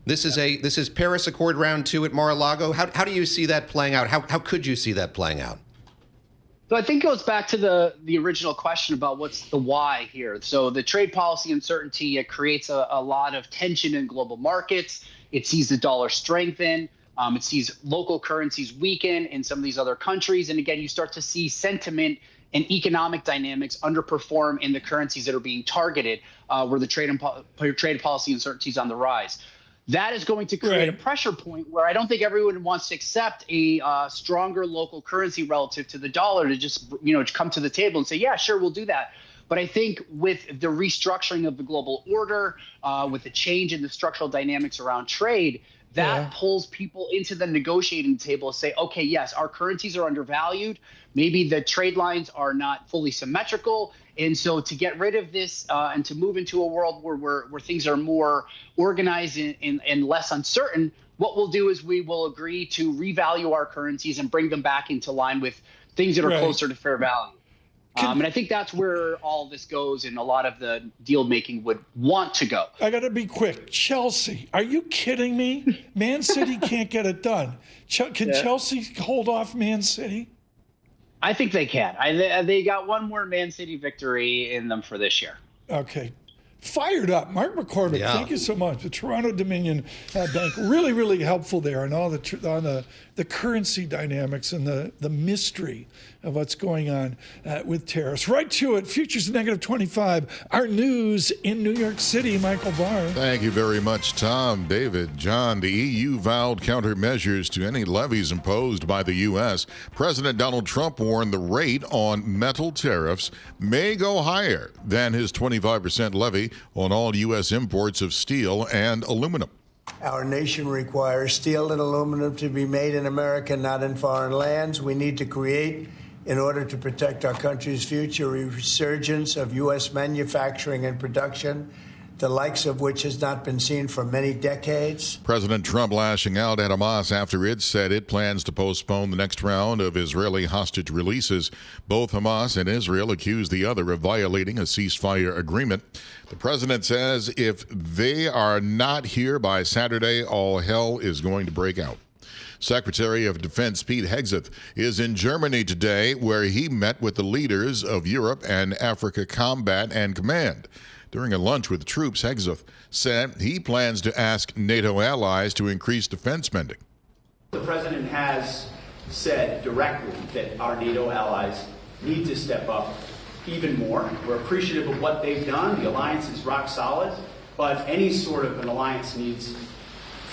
This is Paris Accord round 2 at Mar-a-Lago. How do you see that playing out? How could you see that playing out? So I think it goes back to the original question about what's the why here. So the trade policy uncertainty, it creates a lot of tension in global markets. It sees the dollar strengthen. It sees local currencies weaken in some of these other countries. And again, you start to see sentiment and economic dynamics underperform in the currencies that are being targeted, where the trade policy uncertainty is on the rise. That is going to create a pressure point where I don't think everyone wants to accept a stronger local currency relative to the dollar to just, come to the table and say, yeah, sure, we'll do that. But I think with the restructuring of the global order, with the change in the structural dynamics around trade, that pulls people into the negotiating table and say, okay, yes, our currencies are undervalued. Maybe the trade lines are not fully symmetrical. And so to get rid of this and to move into a world where things are more organized and less uncertain, what we'll do is we will agree to revalue our currencies and bring them back into line with things that are closer to fair value. And I think that's where all of this goes and a lot of the deal making would want to go. I got to be quick. Chelsea, are you kidding me? Man City can't get it done. Can Chelsea hold off Man City? I think they can. They got one more Man City victory in them for this year. Okay. Fired up. Mark McCormick, thank you so much. The Toronto Dominion Bank, really, really helpful there on all the currency dynamics and the mystery of what's going on with tariffs. Right to it. Futures -25. Our news in New York City. Michael Barr. Thank you very much, Tom, David, John. The EU vowed countermeasures to any levies imposed by the U.S. President Donald Trump warned the rate on metal tariffs may go higher than his 25% levy on all U.S. imports of steel and aluminum. Our nation requires steel and aluminum to be made in America, not in foreign lands. We need to create, in order to protect our country's future, a resurgence of U.S. manufacturing and production, the likes of which has not been seen for many decades. President Trump lashing out at Hamas after it said it plans to postpone the next round of Israeli hostage releases. Both Hamas and Israel accuse the other of violating a ceasefire agreement. The president says if they are not here by Saturday, all hell is going to break out. Secretary of Defense Pete Hegseth is in Germany today, where he met with the leaders of Europe and Africa Combat and Command. During a lunch with troops, Hegseth said he plans to ask NATO allies to increase defense spending. The president has said directly that our NATO allies need to step up even more. We're appreciative of what they've done. The alliance is rock solid, but any sort of an alliance needs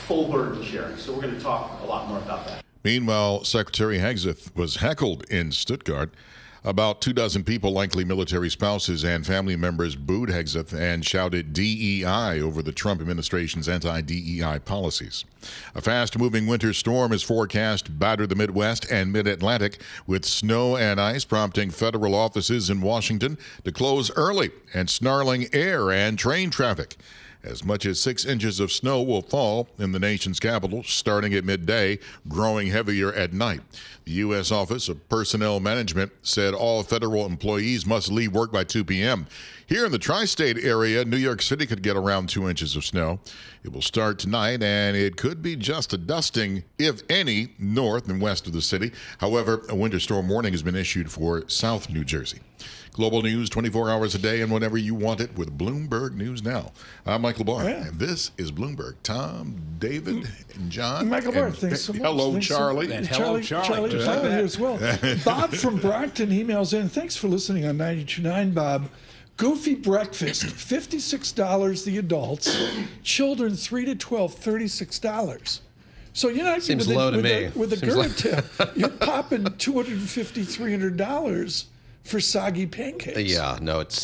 full burden sharing. So we're going to talk a lot more about that. Meanwhile, Secretary Hegseth was heckled in Stuttgart. About 24 people, likely military spouses and family members, booed Hegseth and shouted DEI over the Trump administration's anti-DEI policies. A fast-moving winter storm is forecast to batter the Midwest and Mid-Atlantic with snow and ice, prompting federal offices in Washington to close early and snarling air and train traffic. As much as 6 inches of snow will fall in the nation's capital starting at midday, growing heavier at night. The U.S. Office of Personnel Management said all federal employees must leave work by 2 p.m. Here in the tri-state area, New York City could get around 2 inches of snow. It will start tonight, and it could be just a dusting, if any, north and west of the city. However, a winter storm warning has been issued for South New Jersey. Global news 24 hours a day and whenever you want it with Bloomberg News Now. I'm Michael Michael Barr. Yeah. And this is Bloomberg. Tom, David, and John. Michael Barr, and thanks so much. Hello, Thanks Charlie. And hello, Charlie. Just Charlie like here that. as well. Bob from Brockton emails in. Thanks for listening on 92.9, Bob. Goofy breakfast, $56 the adults. Children 3 to 12, $36. So you're not Seems low to me. With a Seems Gura like- tip, you're popping $250, $300 for soggy pancakes. Yeah, no, it's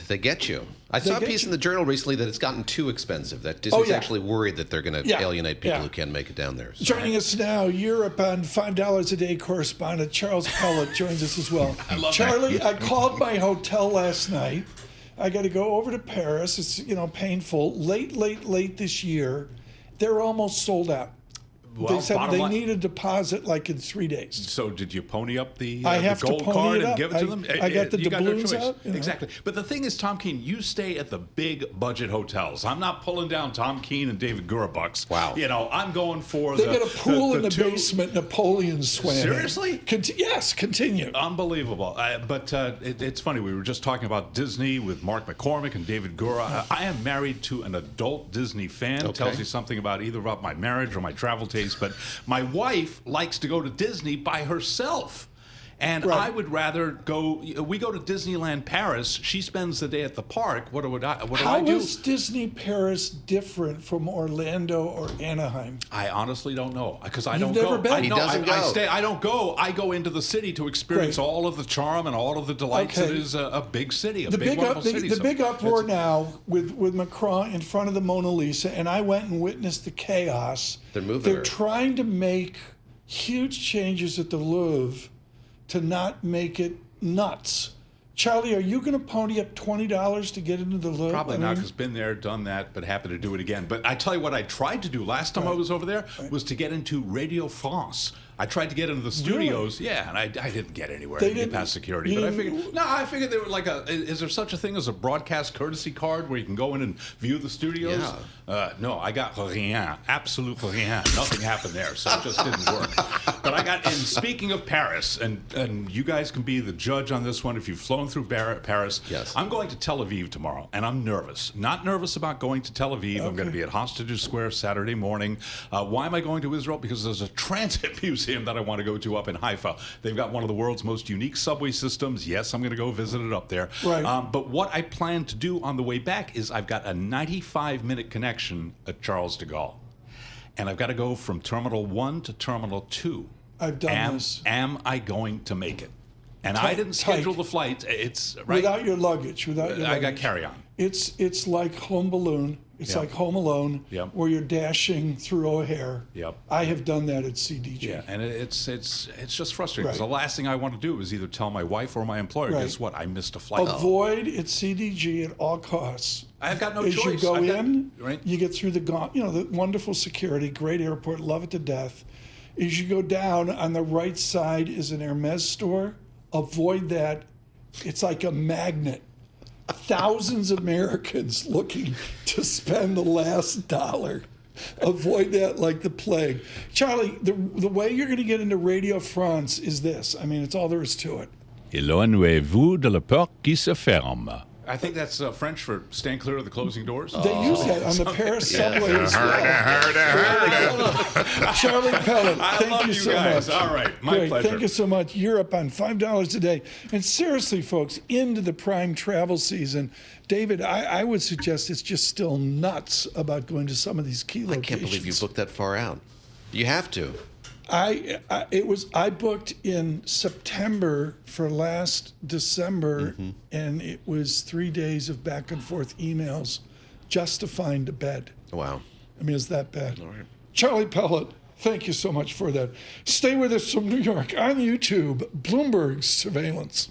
they get you. I They saw a get piece you. in the Journal recently that it's gotten too expensive. That Disney's yeah. actually worried that they're going to Yeah, alienate people yeah. who can't make it down there. So. Joining us now, Europe on $5 a day correspondent Charles Pellet joins us as well. I love Charlie, that. I called my hotel last night. I got to go over to Paris. It's painful. Late this year. They're almost sold out. Well, They said bottom they line- need a deposit like in 3 days. So did you pony up the, I have to gold pony card it and up. give it to them? I got the You no doubloons choice. out, you know. Exactly. But the thing is, Tom Keene, you stay at the big budget hotels. I'm not pulling down Tom Keene and David Gura bucks. Wow. I'm going for They the got a pool in the two- basement. Napoleon swam. in. Seriously? Yes, continue. Unbelievable. But it's funny. We were just talking about Disney with Mark McCormick and David Gura. I am married to an adult Disney fan. Okay. Tells you something about either about my marriage or my travel taste. But my wife likes to go to Disney by herself. And Right. I would rather go. We go to Disneyland Paris. She spends the day at the park. What do I How do? is Disney Paris different from Orlando or Anaheim? I honestly don't know because I You've don't never go. been? He doesn't go. I don't go. I go into the city to experience Great. all of the charm and all of the delights Okay. that is a big city, The big wonderful city. the So big uproar it's- now with Macron in front of the Mona Lisa, and I went and witnessed the chaos. They're moving They're her. trying to make huge changes at the Louvre to not make it nuts. Charlie, are you going to pony up $20 to get into the Louvre? Probably I not, mean, because been there, done that, but happy to do it again. But I tell you what I tried to do last time I was over there was to get into Radio France. I tried to get into the studios, yeah, and I didn't get anywhere. I They didn't get didn't- past security. you But I didn't- figured they were like is there such a thing as a broadcast courtesy card where you can go in and view the studios? No, I got rien, absolute rien. Nothing happened there, so it just didn't work. But I got, and speaking of Paris, and you guys can be the judge on this one if you've flown through Paris. Yes. I'm going to Tel Aviv tomorrow, and I'm nervous. Not nervous about going to Tel Aviv. I'm going to be at Hostages Square Saturday morning. Why am I going to Israel? Because there's a transit museum that I want to go to up in Haifa. They've got one of the world's most unique subway systems. Yes, I'm going to go visit it up there. Right. But what I plan to do on the way back is I've got a 95-minute connection at Charles de Gaulle. And I've got to go from Terminal 1 to Terminal 2. I've done this. Am I going to make it? And I Tight- didn't schedule the flight. It's right. Without your luggage. I got carry-on. It's like Home Balloon. It's Yep. like Home Alone, Yep. where you're dashing through O'Hare. Yep. I have done that at CDG. Yeah, and it's just frustrating because Right. the last thing I want to do is either tell my wife or my employer, Right. guess what, I missed a flight. Avoid at CDG at all costs. I've got no As choice. you go I've got- in, right. you get through the the wonderful security, great airport, love it to death. As you go down, on the right side is an Hermes store. Avoid that. It's like a magnet. Thousands of Americans looking to spend the last dollar. Avoid that like the plague. Charlie, the way you're going to get into Radio France is this. I mean, it's all there is to it. Éloignez-vous de la porte qui se ferme. I think that's French for stand clear of the closing doors. They use that on the Paris subway as well. Charlie Pellet, I thank love you you so guys. much. All right, my Great. pleasure. Thank you so much. Europe on $5 a day. And seriously, folks, into the prime travel season. David, I would suggest it's just still nuts about going to some of these key locations. I can't believe you booked that far out. You have to. I booked in September for last December, and it was 3 days of back and forth emails just to find a bed. Wow. I mean, it's that bad. All right. Charlie Pellet, thank you so much for that. Stay with us from New York on YouTube, Bloomberg Surveillance.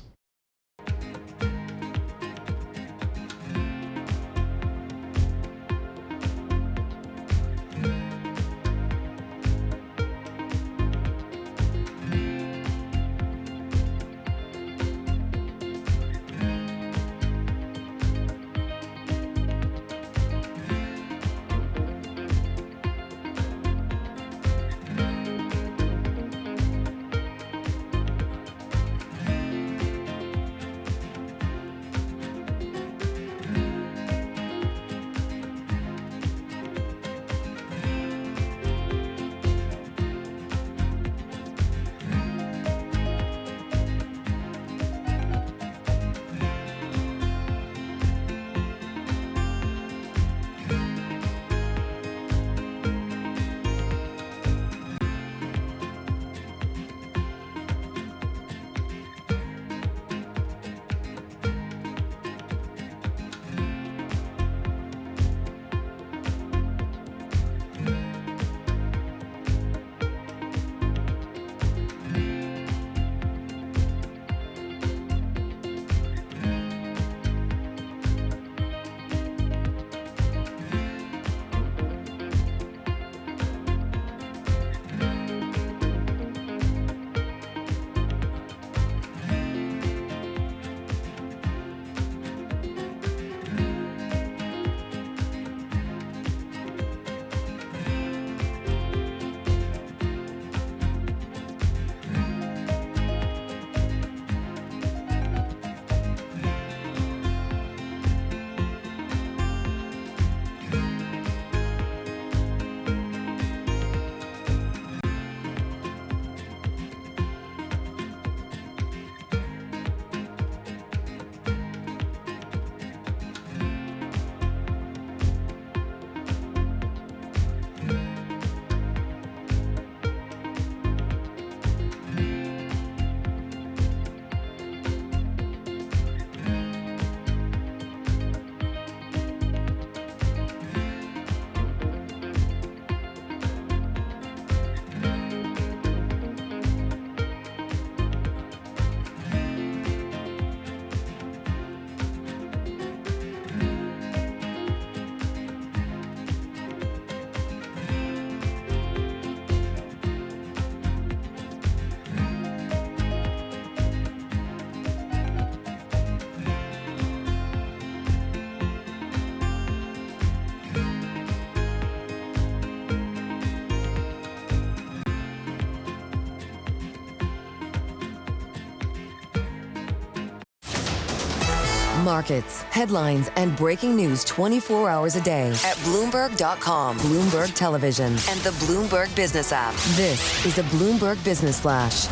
Markets, headlines, and breaking news 24 hours a day at Bloomberg.com, Bloomberg Television, and the Bloomberg Business app. This is a Bloomberg Business Flash.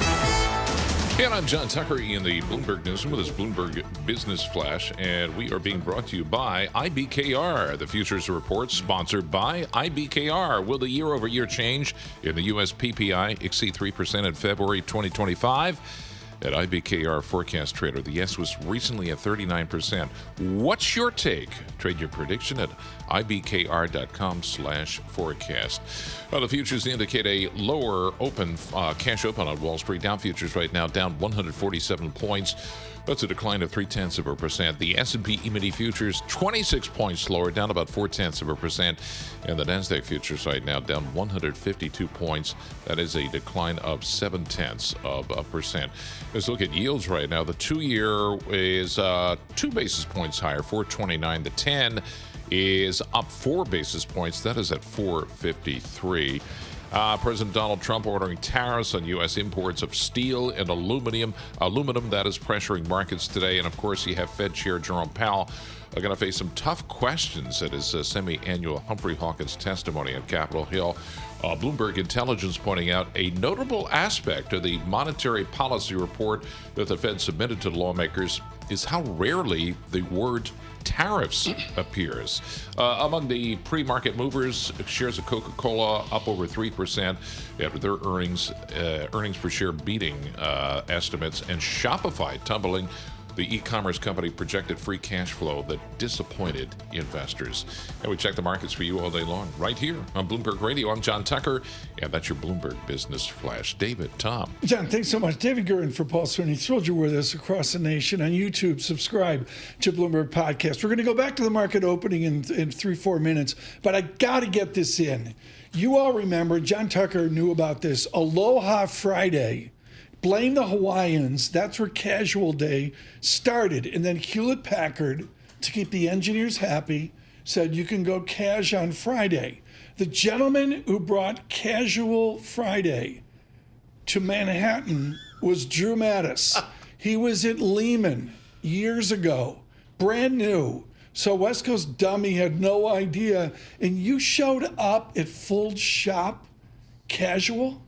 And I'm John Tucker in the Bloomberg Newsroom with this Bloomberg Business Flash, and we are being brought to you by IBKR. The Futures Report sponsored by IBKR. Will the year-over-year change in the U.S. PPI exceed 3% in February 2025? At IBKR Forecast Trader, the yes was recently at 39%. What's your take? Trade your prediction at ibkr.com/forecast. Well, the futures indicate a lower cash open on Wall Street. Dow futures right now down 147 points. That's a decline of 0.3%. The S&P E-mini futures 26 points lower, down about 0.4%. And the Nasdaq futures right now down 152 points. That is a decline of 0.7%. Let's look at yields right now. The 2-year is 2 basis points higher, 4.29. The 10 is up 4 basis points. That is at 4.53. President Donald Trump ordering tariffs on U.S. imports of steel and aluminum. That is pressuring markets today. And, of course, you have Fed Chair Jerome Powell going to face some tough questions at his semi-annual Humphrey Hawkins testimony on Capitol Hill. Bloomberg Intelligence pointing out a notable aspect of the monetary policy report that the Fed submitted to the lawmakers is how rarely the word tariffs appears. Among the pre-market movers, shares of Coca-Cola up over 3% after their earnings per share beating estimates, and Shopify tumbling. The e-commerce company projected free cash flow that disappointed investors. And we check the markets for you all day long right here on Bloomberg Radio. I'm John Tucker, and that's your Bloomberg Business Flash. David, Tom. John, thanks so much. David Gura for Paul Sweeney. Thrilled you're with us across the nation on YouTube. Subscribe to Bloomberg Podcast. We're going to go back to the market opening in 3-4 minutes, but I got to get this in. You all remember, John Tucker knew about this, Aloha Friday. Blame the Hawaiians. That's where Casual Day started. And then Hewlett-Packard, to keep the engineers happy, said you can go cash on Friday. The gentleman who brought Casual Friday to Manhattan was Drew Mattis. He was at Lehman years ago, brand new. So West Coast dummy had no idea. And you showed up at full shop Casual?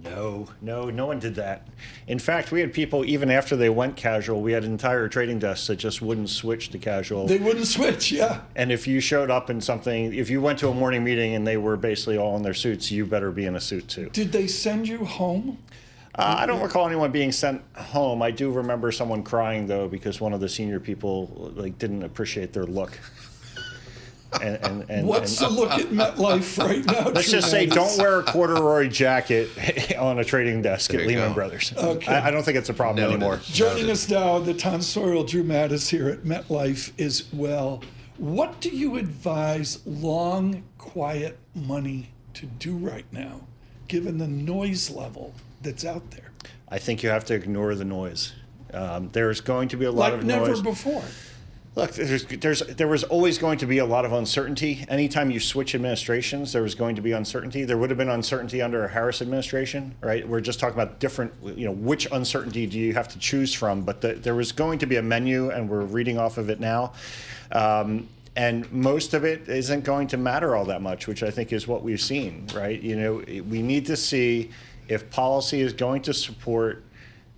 No one did that. In fact, we had people, even after they went casual, we had entire trading desks that just wouldn't switch to casual. They wouldn't switch, yeah. And if you showed up in something, if you went to a morning meeting and they were basically all in their suits, you better be in a suit too. Did they send you home? I don't recall anyone being sent home. I do remember someone crying, though, because one of the senior people didn't appreciate their look. What's the look at MetLife right now? Let's just say don't wear a corduroy jacket on a trading desk at Lehman Brothers. Okay. I don't think it's a problem anymore. Joining us now, the tonsorial Drew Mattis here at MetLife as well. What do you advise long, quiet money to do right now, given the noise level that's out there? I think you have to ignore the noise. There's going to be a lot of noise. Like never before. Look, there was always going to be a lot of uncertainty. Anytime you switch administrations, there was going to be uncertainty. There would have been uncertainty under a Harris administration, right? We're just talking about different, which uncertainty do you have to choose from? But there was going to be a menu, and we're reading off of it now. And most of it isn't going to matter all that much, which I think is what we've seen, right? We need to see if policy is going to support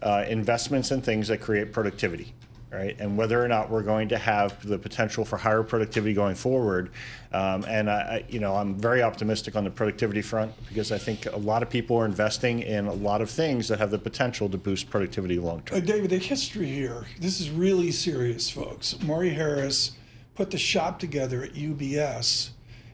investments in things that create productivity. Right, and whether or not we're going to have the potential for higher productivity going forward, and I'm very optimistic on the productivity front because I think a lot of people are investing in a lot of things that have the potential to boost productivity long term. David, the history here, this is really serious, folks. Maury Harris put the shop together at UBS,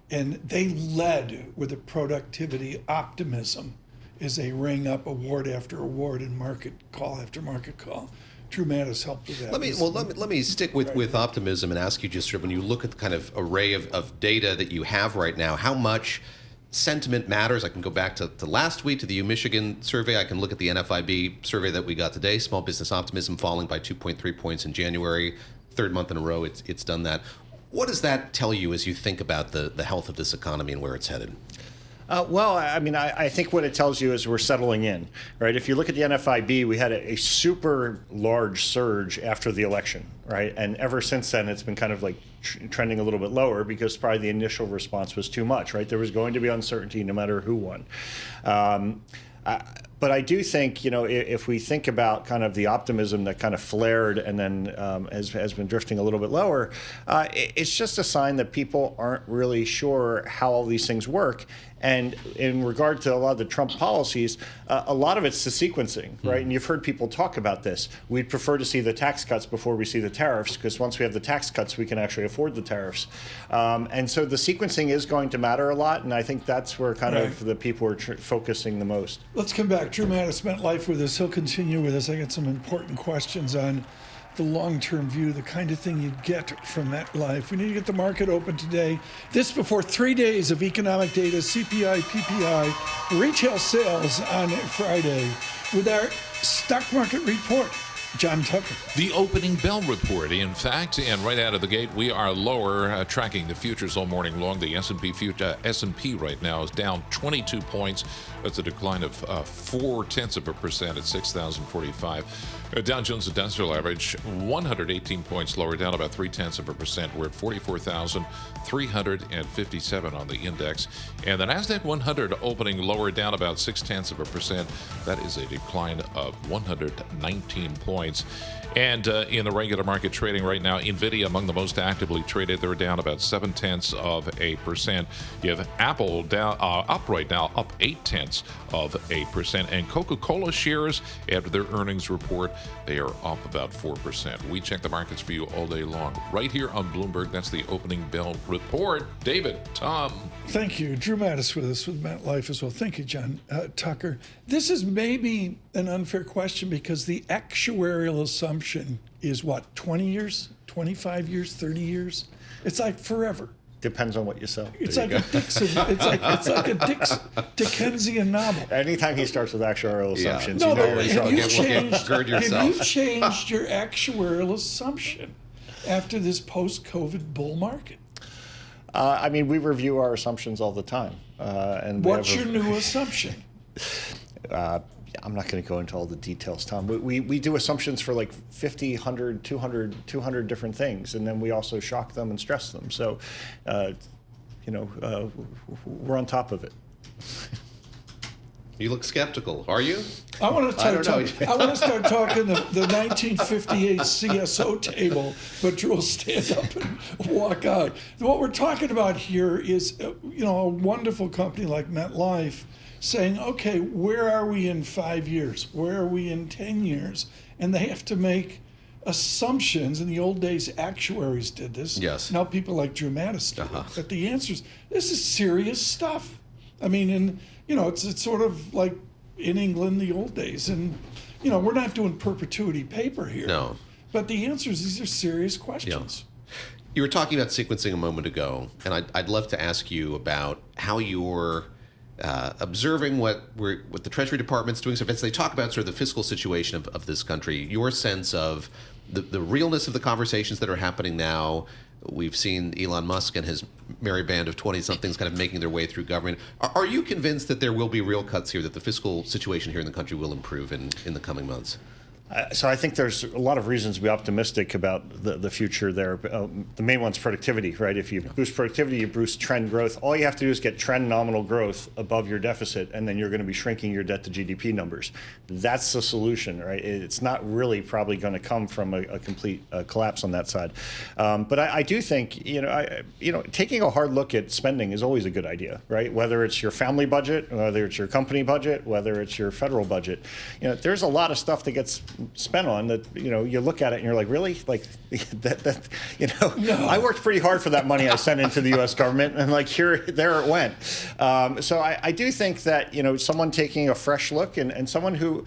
and they led with the productivity optimism as they rang up award after award and market call after market call. Drew Mattis helped with that. Let me stick with optimism and ask you just sort of when you look at the kind of array of data that you have right now, how much sentiment matters? I can go back to last week to the Michigan survey. I can look at the NFIB survey that we got today. Small business optimism falling by 2.3 points in January. Third month in a row it's done that. What does that tell you as you think about the health of this economy and where it's headed? Well, I mean, I think what it tells you is we're settling in, right? If you look at the NFIB, we had a super large surge after the election, right? And ever since then, it's been kind of like trending a little bit lower because probably the initial response was too much, right? There was going to be uncertainty no matter who won. But I do think, if we think about kind of the optimism that kind of flared and then has been drifting a little bit lower, it's just a sign that people aren't really sure how all these things work. And in regard to a lot of the Trump policies, a lot of it's the sequencing, right? And you've heard people talk about this. We'd prefer to see the tax cuts before we see the tariffs, because once we have the tax cuts, we can actually afford the tariffs. And so the sequencing is going to matter a lot, and I think that's where kind of the people are focusing the most. Let's come back. Drew Mattis, MetLife, with us. He'll continue with us. I got some important questions on the long-term view, the kind of thing you'd get from MetLife. We need to get the market open today. This before 3 days of economic data, CPI, PPI, retail sales on Friday, with our stock market report. John Tucker. The opening bell report, in fact, and right out of the gate, we are lower, tracking the futures all morning long. The S&P right now is down 22 points. That's a decline of 0.4% at 6,045. Dow Jones Industrial Average 118 points lower, down about 0.3%. We're at 44,357 on the index, and the Nasdaq 100 opening lower, down about 0.6%. That is a decline of 119 points. And in the regular market trading right now, NVIDIA among the most actively traded. They're down about 0.7%. You have Apple down up right now, up 0.8%. And Coca-Cola shares, after their earnings report, they are up about 4%. We check the markets for you all day long, right here on Bloomberg. That's the opening bell report. David, Tom. Thank you. Drew Mattis with us with MetLife as well. Thank you, John Tucker. This is maybe an unfair question because the actuarial assumption is what, 20 years, 25 years, 30 years? It's like forever. Depends on what you sell. It's like a Dickensian novel. Anytime he starts with actuarial assumptions, no, you know but you're have you changed your actuarial assumption after this post-COVID bull market? I mean, we review our assumptions all the time. And what's your new assumption? I'm not going to go into all the details, Tom. We do assumptions for like 50, 100, 200 different things, and then we also shock them and stress them. So, we're on top of it. You look skeptical. Are you? I want to start talking the 1958 CSO table, but Drew will stand up and walk out. What we're talking about here is, a wonderful company like MetLife saying, okay, where are we in 5 years? Where are we in 10 years? And they have to make assumptions. In the old days, actuaries did this. Yes. Now people like Drew Mattis do it. But the answers, this is serious stuff. I mean, it's sort of like in England the old days. And, we're not doing perpetuity paper here. No. But the answers, these are serious questions. Yeah. You were talking about sequencing a moment ago, and I'd love to ask you about how you're observing what the Treasury Department's doing. So as they talk about sort of the fiscal situation of this country, your sense of the realness of the conversations that are happening now. We've seen Elon Musk and his merry band of 20-somethings kind of making their way through government. Are you convinced that there will be real cuts here, that the fiscal situation here in the country will improve in the coming months? So I think there's a lot of reasons to be optimistic about the future there. The main one's productivity, right? If you boost productivity, you boost trend growth. All you have to do is get trend nominal growth above your deficit, and then you're going to be shrinking your debt to GDP numbers. That's the solution, right? It's not really probably going to come from a complete collapse on that side. But I do think, taking a hard look at spending is always a good idea, right? Whether it's your family budget, whether it's your company budget, whether it's your federal budget. There's a lot of stuff that gets spent on that, you look at it and you're like, really? Like I worked pretty hard for that money I sent into the U.S. government, and there it went. So I do think that, someone taking a fresh look and someone who,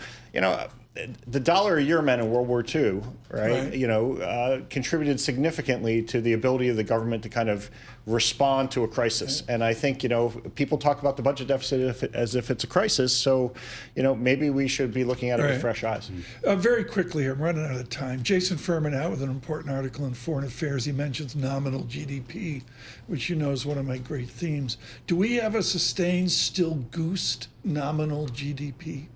the dollar-a-year men in World War II, right? Contributed significantly to the ability of the government to kind of respond to a crisis. And I think, people talk about the budget deficit as if it's a crisis. So, maybe we should be looking at it with fresh eyes. Very quickly, I'm running out of time. Jason Furman out with an important article in Foreign Affairs. He mentions nominal GDP, which is one of my great themes. Do we have a sustained, still goosed nominal GDP?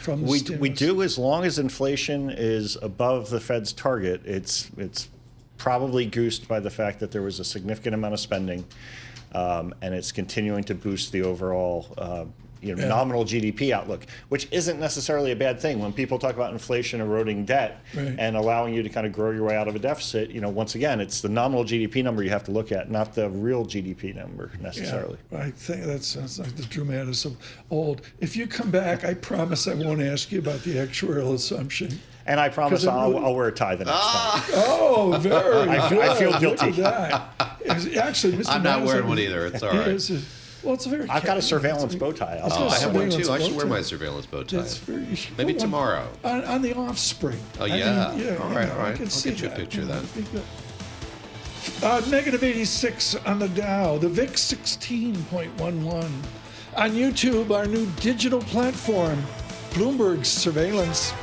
We do, as long as inflation is above the Fed's target. It's probably goosed by the fact that there was a significant amount of spending, and it's continuing to boost the overall nominal GDP outlook, which isn't necessarily a bad thing. When people talk about inflation eroding debt and allowing you to kind of grow your way out of a deficit, once again, it's the nominal GDP number you have to look at, not the real GDP number necessarily. Yeah, I think that sounds like the Drew Mattis of old. If you come back, I promise I won't ask you about the actuarial assumption. And I promise I'll wear a tie the next time. Oh, very good. I feel guilty. Look at that. Actually, Mr. I'm not Mattis, wearing one either. It's all right. Well, it's a very. I've got a surveillance bow tie. I have one too. I should wear my surveillance bow tie. Maybe tomorrow. On the Offspring. Oh, yeah. All right. I can I'll see get you a picture of that. Negative 86 on the Dow. The VIX 16.11. On YouTube, our new digital platform, Bloomberg Surveillance.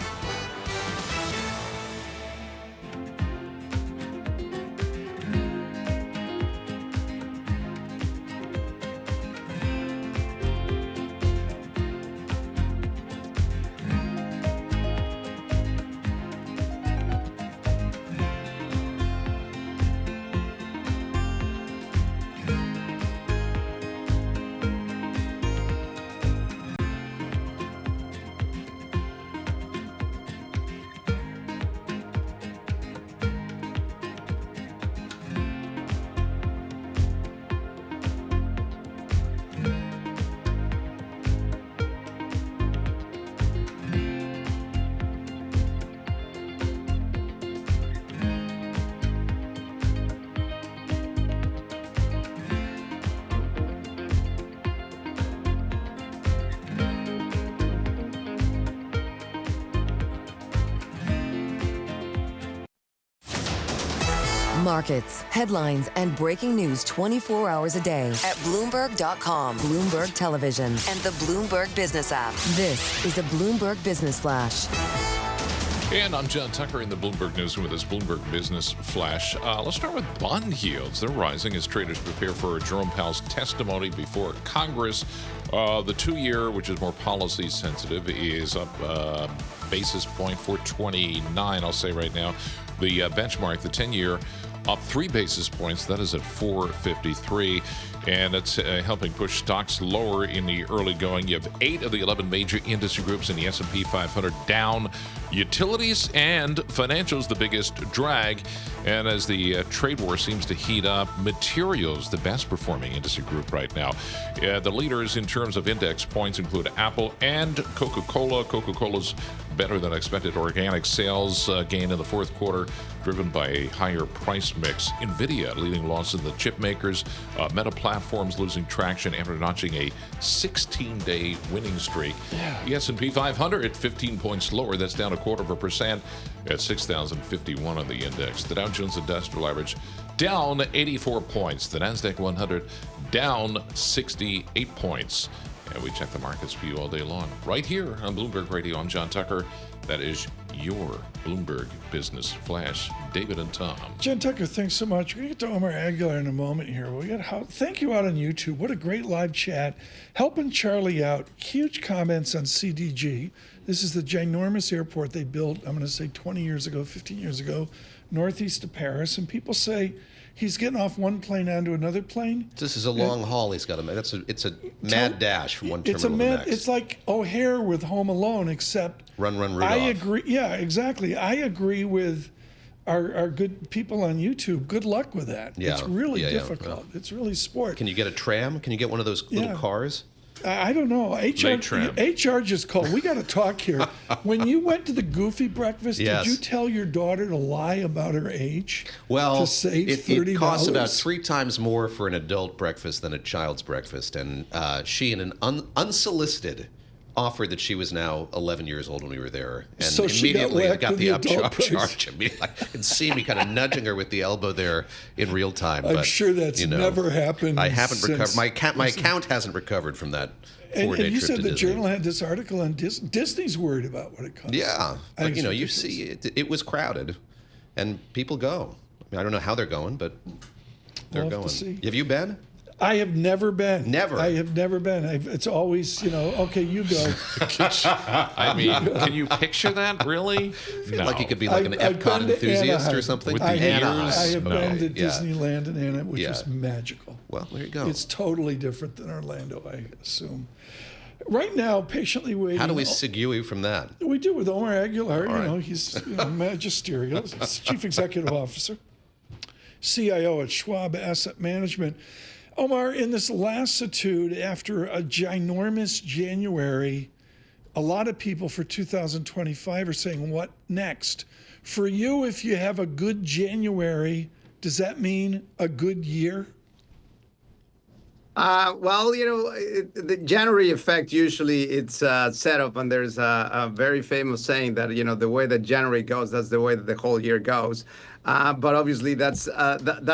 Markets, headlines, and breaking news 24 hours a day at Bloomberg.com, Bloomberg Television, and the Bloomberg Business app. This is a Bloomberg Business Flash. And I'm John Tucker in the Bloomberg Newsroom with this Bloomberg Business Flash. Let's start with bond yields. They're rising as traders prepare for Jerome Powell's testimony before Congress. The 2-year, which is more policy sensitive, is up basis point 429, I'll say right now. The benchmark, the 10-year, up 3 basis points. That is at 453. And it's helping push stocks lower in the early going. You have 8 of the 11 major industry groups in the S&P 500 down. Utilities and financials, the biggest drag. And as the trade war seems to heat up, materials, the best performing industry group right now. The leaders in terms of index points include Apple and Coca-Cola. Coca-Cola's better than expected organic sales gain in the fourth quarter, driven by a higher price mix. NVIDIA leading loss in the chip makers. Meta Platforms losing traction after notching a 16-day winning streak. The S&P 500 at 15 points lower. That's down 0.25% at 6,051 on the index. The Dow Jones Industrial Average down 84 points. The NASDAQ 100 down 68 points. And we check the markets for you all day long. Right here on Bloomberg Radio, I'm John Tucker. That is your Bloomberg Business Flash. David and Tom. John Tucker, thanks so much. We're going to get to Omar Aguilar in a moment here. Thank you out on YouTube. What a great live chat. Helping Charlie out. Huge comments on CDG. This is the ginormous airport they built, I'm going to say 20 years ago, 15 years ago, northeast of Paris. And people say he's getting off one plane onto another plane. This is a long haul he's got to make. It's a mad dash from one terminal to the next. It's like O'Hare with Home Alone, except run, Rudolph. I agree. Yeah, exactly. I agree with our good people on YouTube. Good luck with that. Yeah. It's really difficult. It's really sport. Can you get a tram? Can you get one of those little cars? I don't know. HR just called. We got to talk here. When you went to the Goofy breakfast, did you tell your daughter to lie about her age? Well, to save $30? It costs about 3 times more for an adult breakfast than a child's breakfast, and she, in an unsolicited offered that she was now 11 years old when we were there, and So she got immediately I whacked got with the the adult upcharge. I mean, I could see me kind of nudging her with the elbow there in real time. I'm but, sure that's never happened. I haven't since- recovered. My account hasn't recovered from that. And four-day you trip said to the Disney. Journal had this article on Disney's worried about what it costs. Yeah, I but think you it's see, ridiculous. it was crowded, and people go. I mean, I don't know how they're going, but they're We'll have going. to see. Have you been? I have never been. Never? I have never been. It's always, okay, you go. I mean, can you picture that, really? No. Like you could be like an I've Epcot been to enthusiast Anaheim. or something. With the I years? have No. been to Yeah. Disneyland in Anaheim, which Yeah. was magical. Well, there you go. It's totally different than Orlando, I assume. Right now, patiently waiting. How do we segue from that? We do with Omar Aguilar. All right. He's magisterial. He's Chief Executive Officer, CIO at Schwab Asset Management. Omar, in this lassitude after a ginormous January, a lot of people for 2025 are saying, what next? For you, if you have a good January, does that mean a good year? Well, the January effect, usually it's set up, and there's a very famous saying that, the way that January goes, that's the way that the whole year goes. But obviously that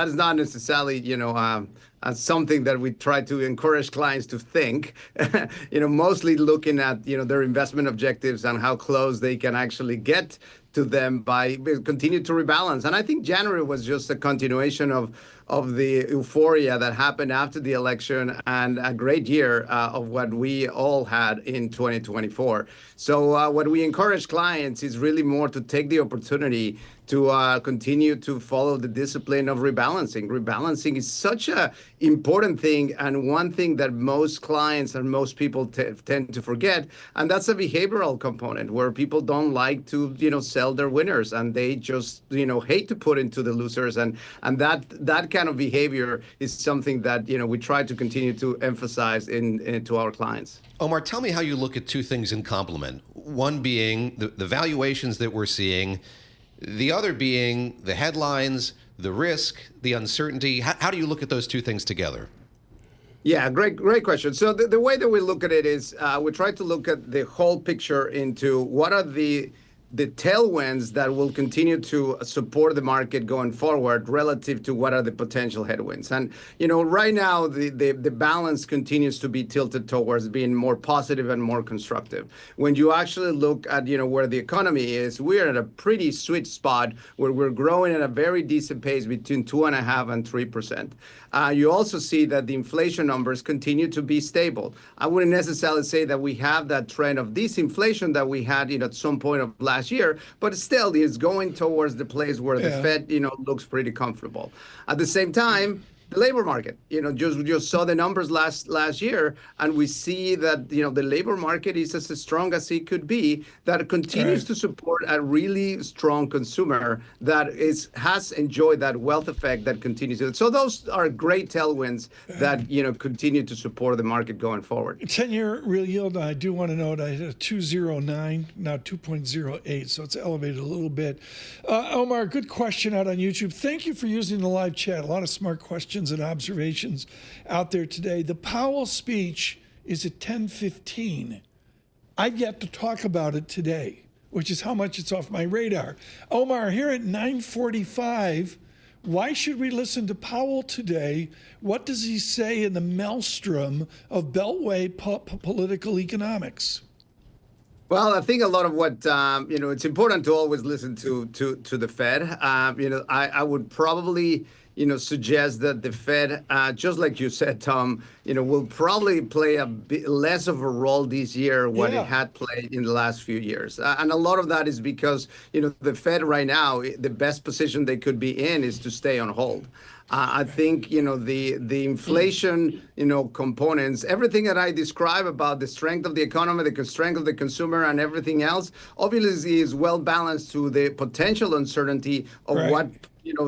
is not necessarily, something that we try to encourage clients to think, mostly looking at, their investment objectives and how close they can actually get to them by continue to rebalance. And I think January was just a continuation of the euphoria that happened after the election and a great year of what we all had in 2024. So what we encourage clients is really more to take the opportunity to continue to follow the discipline of rebalancing. Rebalancing is such a important thing, and one thing that most clients and most people tend to forget, and that's a behavioral component where people don't like to, sell their winners, and they just, hate to put into the losers, and that kind of behavior is something that, we try to continue to emphasize to our clients. Omar, tell me how you look at two things in complement. One being the valuations that we're seeing, the other being the headlines, the risk, the uncertainty. How do you look at those two things together? Yeah, great question. So the way that we look at it is we try to look at the whole picture into what are the tailwinds that will continue to support the market going forward relative to what are the potential headwinds. And, right now, the balance continues to be tilted towards being more positive and more constructive. When you actually look at, where the economy is, we're at a pretty sweet spot where we're growing at a very decent pace between 2.5% and 3%. You also see that the inflation numbers continue to be stable. I wouldn't necessarily say that we have that trend of disinflation that we had, at some point of last year, but still it's going towards the place where the Fed, looks pretty comfortable. At the same time, the labor market, just saw the numbers last year, and we see that, the labor market is as strong as it could be, that continues to support a really strong consumer that has enjoyed that wealth effect that continues. So those are great tailwinds that, continue to support the market going forward. 10-year real yield, I do want to note, I had a 2.09, now 2.08, so it's elevated a little bit. Omar, good question out on YouTube. Thank you for using the live chat. A lot of smart questions and observations out there today. The Powell speech is at 10:15. I've yet to talk about it today, which is how much it's off my radar. Omar, here at 9:45, why should we listen to Powell today? What does he say in the maelstrom of Beltway political economics? Well, I think a lot of what, it's important to always listen to the Fed. I would probably, suggest that the Fed, just like you said, Tom, will probably play a bit less of a role this year what it had played in the last few years. And a lot of that is because, the Fed right now, the best position they could be in is to stay on hold. I think, the inflation, components, everything that I describe about the strength of the economy, the strength of the consumer and everything else, obviously is well balanced to the potential uncertainty of what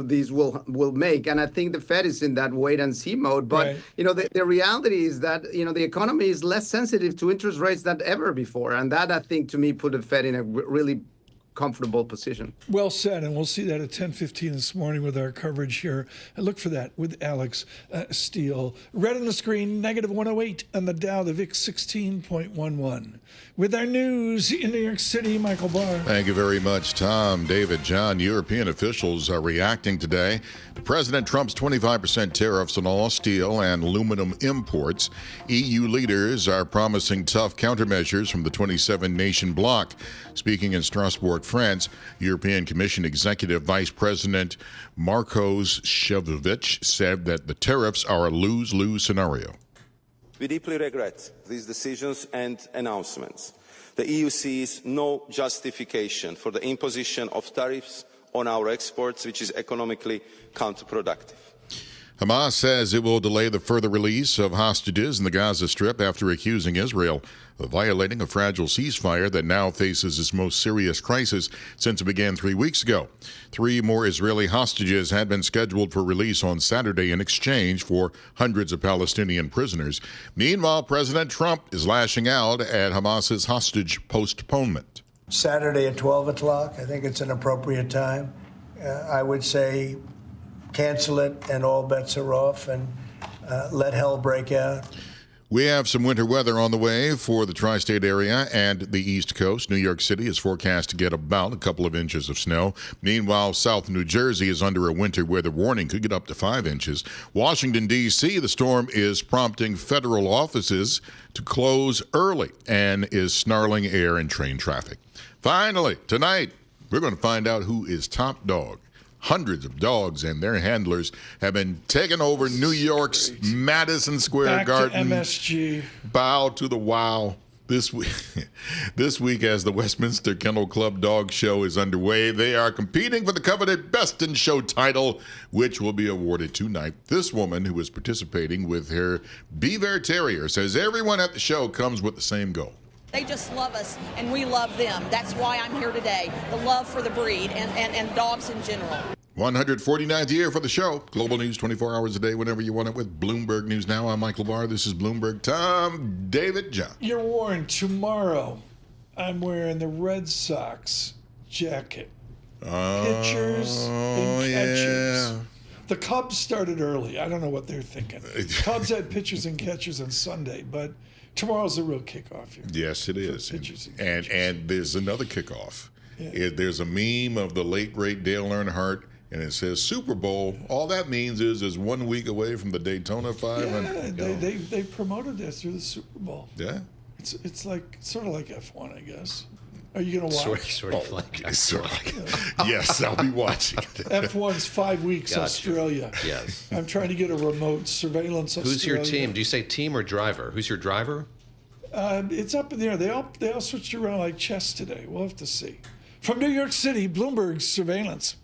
these will make. And I think the Fed is in that wait and see mode. But, the reality is that, the economy is less sensitive to interest rates than ever before. And that, I think, to me, put the Fed in a really comfortable position. Well said, and we'll see that at 10:15 this morning with our coverage here. And look for that with Alex Steele. Red on the screen, negative 108 on the Dow, the VIX 16.11. With our news in New York City, Michael Barr. Thank you very much, Tom. David, John, European officials are reacting today to President Trump's 25% tariffs on all steel and aluminum imports. EU leaders are promising tough countermeasures from the 27-nation bloc. Speaking in Strasbourg, France, European Commission Executive Vice President Marcos Šefčovič said that the tariffs are a lose-lose scenario. We deeply regret these decisions and announcements. The EU sees no justification for the imposition of tariffs on our exports, which is economically counterproductive. Hamas says it will delay the further release of hostages in the Gaza Strip after accusing Israel of violating a fragile ceasefire that now faces its most serious crisis since it began 3 weeks ago. 3 more Israeli hostages had been scheduled for release on Saturday in exchange for hundreds of Palestinian prisoners. Meanwhile, President Trump is lashing out at Hamas's hostage postponement. Saturday at 12 o'clock, I think it's an appropriate time. I would say cancel it and all bets are off and let hell break out. We have some winter weather on the way for the tri-state area and the East Coast. New York City is forecast to get about a couple of inches of snow. Meanwhile, South New Jersey is under a winter weather warning, could get up to 5 inches. Washington, D.C., the storm is prompting federal offices to close early and is snarling air and train traffic. Finally, tonight, we're going to find out who is top dog. Hundreds of dogs and their handlers have been taking over New York's Madison Square Garden. To MSG. Bow to the wow. This week, as the Westminster Kennel Club Dog Show is underway, they are competing for the coveted Best in Show title, which will be awarded tonight. This woman, who is participating with her Beaver Terrier, says everyone at the show comes with the same goal. They just love us, and we love them. That's why I'm here today, the love for the breed and dogs in general. 149th year for the show. Global news 24 hours a day, whenever you want it, with Bloomberg News Now. I'm Michael Barr. This is Bloomberg. Tom, David, John. You're warned, tomorrow I'm wearing the Red Sox jacket. Pitchers and catchers. Yeah. The Cubs started early. I don't know what they're thinking. Cubs had pitchers and catchers on Sunday, but tomorrow's the real kickoff here. Yes, it is. And there's another kickoff. Yeah. There's a meme of the late, great Dale Earnhardt, and it says Super Bowl. All that means is 1 week away from the Daytona 500. Yeah, they promoted this through the Super Bowl. Yeah. It's like sort of like F1, I guess. Are you going to watch? Sort of like Yes, I'll be watching. F1's 5 weeks, Australia. Yes. I'm trying to get a remote surveillance Australia. Who's your team? Do you say team or driver? Who's your driver? It's up in the air. They all switched around like chess today. We'll have to see. From New York City, Bloomberg surveillance.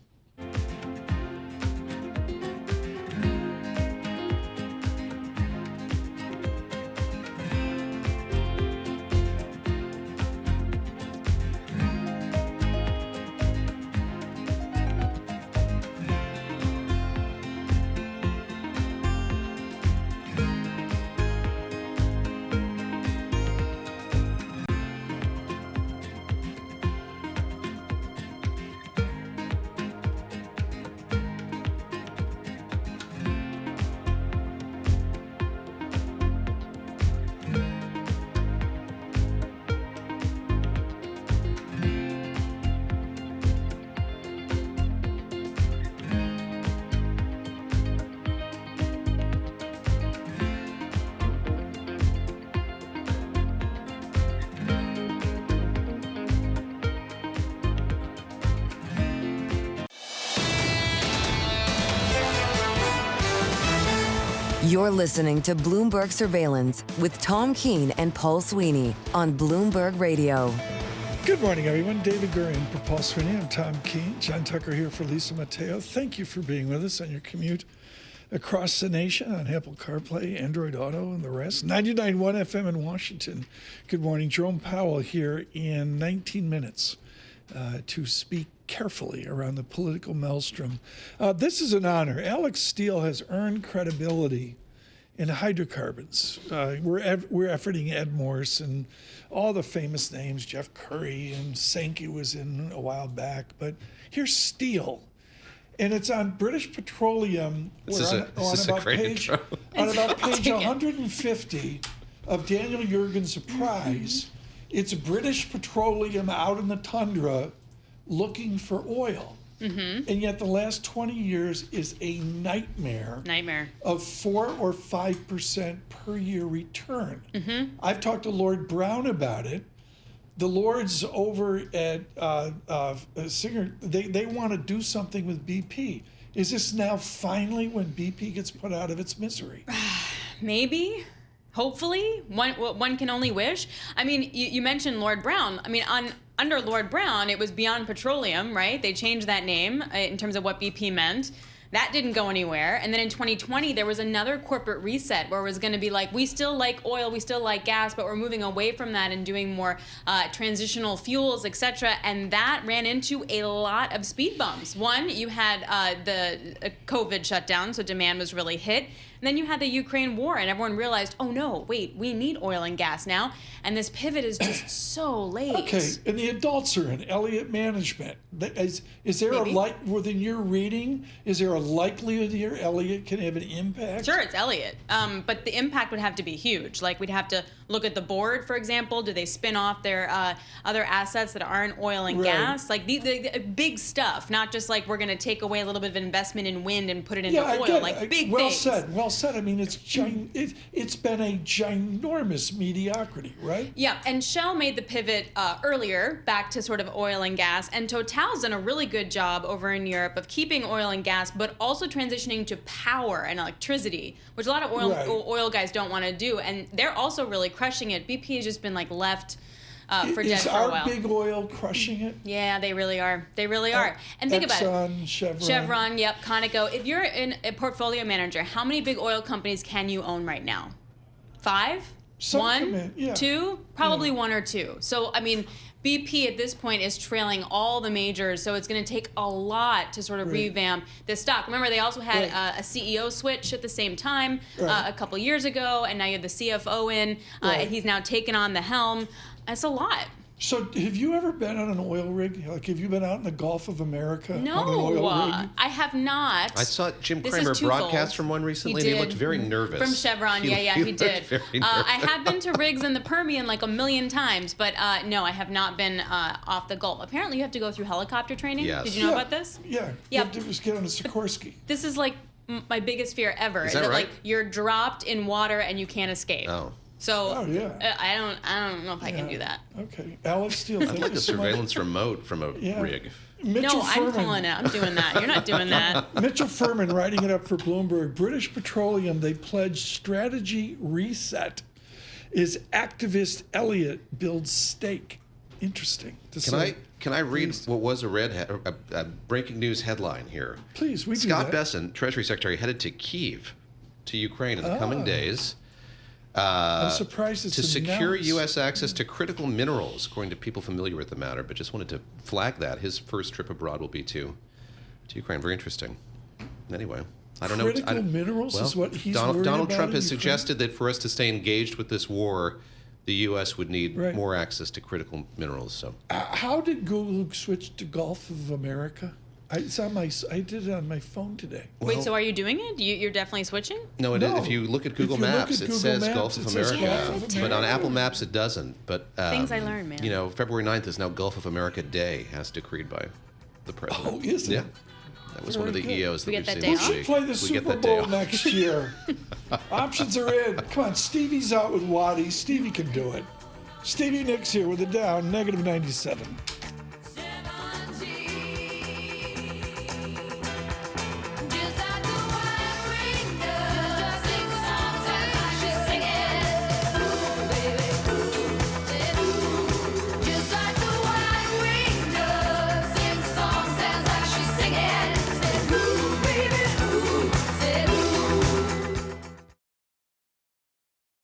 You're listening to Bloomberg Surveillance with Tom Keene and Paul Sweeney on Bloomberg Radio. Good morning, everyone. David Gura in for Paul Sweeney. I'm Tom Keene. John Tucker here for Lisa Mateo. Thank you for being with us on your commute across the nation on Apple CarPlay, Android Auto, and the rest. 99.1 FM in Washington. Good morning. Jerome Powell here in 19 minutes to speak carefully around the political maelstrom. This is an honor. Alex Steele has earned credibility and hydrocarbons. We're efforting Ed Morse and all the famous names, Jeff Curry and Sankey was in a while back. But here's steel. And it's on British Petroleum. On about page 150 of Daniel Yergin's Prize. It's British Petroleum out in the tundra looking for oil. And yet the last 20 years is a nightmare of 4 or 5% per year return. I've talked to Lord Brown about it. The Lords over at Singer, they want to do something with BP. Is this now finally when BP gets put out of its misery? Maybe. Hopefully. One can only wish. I mean, you mentioned Lord Brown. I mean, under Lord Brown, it was Beyond Petroleum, right? They changed that name in terms of what BP meant. That didn't go anywhere. And then in 2020, there was another corporate reset where it was going to be like, we still like oil, we still like gas, but we're moving away from that and doing more transitional fuels, et cetera. And that ran into a lot of speed bumps. One, you had the COVID shutdown, so demand was really hit. And then you had the Ukraine war, and everyone realized, oh no, wait, we need oil and gas now. And this pivot is just so late. Okay, and the adults are in Elliott Management. Is there within your reading, is there a likelihood here Elliott can have an impact? Sure, it's Elliott. But the impact would have to be huge. Like, we'd have to look at the board, for example. Do they spin off their other assets that aren't oil and gas? Like, the big stuff, not just like we're going to take away a little bit of investment in wind and put it into oil. Like, big things. Well said. I mean, it's been a ginormous mediocrity, right? Yeah, and Shell made the pivot earlier back to sort of oil and gas, and Total's done a really good job over in Europe of keeping oil and gas, but also transitioning to power and electricity, which a lot of oil guys don't want to do, and they're also really crushing it. BP has just been like left for dead for a while. Is our big oil crushing it? Yeah, they really are. They really are. And think about it. Chevron, yep, Conoco. If you're a portfolio manager, how many big oil companies can you own right now? 5? One? 2? Probably 1 or 2. So, I mean, BP at this point is trailing all the majors, so it's going to take a lot to sort of revamp this stock. Remember, they also had a CEO switch at the same time a couple years ago, and now you have the CFO in, and he's now taken on the helm. That's a lot. So have you ever been on an oil rig? Like, have you been out in the Gulf of America on an oil rig? I have not. I saw Jim Cramer broadcast from one recently, and he looked very nervous. From Chevron, he did. I have been to rigs in the Permian like 1,000,000 times, but no, I have not been off the Gulf. Apparently, you have to go through helicopter training. Yes. Did you know about this? Yeah. You have to just get on a Sikorsky. This is like my biggest fear ever. Is that right? Like you're dropped in water and you can't escape. Oh. So I don't know if I can do that. Okay, Alex Steele. I'd like a surveillance remote from a rig. No, I'm pulling it. I'm doing that. You're not doing that. Mitchell Furman writing it up for Bloomberg. British Petroleum, they pledged strategy reset. Is activist Elliott builds stake? Interesting. Can I read what was a breaking news headline here? Please, we do Scott that. Bessent, Treasury Secretary, headed to Kyiv, to Ukraine in the coming days. I'm surprised it's to secure announced. U.S. access to critical minerals, according to people familiar with the matter. But just wanted to flag that his first trip abroad will be to Ukraine. Very interesting. Anyway, I don't know. Critical minerals is what he's worried Donald about Trump in has Ukraine? suggested that for us to stay engaged with this war, the U.S. would need more access to critical minerals. So, how did Google switch to Gulf of America? I did it on my phone today. Wait, so are you doing it? You're definitely switching? No, if you look at Google Maps, it says Gulf of America. But on Apple Maps, it doesn't. But things I learned, man. You know, February 9th is now Gulf of America Day, as decreed by the president. Oh, is it? Yeah. That was one of the EOs that we've seen We this should week. play the We Super get that day Bowl off. next year. Options are in. Come on, Stevie's out with Waddy. Stevie can do it. Stevie Nicks here with a down, -97.